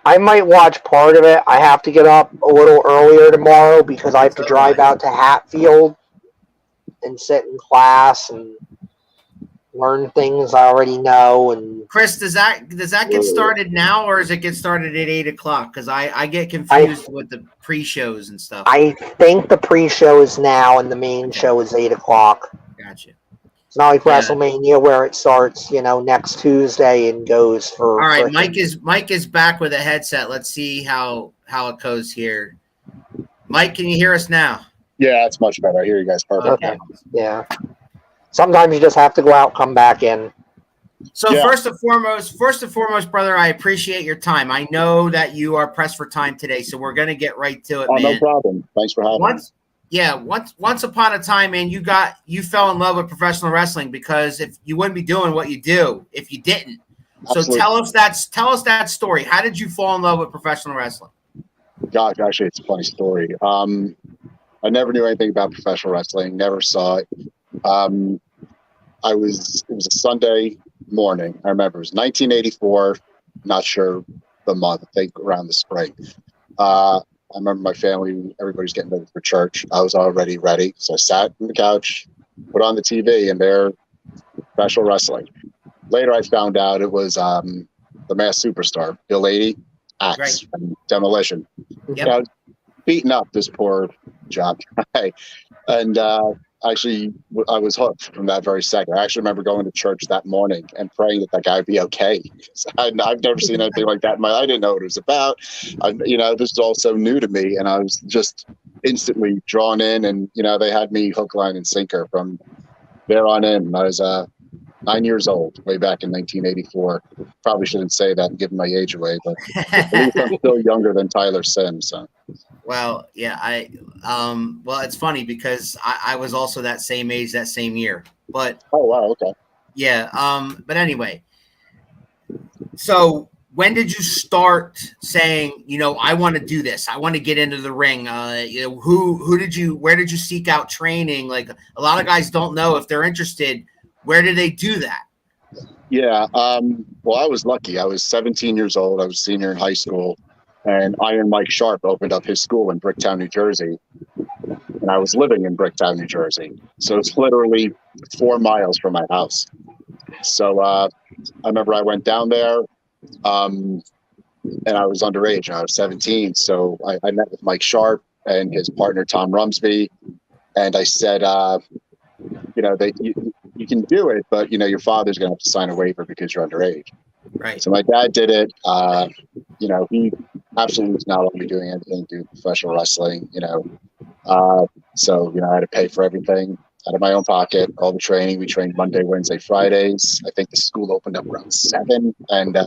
I might watch part of it. I have to get up a little earlier tomorrow because I have to drive out to Hatfield and sit in class and learn things I already know. And Chris, does that get started now, or does it get started at 8 o'clock? Because I get confused with the pre-shows and stuff. I think the pre-show is now and the main show is 8 o'clock. Gotcha. It's not like WrestleMania where it starts, next Tuesday and goes for. All right, Mike is back with a headset. Let's see how it goes here. Mike, can you hear us now? Yeah, that's much better. I hear you guys perfect. Okay. Yeah. Sometimes you just have to go out, come back in. So first and foremost, brother, I appreciate your time. I know that you are pressed for time today, so we're gonna get right to it, man. No problem. Thanks for having me. Once upon a time, man, you fell in love with professional wrestling because if you wouldn't be doing what you do if you didn't. Absolutely. So tell us that story. How did you fall in love with professional wrestling? Gosh, actually, it's a funny story. I never knew anything about professional wrestling. Never saw it. It was a Sunday morning. I remember it was 1984. Not sure the month. I think around the spring. I remember my family, everybody's getting ready for church. I was already ready. So I sat on the couch, put on the TV, and they're professional wrestling. Later, I found out it was the Masked Superstar, Bill 80, Axe, and Demolition. Yep. Beating up this poor job guy. And actually, I was hooked from that very second. I actually remember going to church that morning and praying that guy would be okay. I've never seen anything like that. I didn't know what it was about. This is all so new to me, and I was just instantly drawn in. And they had me hook, line, and sinker from there on in. I was 9 years old, way back in 1984. Probably shouldn't say that and give my age away, but at least I'm still younger than Tyler Symz. So. Well, yeah, well, it's funny because I was also that same age, that same year. But oh wow, okay. Yeah, but anyway, so when did you start saying, I want to do this? I want to get into the ring. Where did you seek out training? Like a lot of guys don't know if they're interested. Where did they do that? Yeah. Well, I was lucky. I was 17 years old. I was a senior in high school, and Iron Mike Sharp opened up his school in Bricktown, New Jersey. And I was living in Bricktown, New Jersey. So it's literally 4 miles from my house. So I remember I went down there, and I was underage. I was 17. So I met with Mike Sharp and his partner, Tom Rumsby. And I said, you can do it, but, your father's going to have to sign a waiver because you're underage. Right. So my dad did it. He absolutely was not only doing anything to do professional wrestling, So, I had to pay for everything out of my own pocket, all the training. We trained Monday, Wednesday, Fridays. I think the school opened up around 7, and we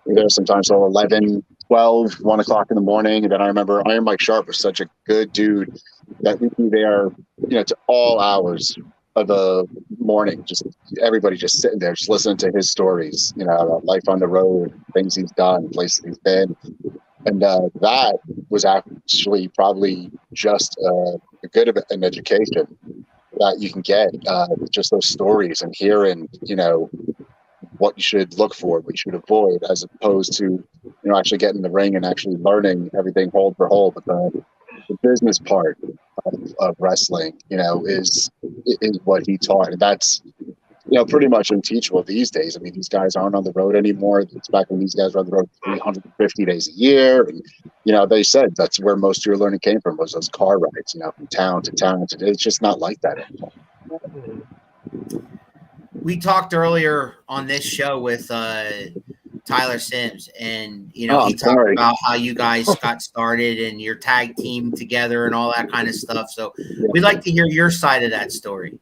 were there sometimes till 11, 12, 1 o'clock in the morning. And then I remember Iron Mike Sharp was such a good dude that we'd be there, to all hours of the morning, just everybody just sitting there, just listening to his stories, about life on the road, things he's done, places he's been. And that was actually probably just a good of an education that you can get, just those stories and hearing, what you should look for, what you should avoid, as opposed to, actually getting in the ring and actually learning everything hold for hold. But the business part of wrestling, is what he taught. And that's, pretty much unteachable these days. I mean, these guys aren't on the road anymore. It's back when these guys were on the road 350 days a year. And, they said that's where most of your learning came from, was those car rides, from town to town. It's just not like that anymore. We talked earlier on this show with Tyler Symz, and he talked about how you guys got started and your tag team together and all that kind of stuff. So we'd like to hear your side of that story.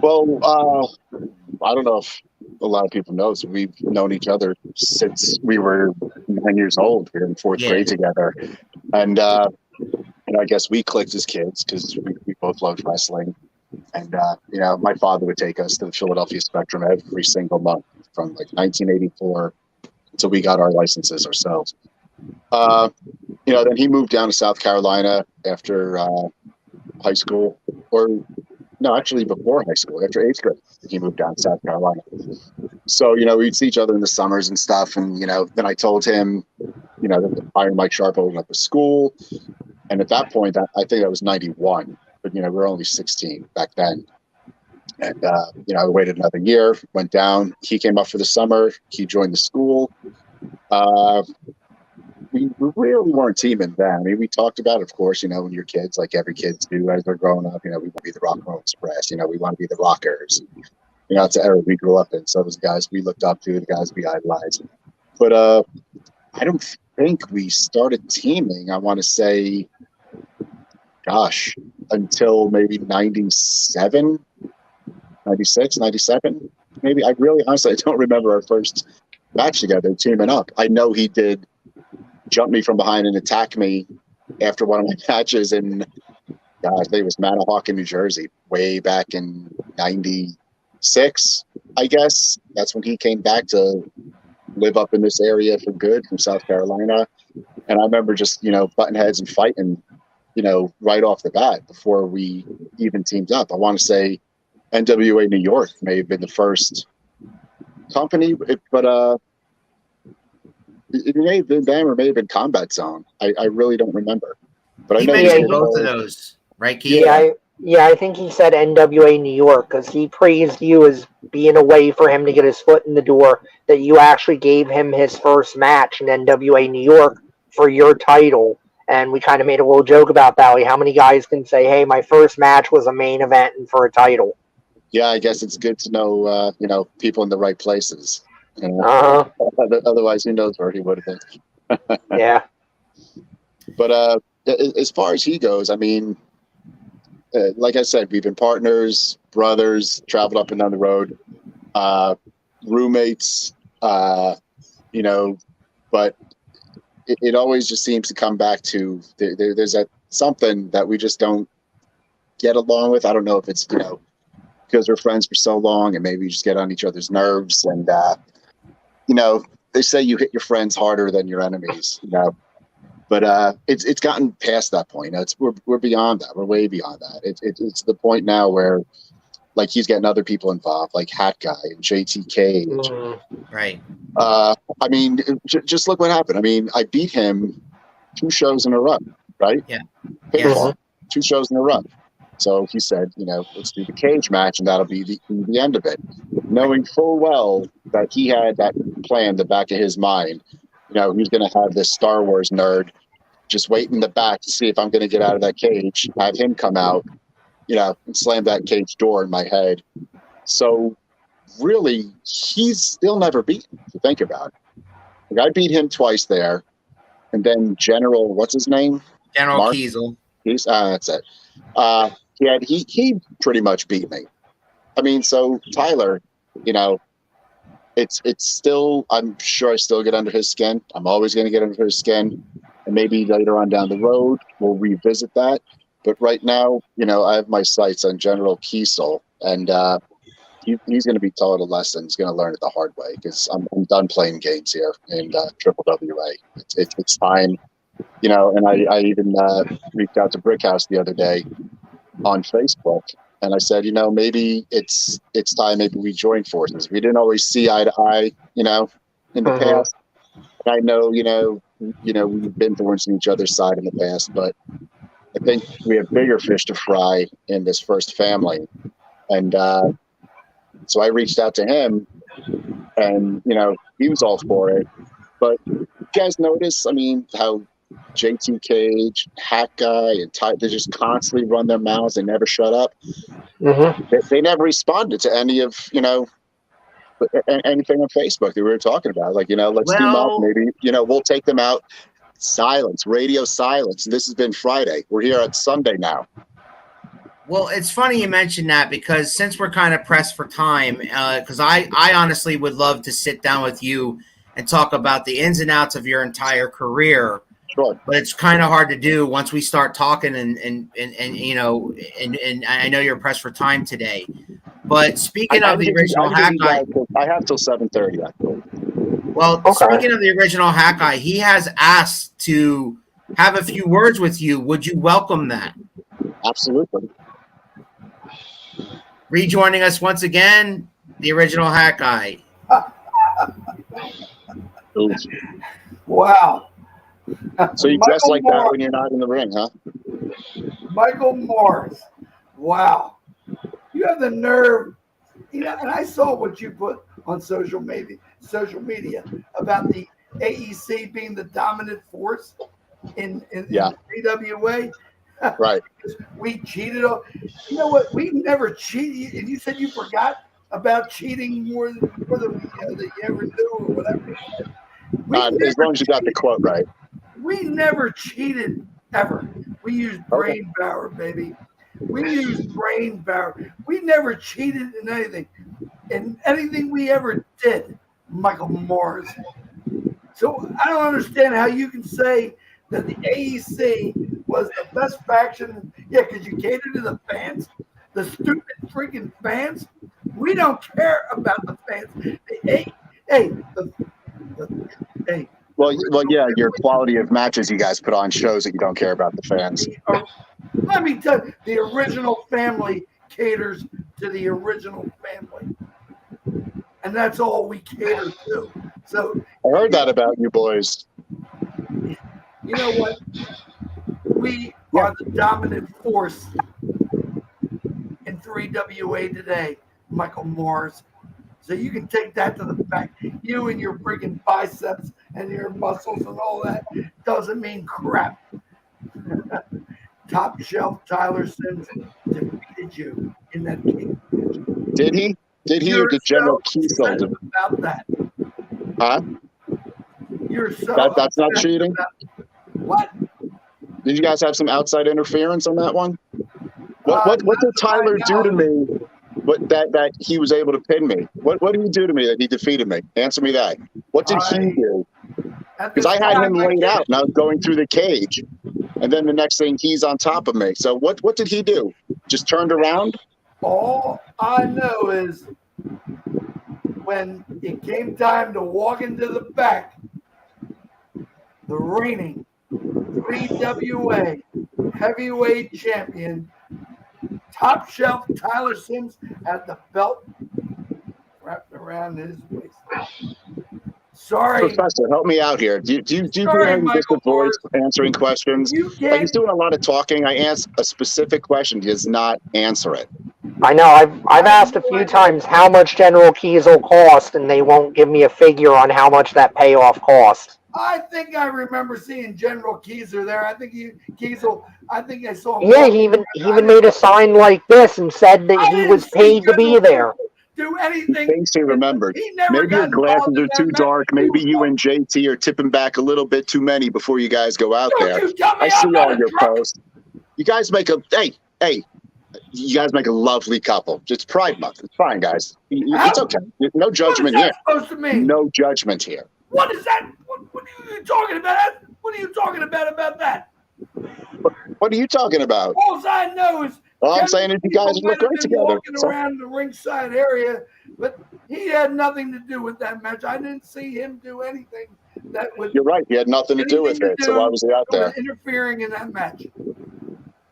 Well, I don't know if a lot of people know, so we've known each other since we were 9 years old. We were in 4th grade together, and I guess we clicked as kids because we both loved wrestling. And my father would take us to the Philadelphia Spectrum every single month from like 1984 until we got our licenses ourselves. Then he moved down to South Carolina after high school, or no, actually before high school, after 8th grade, he moved down to South Carolina. So, we'd see each other in the summers and stuff. And, then I told him, that Iron Mike Sharp opened up a school. And at that point, I think that was 91, but, we were only 16 back then. And, I waited another year, went down. He came up for the summer. He joined the school. We really weren't teaming then. I mean, we talked about it, of course, when you're kids, like every kids do as they're growing up, we want to be the Rock and Roll Express, we want to be the Rockers. It's the era we grew up in. So those guys we looked up to, the guys we idolized. But I don't think we started teaming, I want to say, until maybe 97, 96, 97, maybe. I really, honestly, I don't remember our first match together, teaming up. I know he did jump me from behind and attack me after one of my matches in, I think it was Manahawkin, New Jersey, way back in 96, I guess. That's when he came back to live up in this area for good from South Carolina. And I remember just, butting heads and fighting, right off the bat before we even teamed up. I want to say NWA New York may have been the first company, but it may have been them or may have been Combat Zone. I really don't remember. But I know mentioned both of those, right, Keith? Yeah, I think he said NWA New York because he praised you as being a way for him to get his foot in the door, that you actually gave him his first match in NWA New York for your title. And we kind of made a little joke about that. Like, how many guys can say, hey, my first match was a main event and for a title? Yeah, I guess it's good to know, people in the right places. Otherwise, who knows where he would have been. Yeah. But as far as he goes, I mean, like I said, we've been partners, brothers, traveled up and down the road, roommates, you know, but it always just seems to come back to there's something that we just don't get along with. I don't know if it's, you know, because we're friends for so long and maybe we just get on each other's nerves. And, you know, they say you hit your friends harder than your enemies, you know, but it's gotten past that point. We're beyond that. We're way beyond that. It's the point now where, like, he's getting other people involved, like Hat Guy and JT Cage. Right. I mean, just look what happened. I mean, I beat him 2 shows in a row, right? Yeah. Yes. 2 shows in a row. So he said, you know, let's do the cage match, and that'll be the end of it. Knowing full well that he had that plan in the back of his mind, you know, he's going to have this Star Wars nerd just wait in the back to see if I'm going to get out of that cage, have him come out, you know, and slam that cage door in my head. So really, he's still never beaten, if you think about it. Like, I beat him twice there, and then General, what's his name? General Mark? Kiesel. That's it. He pretty much beat me. I mean, so Tyler, you know, it's still, I'm sure I still get under his skin. I'm always going to get under his skin. And maybe later on down the road, we'll revisit that. But right now, you know, I have my sights on General Kiesel, and he's going to be taught a lesson. He's going to learn it the hard way, because I'm done playing games here in Triple WA. It's time, you know. And I even reached out to Brickhouse the other day on Facebook, and I said, you know, maybe it's time. Maybe we join forces. We didn't always see eye to eye, you know, in the past. And I know, you know, we've been thorns in each other's side in the past, but I think we have bigger fish to fry in this first family. And so I reached out to him, and, you know, he was all for it. But you guys notice, I mean, how JT Cage, Hat Guy, and Ty, they just constantly run their mouths. They never shut up. They never responded to any of, you know, anything on Facebook that we were talking about. Like, you know, let's team up. Maybe, you know, we'll take them out. Silence, radio silence. This has been Friday. We're here on Sunday now. Well, it's funny you mentioned that, because since we're kind of pressed for time, because I honestly would love to sit down with you and talk about the ins and outs of your entire career. Sure. But it's kind of hard to do once we start talking, and you know, and I know you're pressed for time today. But speaking of the original Hat Guy, I have till 7:30. Well, speaking of the original Hat Guy, he has asked to have a few words with you. Would you welcome that? Absolutely. Rejoining us once again, the original Hat Guy. Wow. So you dress like that when you're not in the ring, huh? Michael Morris. Wow. You have the nerve. You know, and I saw what you put on social media about the AEC being the dominant force in AWA. Right. We cheated. You know what? We never cheated. And you said you forgot about cheating more than you ever knew, or whatever. As long as you got the quote right. We never cheated ever. We used brain power, baby. We used brain power. We never cheated in anything. In anything we ever did, Michael Morris. So I don't understand how you can say that the AEC was the best faction. Yeah, because you catered to the fans, the stupid freaking fans. We don't care about the fans. Well, yeah, your quality of matches you guys put on shows that you don't care about the fans. Let me tell you, the original family caters to the original family. And that's all we cater to. So I heard that about you boys. You know what? We are the dominant force in 3WA today, Michael Morris. So you can take that to the back. You and your freaking biceps and your muscles and all that doesn't mean crap. Top shelf Tyler Symz defeated you in that game. Did he? Did he, or did General Kiesel about that? Huh? You're so that's not cheating. What? Did you guys have some outside interference on that one? What did Tyler do to now. me? What that he was able to pin me? What did he do to me that he defeated me? Answer me that. What did he do? At Because this I had him time, I laid can't- out and I was going through the cage, and then the next thing he's on top of me. So what did he do? Just turned around? All I know is when it came time to walk into the back, the reigning 3WA heavyweight champion, top shelf Tyler Symz, had the belt wrapped around his waist. Sorry. Professor, help me out here. Do you Sorry, really just Michael avoid Morris. answering questions? You Like can't. he's doing a lot of talking. I ask a specific question. He does not answer it. I know. I've asked a few times how much General Kiesel cost, and they won't give me a figure on how much that payoff cost. I think I remember seeing General Kiesel there. I think I saw him. Yeah, he even made a sign like this and said that he was paid to be there. Do anything. Thinks he remembered. He never Maybe your got involved glasses in are that too match. dark. Maybe you and JT are tipping back a little bit too many before you guys go out Don't there. you tell me I see I'm not all a your drunk. posts. You guys make a you guys make a lovely couple. It's Pride Month. It's fine, guys. It's okay. No judgment What here. is that supposed to mean? No judgment here. What is that? What are you talking about? What are you talking about that? What are you talking about? All I know is All I'm saying is you guys people look might have great been together. walking So- around the ringside area, but he had nothing to do with that match. I didn't see him do anything that would. You're right. He had nothing to do with anything it. to So why was he out do there? with interfering in that match.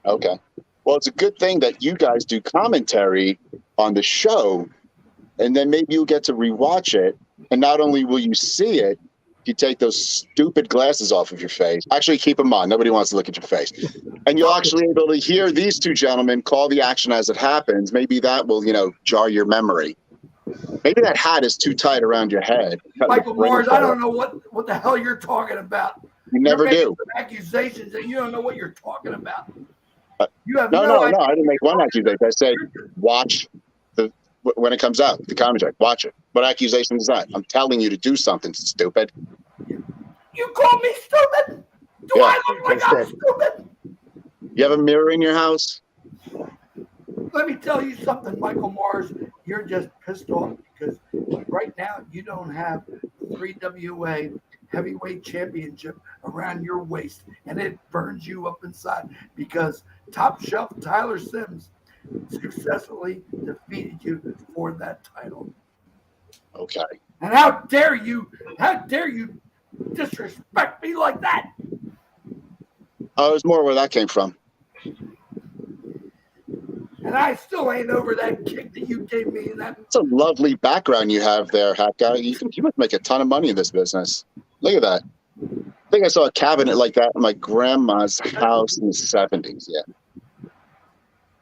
Okay. Well, it's a good thing that you guys do commentary on the show, and then maybe you'll get to rewatch it. And not only will you see it, you take those stupid glasses off of your face. Actually, keep them on. Nobody wants to look at your face. And you'll actually be able to hear these two gentlemen call the action as it happens. Maybe that will, jar your memory. Maybe that hat is too tight around your head. Michael Morris, I don't know what the hell you're talking about. You never You're making do. some accusations that you don't know what you're talking about. You have No, idea. I didn't make one accusation. I said, watch when it comes out, the commentary. Watch it. What accusation is that? I'm telling you to do something, stupid. You call me stupid? Do Yeah. I look like I'm stupid? You have a mirror in your house? Let me tell you something, Michael Morris. You're just pissed off because right now you don't have 3WA heavyweight championship around your waist, and it burns you up inside because top shelf Tyler Symz successfully defeated you for that title. Okay. And how dare you disrespect me like that? Oh, there's more where that came from. And I still ain't over that kick that you gave me in that. It's a lovely background you have there, Hat Guy. You must make a ton of money in this business. Look at that. I think I saw a cabinet like that in my grandma's house in the 70s. Yeah.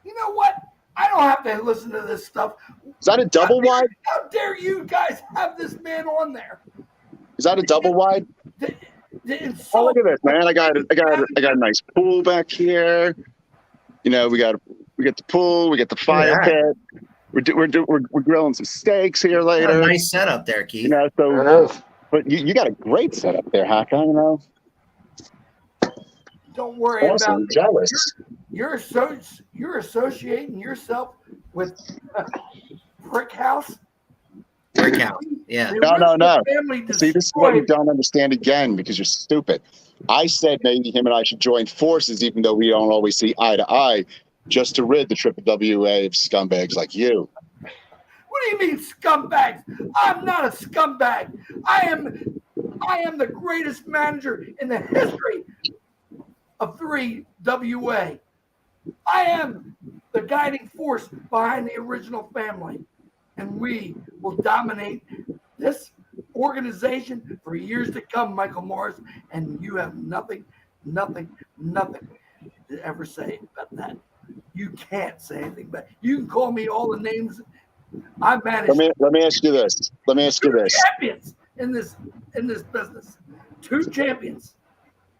You know what? I don't have to listen to this stuff. Is that a double wide? How dare you guys have this man on there? Is that a double wide? The Oh, insult. look at this, man! I got a nice pool back here. We got the pool. We got the fire pit. We're grilling some steaks here What later. a nice setup there, Keith. But you got a great setup there, Hat Guy. Don't worry Awesome. about it. Jealous. You're associating yourself with Brick House. Brick House. Yeah. The No. original family See, this is what you destroyed- don't understand again because you're stupid. I said maybe him and I should join forces, even though we don't always see eye to eye, just to rid the WWA of scumbags like you. What do you mean scumbags? I'm not a scumbag. I am the greatest manager in the history of 3WA. I am the guiding force behind the original family. And we will dominate this organization for years to come, Michael Morris. And you have nothing to ever say about that. You can't say anything about it. You can call me all the names I managed. Let me ask you this. Champions in this business. 2 champions.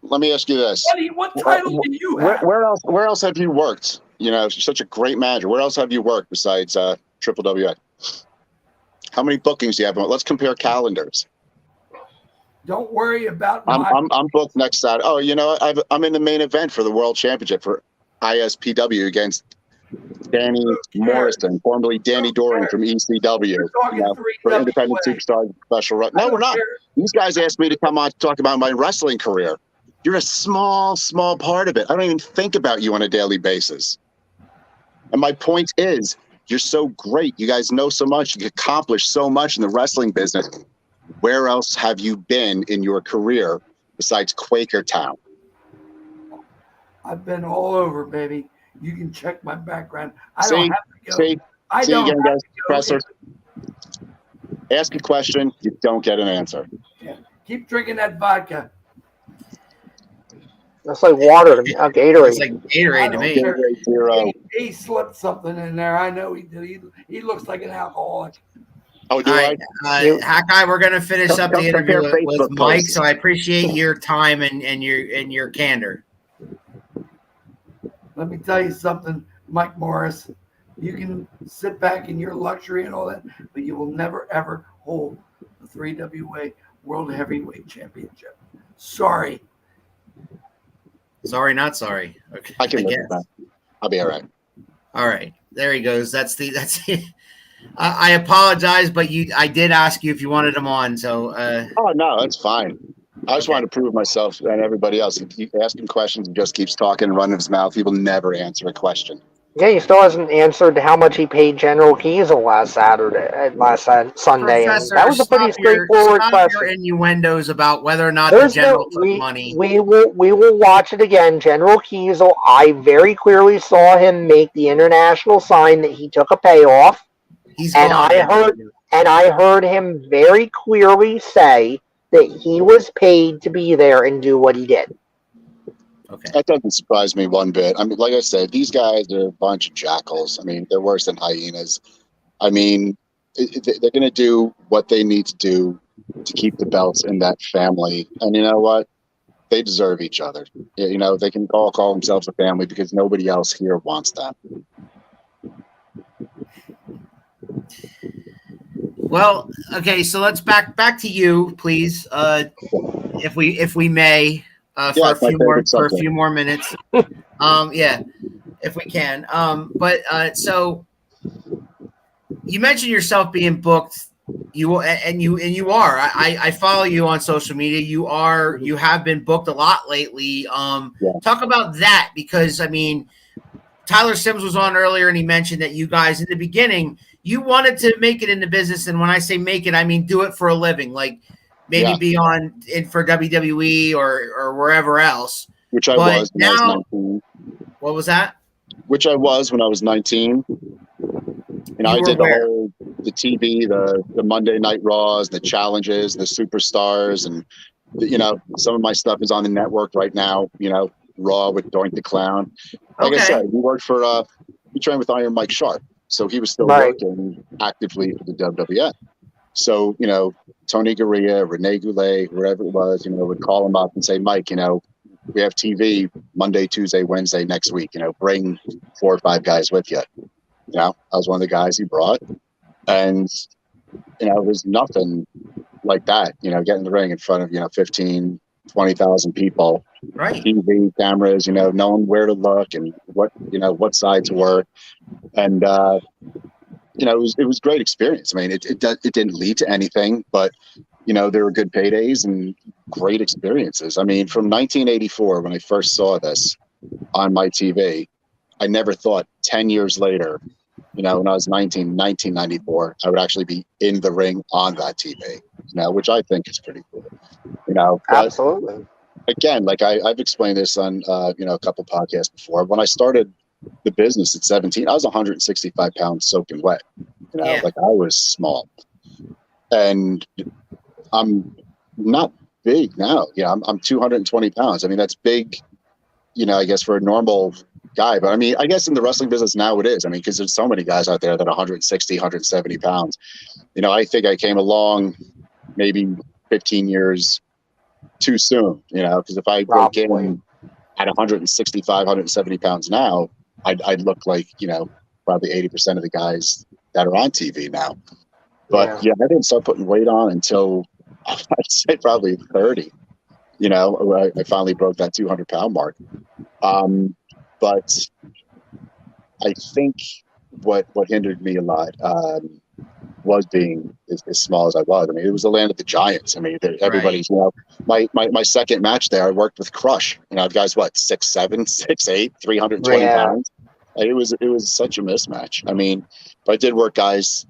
Let me ask you this. What title do you have? Where else have you worked? You're such a great manager. Where else have you worked besides Triple WA? How many bookings do you have? Let's compare calendars. Don't worry about I'm booked next Saturday. Oh, I'm in the main event for the World Championship for ISPW against Danny Morrison, formerly Danny Doring from ECW, talking for independent 3WA. superstar special run. No, we're not. These guys asked me to come on to talk about my wrestling career. You're a small part of it. I don't even think about you on a daily basis. And my point is, you're so great. You guys know so much. You accomplished so much in the wrestling business. Where else have you been in your career besides Quakertown? I've been all over, baby. You can check my background. I don't have to go. See don't again, have guys, to go. Professor. Ask a question, you don't get an answer. Yeah. Keep drinking that vodka. That's like water to me. Gatorade. It's like Gatorade to me. Gatorade Zero. He slipped something in there. I know he did. He looks like an alcoholic. Oh, do All I? right, Hackeye, we're going to finish up the interview with Facebook Mike. posts. So I appreciate your time and your candor. Let me tell you something, Mike Morris. You can sit back in your luxury and all that, but you will never, ever hold the 3WA World Heavyweight Championship. Sorry. Sorry, not sorry. Okay, I can live guess. with that. I'll be all right. All right, there he goes. That's the. I apologize, but I did ask you if you wanted him on. So. Oh no, that's fine. I just wanted to prove myself and everybody else. He keeps asking questions and just keeps talking and running his mouth. He will never answer a question. Yeah, he still hasn't answered how much he paid General Kiesel last Sunday, Professor, and that was a pretty straightforward stop question. your innuendos about whether or not There's the general no, took money. we will watch it again. General Kiesel, I very clearly saw him make the international sign that he took a payoff. He's and gone. I heard him very clearly say that he was paid to be there and do what he did. Okay. That doesn't surprise me one bit. I mean, like I said, these guys are a bunch of jackals. I mean, they're worse than hyenas. I mean, they're going to do what they need to do to keep the belts in that family. And you know what? They deserve each other. You know, they can all call themselves a family because nobody else here wants that. Well, okay, so let's back to you, please, if we may, for a few more minutes. Yeah, if we can. So you mentioned yourself being booked. You are. I follow you on social media. You have been booked a lot lately. Talk about that, because I mean, Tyler Symz was on earlier and he mentioned that you guys in the beginning, you wanted to make it in the business. And when I say make it, I mean do it for a living, like maybe be on for WWE or wherever else. Which I was when I was 19. What was that? Which I was when I was 19. I did the TV, the Monday Night Raws, the challenges, the superstars, and some of my stuff is on the network right now. Raw with Doink the Clown. Like I said, we trained with Iron Mike Sharp, so he was still working actively for the WWF. So Tony Gurria, Rene Goulet, whoever it was, would call him up and say, Mike, we have TV Monday, Tuesday, Wednesday next week. Bring 4 or 5 guys with you. I was one of the guys he brought, and it was nothing like that. Get in the ring in front of 15, 20,000 people, right? TV cameras, knowing where to look and what side to work, and it was great experience. I mean, it didn't lead to anything, but there were good paydays and great experiences. I mean, from 1984 when I first saw this on my TV, I never thought 10 years later, when I was 1994, I would actually be in the ring on that TV, which I think is pretty cool. Absolutely. Again, like I've explained this on a couple podcasts before. When I started the business at 17, I was 165 pounds soaking wet. Like I was small, and I'm not big now. I'm 220 pounds. I mean, that's big, I guess for a normal guy. But I mean, I guess in the wrestling business now it is. I mean, because there's so many guys out there that are 160, 170 pounds. I think I came along maybe 15 years too soon, because if I broke in at 165, 170 pounds now, I'd look like, probably 80% of the guys that are on TV now. But I didn't start putting weight on until I'd say probably 30, I finally broke that 200-pound mark. But I think what hindered me a lot was being as small as I was. I mean, it was the land of the giants. I mean, everybody's, you know, my second match there, I worked with Crush. You know, guys, what, 6'7", 6'8", 320 Yeah. pounds. It was such a mismatch. I mean, but I did work guys,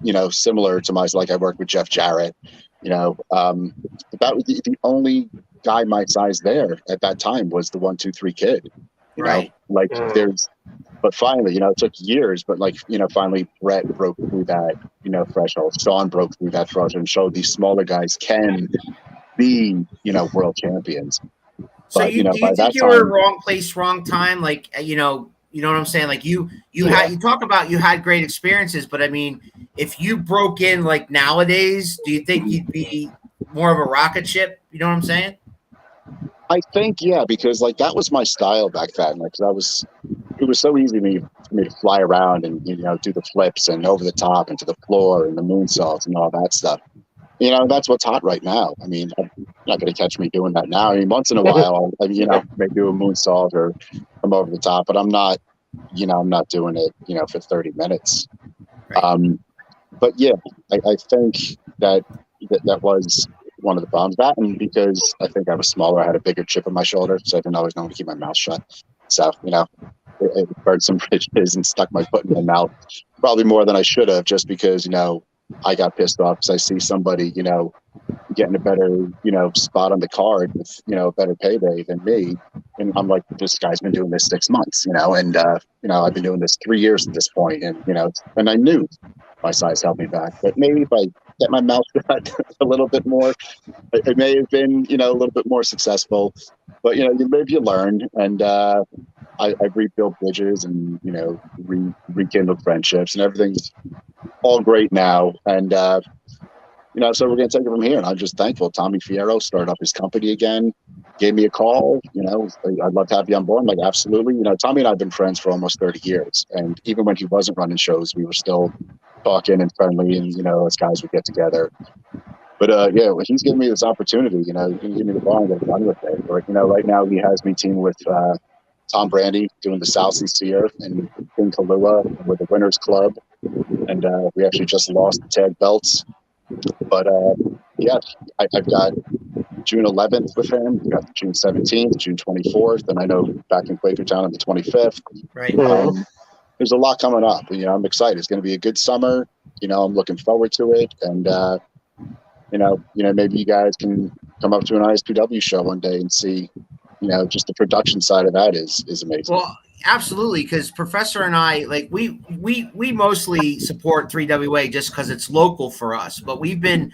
you know, similar to like I worked with Jeff Jarrett, you know, but that was the only guy my size there at that time was the 1-2-3 kid, you know, like but finally, you know, it took years, but like, you know, finally Brett broke through that, you know, threshold. Sean broke through that threshold and showed these smaller guys can be, you know, world champions. So But, you know, do by you think that you were time, wrong place, wrong time? Like, you know what I'm saying? Like you talk about you had great experiences, but I mean, if you broke in like nowadays, do you think you'd be more of a rocket ship? You know what I'm saying? I think, yeah, because like that was my style back then. Like, it was so easy for me to fly around and, you know, do the flips and over the top and to the floor and the moonsaults and all that stuff. You know, that's what's hot right now. I mean, I'm not going to catch me doing that now. I mean, once in a while, you know, maybe do a moonsault or come over the top, but I'm not doing it, you know, for 30 minutes. Right. But yeah, I think that was one of the problems. That, and because I think I was smaller, I had a bigger chip on my shoulder, so I didn't always know how to keep my mouth shut. So, you know, it burned some bridges and stuck my foot in my mouth, probably more than I should have, just because, you know, I got pissed off because I see somebody, you know, getting a better, you know, spot on the card with, you know, a better payday than me. And I'm like, this guy's been doing this 6 months, you know, and, you know, I've been doing this 3 years at this point, and, you know, and I knew my size held me back. But maybe if I get my mouth shut a little bit more, it may have been, you know, a little bit more successful. But, you know, maybe you learn, and I've rebuilt bridges and, you know, rekindled friendships, and everything's all great now. And, you know, so we're going to take it from here. And I'm just thankful. Tommy Fierro started up his company again, gave me a call. You know, I'd love to have you on board. I'm like, absolutely. You know, Tommy and I have been friends for almost 30 years. And even when he wasn't running shows, we were still talking and friendly, and, you know, as guys would get together. But yeah, when he's giving me this opportunity, you know, he can give me the ball and get done with it. Or, you know, right now he has me teaming with Tom Brandy doing the South Sincere and King Kalua with the Winners Club. And we actually just lost the tag belts. But yeah, I've got June 11th with him. We got June 17th, June 24th, and I know back in Quakertown on the 25th. Right. There's a lot coming up. You know, I'm excited. It's going to be a good summer. You know, I'm looking forward to it. And you know, maybe you guys can come up to an ISPW show one day and see, you know, just the production side of that is amazing. Well, absolutely, because Professor and I, like, we mostly support 3WA just because it's local for us, but we've been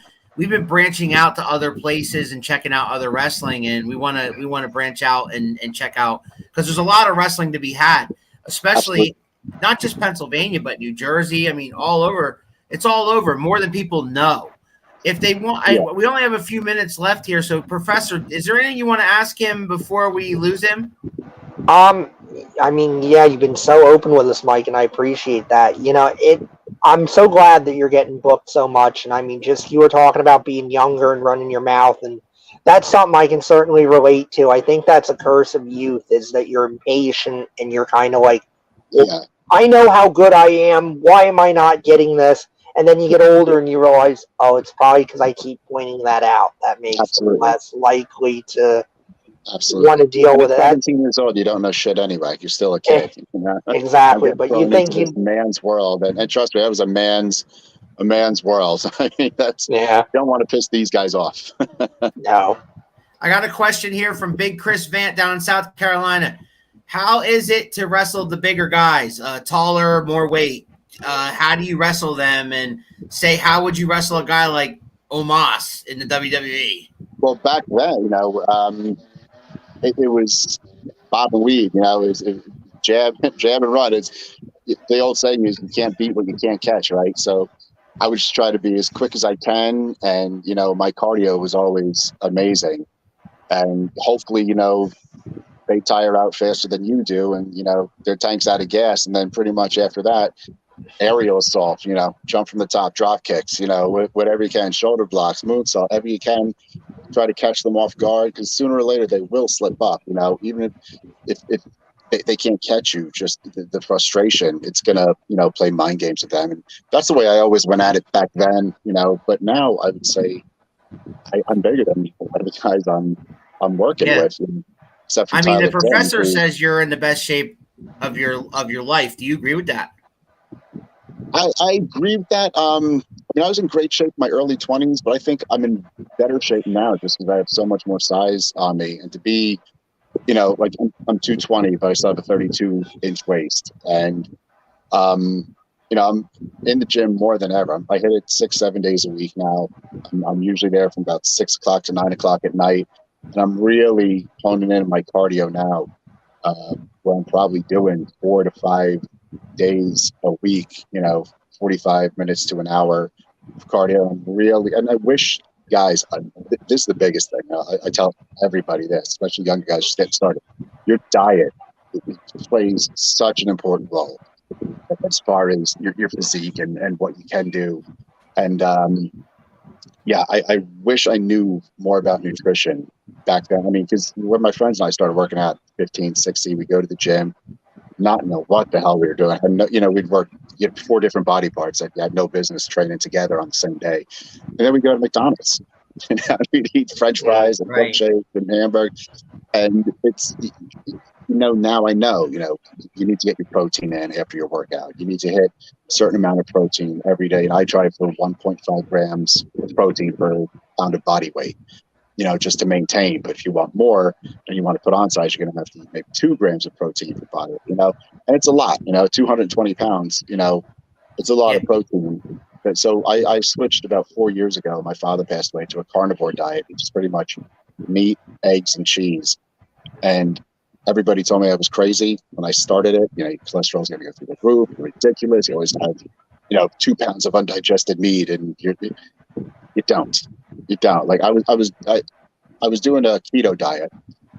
branching out to other places and checking out other wrestling, and we want to branch out and check out, because there's a lot of wrestling to be had, especially not just Pennsylvania but New Jersey. I mean, all over. It's all over, more than people know. If they want, we only have a few minutes left here. So, Professor, is there anything you want to ask him before we lose him? I mean, yeah, you've been so open with us, Mike, and I appreciate that. You know, I'm so glad that you're getting booked so much. And I mean, just you were talking about being younger and running your mouth, and that's something I can certainly relate to. I think that's a curse of youth, is that you're impatient and you're kind of like, I know how good I am. Why am I not getting this? And then you get older and you realize, oh, it's probably because I keep pointing that out. That makes them less likely to want to deal with it. 17 years old, you don't know shit anyway. You're still a kid. You know? Exactly. But you think this man's world, and trust me, that was a man's world. I mean, you don't want to piss these guys off. No. I got a question here from Big Chris Vant down in South Carolina. How is it to wrestle the bigger guys, taller, more weight? How do you wrestle them? And say, how would you wrestle a guy like Omos in the WWE? Well, back then, you know, it was bob and weave. You know, it jab and run. It's the old saying is, you can't beat what you can't catch, right? So I would just try to be as quick as I can, and, you know, my cardio was always amazing. And hopefully, you know, they tire out faster than you do, and, you know, their tank's out of gas, and then pretty much after that, aerial assault, you know, jump from the top, drop kicks, you know, whatever you can, shoulder blocks, moonsault, whatever you can, try to catch them off guard, because sooner or later they will slip up, you know, even if they can't catch you. Just the frustration, it's gonna, play mind games with them. And that's the way I always went at it back then, but now I would say I'm bigger than a lot of the guys I'm working with, except for I mean, Tyler the professor Symz, says you're in the best shape of your life. Do you agree with that? I agree with that. I mean, I was in great shape in my early 20s, but I think I'm in better shape now just because I have so much more size on me. And to be, like I'm 220, but I still have a 32-inch waist. And, I'm in the gym more than ever. I hit it 6-7 days a week now. I'm usually there from about 6 o'clock to 9 o'clock at night. And I'm really honing in on my cardio now, where I'm probably doing 4 to 5 days a week, 45 minutes to an hour of cardio. And I wish guys, this is the biggest thing. I tell everybody this, especially younger guys just getting started. Your diet plays such an important role as far as your physique and what you can do. And I wish I knew more about nutrition back then. I mean, because when my friends and I started working out 15, 16, we go to the gym, not know what the hell we were doing. And, we'd work 4 different body parts that you had no business training together on the same day. And then we go to McDonald's. We'd eat French fries and milkshakes and hamburgers. And it's, now I know, you need to get your protein in after your workout. You need to hit a certain amount of protein every day. And I try for 1.5 grams of protein per pound of body weight, just to maintain. But if you want more and you want to put on size, you're going to have to eat maybe 2 grams of protein per body weight, and it's a lot, 220 pounds, it's a lot of protein. So I switched about 4 years ago. My father passed away, to a carnivore diet, which is pretty much meat, eggs, and cheese. And everybody told me I was crazy when I started it. Cholesterol's going to go through the roof. You're ridiculous. You always have, 2 pounds of undigested meat, and you don't. Like I was doing a keto diet,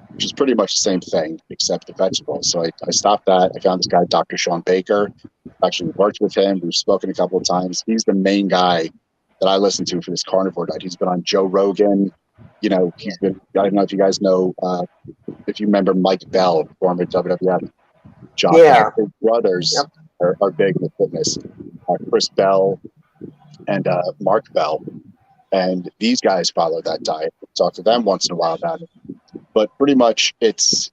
which is pretty much the same thing except the vegetables. So I stopped that. I found this guy, Dr. Sean Baker. Actually worked with him. We've spoken a couple of times. He's the main guy that I listen to for this carnivore diet. He's been on Joe Rogan. He's been, I don't know if you guys know, if you remember Mike Bell, former WWF. John, his brothers are big in the fitness. Chris Bell and Mark Bell. And these guys follow that diet. Talk to them once in a while about it. But pretty much it's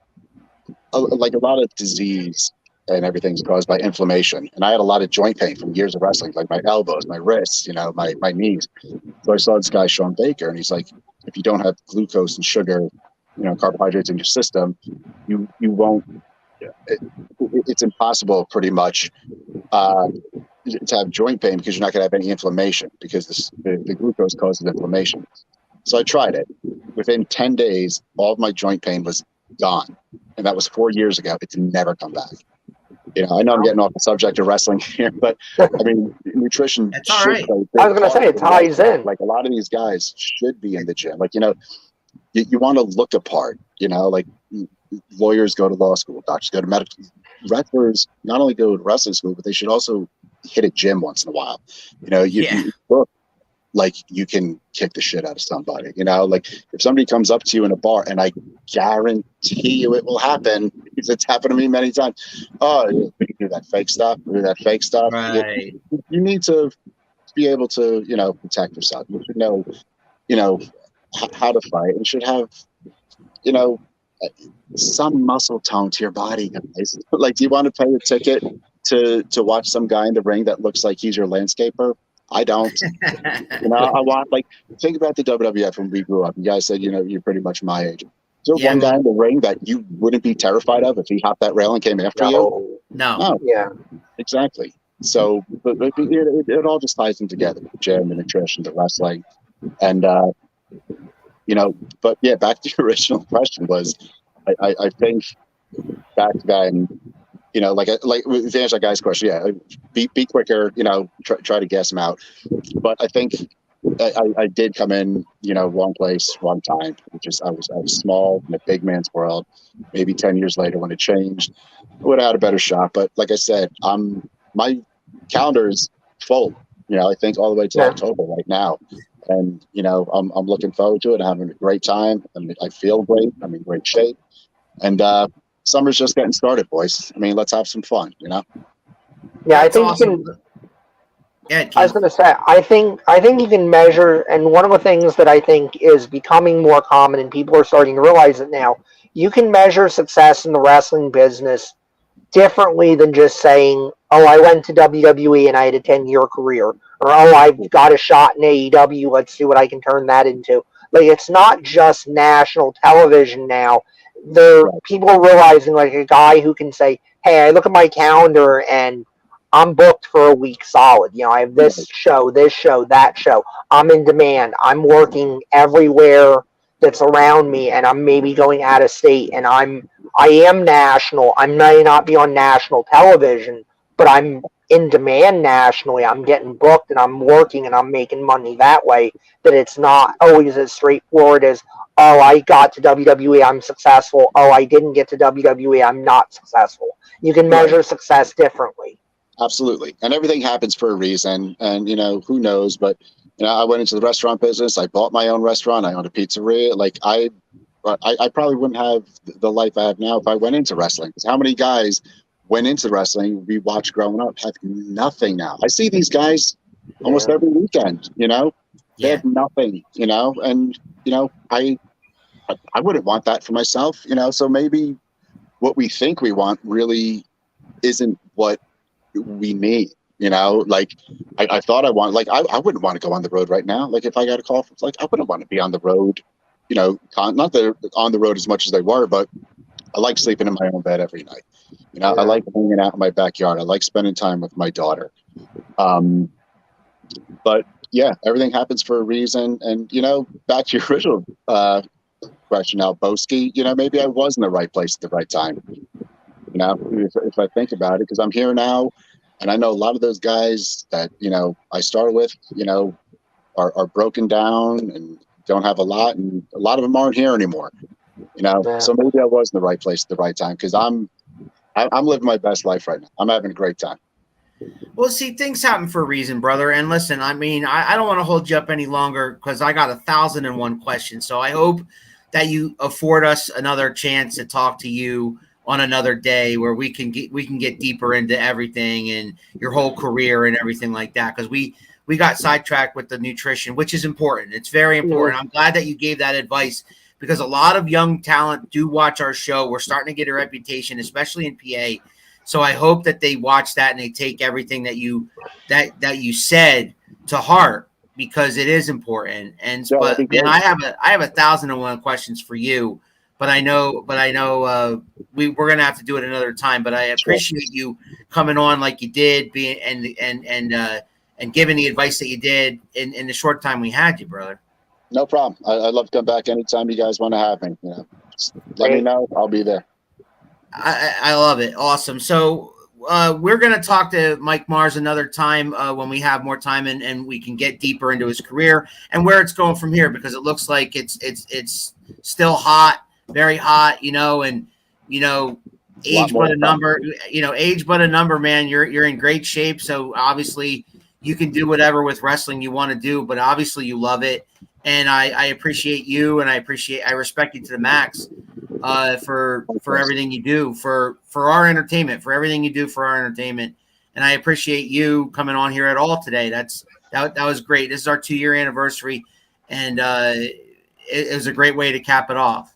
like a lot of disease and everything's caused by inflammation. And I had a lot of joint pain from years of wrestling, like my elbows, my wrists, my knees. So I saw this guy, Sean Baker, and he's like, if you don't have glucose and sugar, carbohydrates in your system, you won't, it's impossible pretty much to have joint pain, because you're not going to have any inflammation, because the glucose causes inflammation. So I tried it. Within 10 days, all of my joint pain was gone. And that was 4 years ago. It's never come back. I know I'm getting off the subject of wrestling here, but I mean, nutrition. That's all right. I was going to say, it ties in. Like a lot of these guys should be in the gym. Like, you want to look apart, like lawyers go to law school, doctors go to medical, wrestlers not only go to wrestling school, but they should also hit a gym once in a while. You look like you can kick the shit out of somebody, like if somebody comes up to you in a bar, and I guarantee you it will happen, because it's happened to me many times. Oh, you do that fake stuff, Right. You need to be able to, protect yourself. You should know, how to fight, and should have, some muscle tone to your body, guys. Like, do you want to pay a ticket to watch some guy in the ring that looks like he's your landscaper? I don't. I want, like, think about the WWF when we grew up. You guys said, you're pretty much my age. Is there one guy in the ring that you wouldn't be terrified of if he hopped that rail and came after you? No. Yeah. Exactly. So but it all just ties in together: the gym, the nutrition, the wrestling, and But yeah, back to your original question was, I think back then, like to answer that guy's question, be quicker, try to guess them out. But I think I did come in, wrong place, wrong time. I was small in a big man's world. Maybe 10 years later, when it changed, I would have had a better shot. But like I said, my calendar is full. I think all the way to October right now. And, I'm looking forward to it. I'm having a great time. I feel great. I'm in great shape. And summer's just getting started, boys. I mean, let's have some fun, you know? Yeah, I That's think awesome. you can. Yeah, I was Keith. going to say, I think you can measure, and one of the things that I think is becoming more common, and people are starting to realize it now. You can measure success in the wrestling business differently than just saying, "Oh, I went to WWE and I had a 10-year career," or "Oh, I've got a shot in AEW. Let's see what I can turn that into." Like, it's not just national television now. People are realizing, like, a guy who can say, "Hey, I look at my calendar and I'm booked for a week solid. You know, I have this show, that show. I'm in demand. I'm working everywhere that's around me, and I'm maybe going out of state, and I am national. I may not be on national television, but I'm in demand nationally. I'm getting booked, and I'm working, and I'm making money that way. That it's not always as straightforward as, oh, I got to WWE, I'm successful. Oh, I didn't get to WWE, I'm not successful. You can measure success differently. Absolutely. And everything happens for a reason. And, you know, who knows? But, you know, I went into the restaurant business. I bought my own restaurant. I owned a pizzeria. Like, I probably wouldn't have the life I have now if I went into wrestling. Because how many guys went into wrestling we watched growing up have nothing now? I see these guys almost every weekend, you know? They have nothing, you know? And, you know, I wouldn't want that for myself, you know? So maybe what we think we want really isn't what we need, you know? Like, I thought I want, like, I wouldn't want to go on the road right now. Like, if I got a call, like, I wouldn't want to be on the road, you know, not that on the road as much as they were, but I like sleeping in my own bed every night. You know, I like hanging out in my backyard. I like spending time with my daughter. But yeah, everything happens for a reason. And, you know, back to your original question, Boski, you know, maybe I was in the right place at the right time. You know, if I think about it, because I'm here now, and I know a lot of those guys that, you know, I started with, you know, are broken down and don't have a lot, and a lot of them aren't here anymore. You know, so maybe I was in the right place at the right time, because I'm living my best life right now. I'm having a great time. Well, see, things happen for a reason, brother. And listen, I mean, I don't want to hold you up any longer because I got 1,001 questions. So I hope that you afford us another chance to talk to you on another day where we can get deeper into everything and your whole career and everything like that. Because we got sidetracked with the nutrition, which is important. It's very important. I'm glad that you gave that advice because a lot of young talent do watch our show. We're starting to get a reputation, especially in PA. So I hope that they watch that and they take everything that you said to heart because it is important. And but man, I have 1,001 questions for you. But I know we're gonna have to do it another time. But I appreciate you coming on like you did, being and giving the advice that you did in the short time we had you, brother. No problem. I'd love to come back anytime you guys want to have me. You know, just let me know. I'll be there. I love it. Awesome. So we're gonna talk to Mike Mars another time when we have more time and we can get deeper into his career and where it's going from here because it looks like it's still hot. Very hot, you know, and you know, age but a number. You know, age but a number, man. You're in great shape, so obviously you can do whatever with wrestling you want to do. But obviously you love it, and I appreciate you, and I respect you to the max for everything you do for our entertainment, for everything you do for our entertainment, and I appreciate you coming on here at all today. That was great. This is our 2-year anniversary, and it was a great way to cap it off.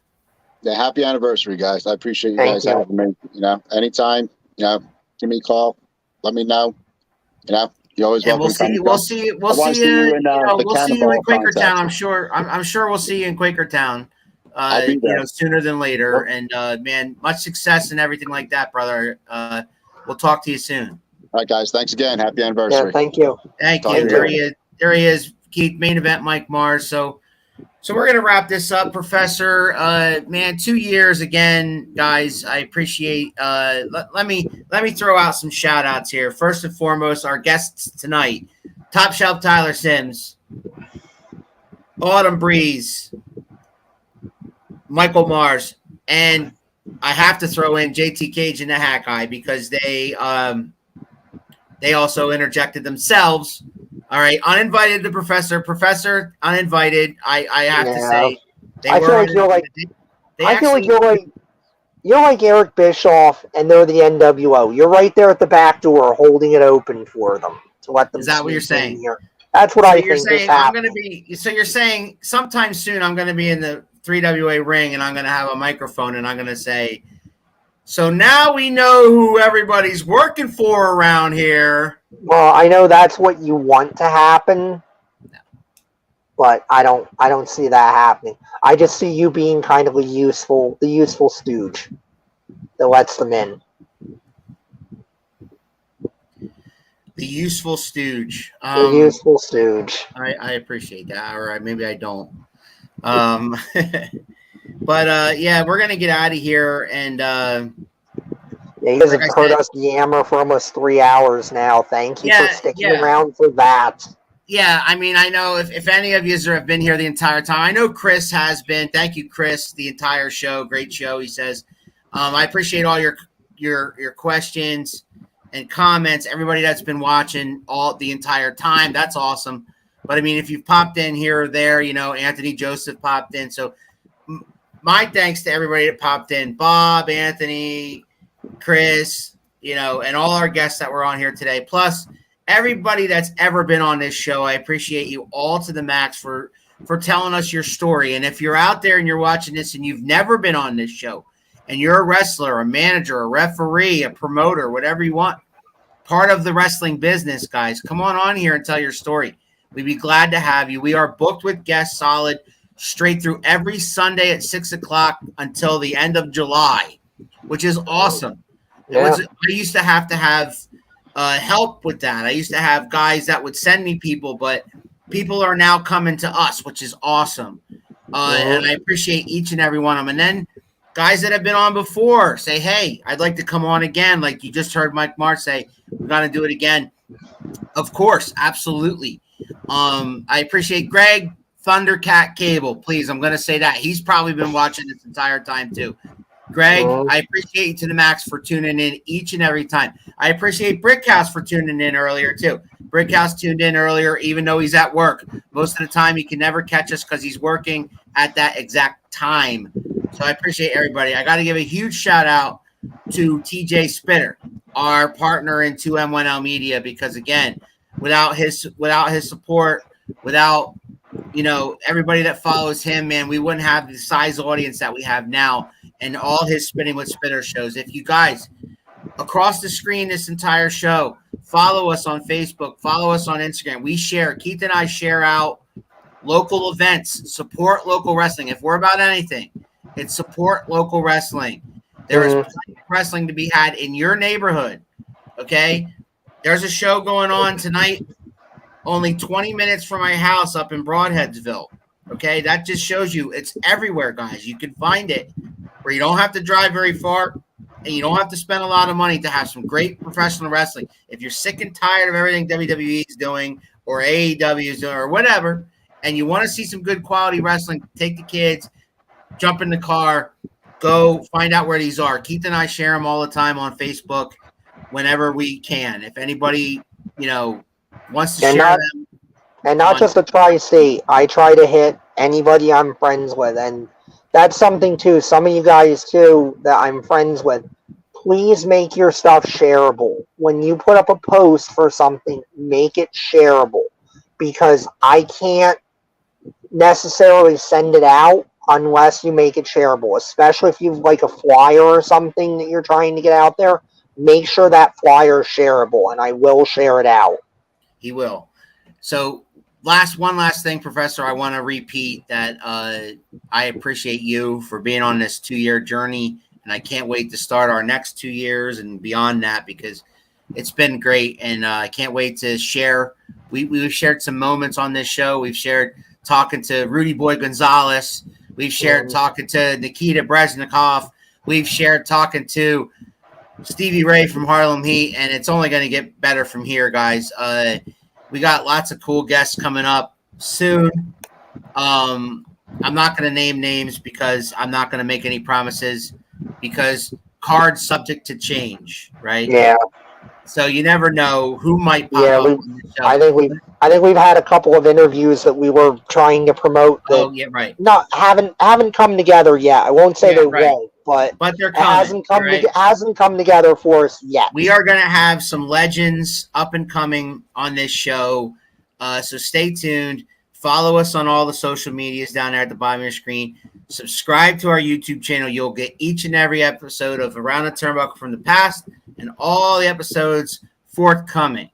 Yeah, happy anniversary, guys. I appreciate you guys having me. You know, anytime, you know, give me a call. Let me know. You know, you're always welcome. We'll see you in Quakertown. I'm sure we'll see you in Quakertown. You know, sooner than later. And man, much success and everything like that, brother. We'll talk to you soon. All right, guys. Thanks again. Happy anniversary. Yeah, thank you. Thank you. There he is. There he is. Keith, main event, Mike Mars. So we're gonna wrap this up, Professor. Man, 2 years again, guys. I appreciate. Let me throw out some shout outs here. First and foremost, our guests tonight: Top Shelf Tyler Symz, Autumn Breeze, Michael Mars, and I have to throw in JT Cage and the Hack Eye because they also interjected themselves. All right, uninvited the Professor uninvited. I have to say, I feel like you're like You're like Eric Bischoff, and they're the NWO. You're right there at the back door, holding it open for them to let them. Is that what you're sneak in saying? here. That's what So I you're think is saying I'm going to happening. be. So you're saying sometime soon I'm going to be in the 3WA ring, and I'm going to have a microphone, and I'm going to say, "So now we know who everybody's working for around here." Well, I know that's what you want to happen, but I don't see that happening. I just see you being kind of the useful stooge that lets them in. The useful stooge. The useful stooge. I appreciate that, or maybe I don't. But yeah, we're gonna get out of here, and Yeah, you guys like have I heard said- us yammer for almost 3 hours now. Thank you for sticking around for that. yeah, I mean, I know if any of you have been here the entire time, I know Chris has been. Thank you, Chris, the entire show. Great show, he says. I appreciate all your questions and comments. Everybody that's been watching all the entire time, that's awesome. But I mean, if you've popped in here or there, you know, Anthony Joseph popped in. So my thanks to everybody that popped in, Bob, Anthony, Chris, you know, and all our guests that were on here today. Plus everybody that's ever been on this show. I appreciate you all to the max for telling us your story. And if you're out there and you're watching this and you've never been on this show, and you're a wrestler, a manager, a referee, a promoter, whatever you want, part of the wrestling business, guys, come on here and tell your story. We'd be glad to have you. We are booked with guests solid straight through every Sunday at 6 o'clock until the end of July, which is awesome. Yeah. I used to have help with that. I used to have guys that would send me people, but people are now coming to us, which is awesome. And I appreciate each and every one of them. And then guys that have been on before say, hey, I'd like to come on again. Like you just heard Mike March say, we're going to do it again. Of course, absolutely. I appreciate Greg Thundercat Cable. Please, I'm going to say that. He's probably been watching this entire time too. Greg, I appreciate you to the max for tuning in each and every time. I appreciate Brickhouse for tuning in earlier too. Brickhouse tuned in earlier, even though he's at work. Most of the time, he can never catch us because he's working at that exact time. So I appreciate everybody. I got to give a huge shout out to TJ Spitter, our partner in 2M1L Media, because again, without his support, without everybody that follows him, man, we wouldn't have the size audience that we have now and all his Spinning with Spitter shows. If you guys across the screen, this entire show, follow us on Facebook, follow us on Instagram. We share, Keith and I share out local events, support local wrestling. If we're about anything, it's support local wrestling. There is plenty of wrestling to be had in your neighborhood. Okay. There's a show going on tonight, only 20 minutes from my house up in Broadheadsville. Okay. That just shows you it's everywhere, guys. You can find it where you don't have to drive very far and you don't have to spend a lot of money to have some great professional wrestling. If you're sick and tired of everything WWE is doing or AEW is doing or whatever, and you want to see some good quality wrestling, take the kids, jump in the car, go find out where these are. Keith and I share them all the time on Facebook whenever we can. If anybody, wants to share them. And not just a Tri-State. I try to hit anybody I'm friends with. And that's something, too. Some of you guys, too, that I'm friends with, please make your stuff shareable. When you put up a post for something, make it shareable. Because I can't necessarily send it out unless you make it shareable, especially if you've like a flyer or something that you're trying to get out there. Make sure that flyer is shareable, and I will share it out. He will. So one last thing, Professor, I want to repeat that I appreciate you for being on this 2-year journey, and I can't wait to start our next 2 years and beyond that because it's been great, and I can't wait to share. We've shared some moments on this show. We've shared talking to Rudy Boy Gonzalez. We've shared talking to Nikita Breznikov. We've shared talking to Stevie Ray from Harlem Heat, and it's only going to get better from here, guys. We got lots of cool guests coming up soon. I'm not going to name names because I'm not going to make any promises because cards subject to change, right? Yeah. So you never know who might pop up on the show. I think we've had a couple of interviews that we were trying to promote that right. haven't come together yet. I won't say they won't, but they're it coming. hasn't come together for us yet. We are going to have some legends up and coming on this show, so stay tuned. Follow us on all the social medias down there at the bottom of your screen. Subscribe to our YouTube channel. You'll get each and every episode of Around the Turnbuckle from the past and all the episodes forthcoming.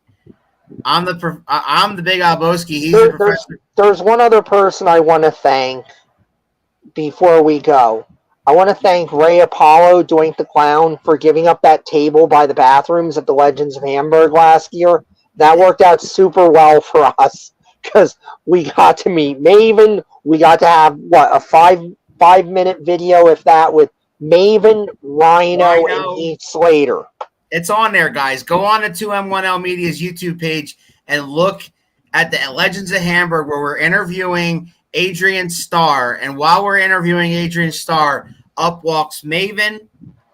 I'm the Big Alboski. He's the professor. There's one other person I want to thank before we go. I want to thank Ray Apollo, Doink the Clown, for giving up that table by the bathrooms at the Legends of Hamburg last year. That worked out super well for us because we got to meet Maven. We got to have, a 5-minute video, if that, with Maven, Rhino, and Heath Slater. It's on there, guys. Go on to 2M1L Media's YouTube page and look at the Legends of Hamburg where we're interviewing Adrian Starr. And while we're interviewing Adrian Starr, up walks Maven,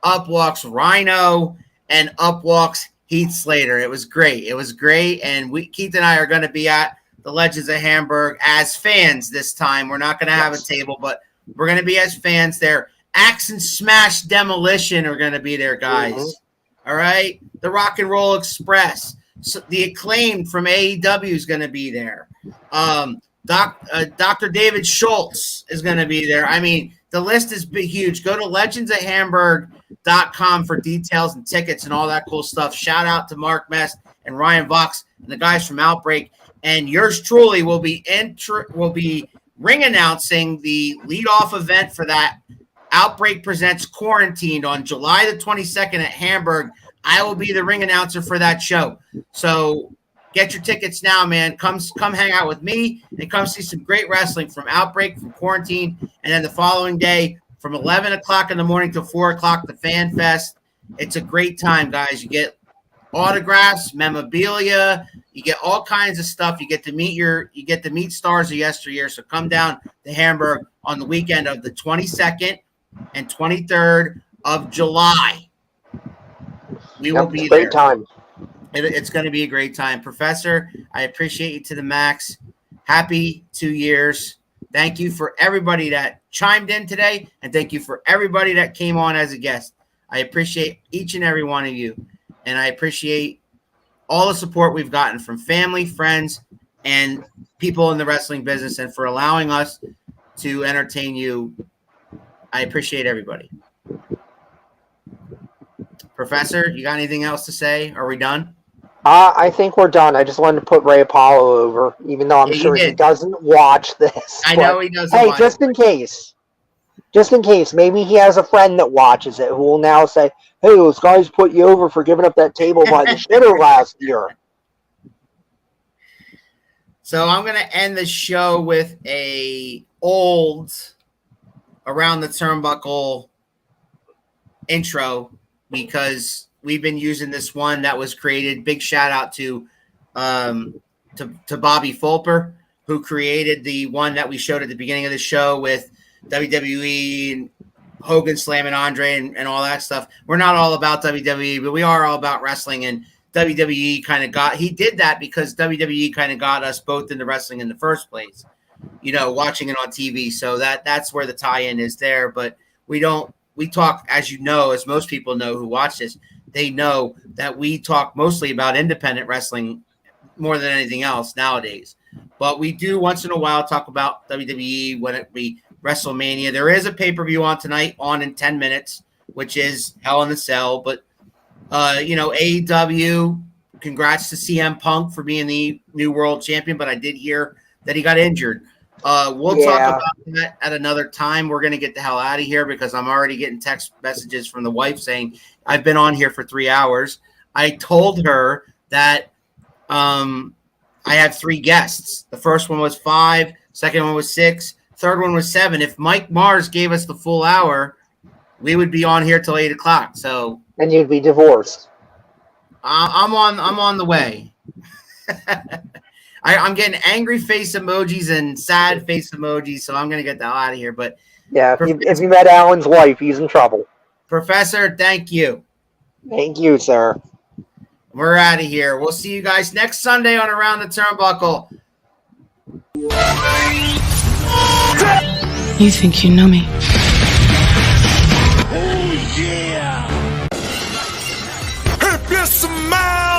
up walks Rhino, and up walks Heath Slater. It was great. And Keith and I are going to be at the Legends of Hamburg as fans this time. We're not going to have a table, but we're going to be as fans there. Axe and Smash Demolition are going to be there, guys. Mm-hmm. All right? The Rock and Roll Express. So the Acclaimed from AEW is going to be there. Dr. David Schultz is going to be there. I mean, the list is huge. Go to legendsofhamburg.com for details and tickets and all that cool stuff. Shout out to Mark Mest and Ryan Vox and the guys from Outbreak. And yours truly will be ring announcing the leadoff event for that. Outbreak Presents Quarantined on July the 22nd at Hamburg. I will be the ring announcer for that show. So get your tickets now, man. Come hang out with me and come see some great wrestling from Outbreak, from Quarantine, and then the following day from 11 o'clock in the morning till 4 o'clock, the Fan Fest. It's a great time, guys. You get autographs, memorabilia, you get all kinds of stuff. You get to meet stars of yesteryear. So come down to Hamburg on the weekend of the 22nd and 23rd of July. We will be there. Great time. It's going to be a great time. Professor, I appreciate you to the max. Happy 2 years. Thank you for everybody that chimed in today, and thank you for everybody that came on as a guest. I appreciate each and every one of you, and I appreciate all the support we've gotten from family, friends, and people in the wrestling business, and for allowing us to entertain you. I appreciate everybody. Professor, you got anything else to say? Are we done? I think we're done. I just wanted to put Ray Apollo over, even though I'm sure he doesn't watch this. I know he doesn't. Hey, just in case, maybe he has a friend that watches it who will now say, "Hey, those guys put you over for giving up that table by the shitter last year." So I'm going to end the show with a old Around the Turnbuckle intro because we've been using this one that was created. Big shout out to Bobby Fulper, who created the one that we showed at the beginning of the show with WWE and Hogan slamming Andre and all that stuff. We're not all about WWE, but we are all about wrestling, and WWE he did that because WWE kind of got us both into wrestling in the first place, watching it on TV. So that's where the tie-in is there. But we talk, as most people know who watch this, they know that we talk mostly about independent wrestling more than anything else nowadays. But we do once in a while talk about WWE when it be WrestleMania. There is a pay-per-view on tonight in 10 minutes, which is Hell in a Cell. But, AEW, congrats to CM Punk for being the new world champion. But I did hear that he got injured. We'll talk about that at another time. We're going to get the hell out of here because I'm already getting text messages from the wife saying, I've been on here for 3 hours. I told her that I have 3 guests. The first one was 5, second one was 6, third one was 7. If Mike Mars gave us the full hour, we would be on here till 8 o'clock. So, and you'd be divorced. I'm on the way. I'm getting angry face emojis and sad face emojis, so I'm going to get the hell out of here. But yeah, if you met Alan's wife, he's in trouble. Professor, thank you. Thank you, sir. We're out of here. We'll see you guys next Sunday on Around the Turnbuckle. You think you know me?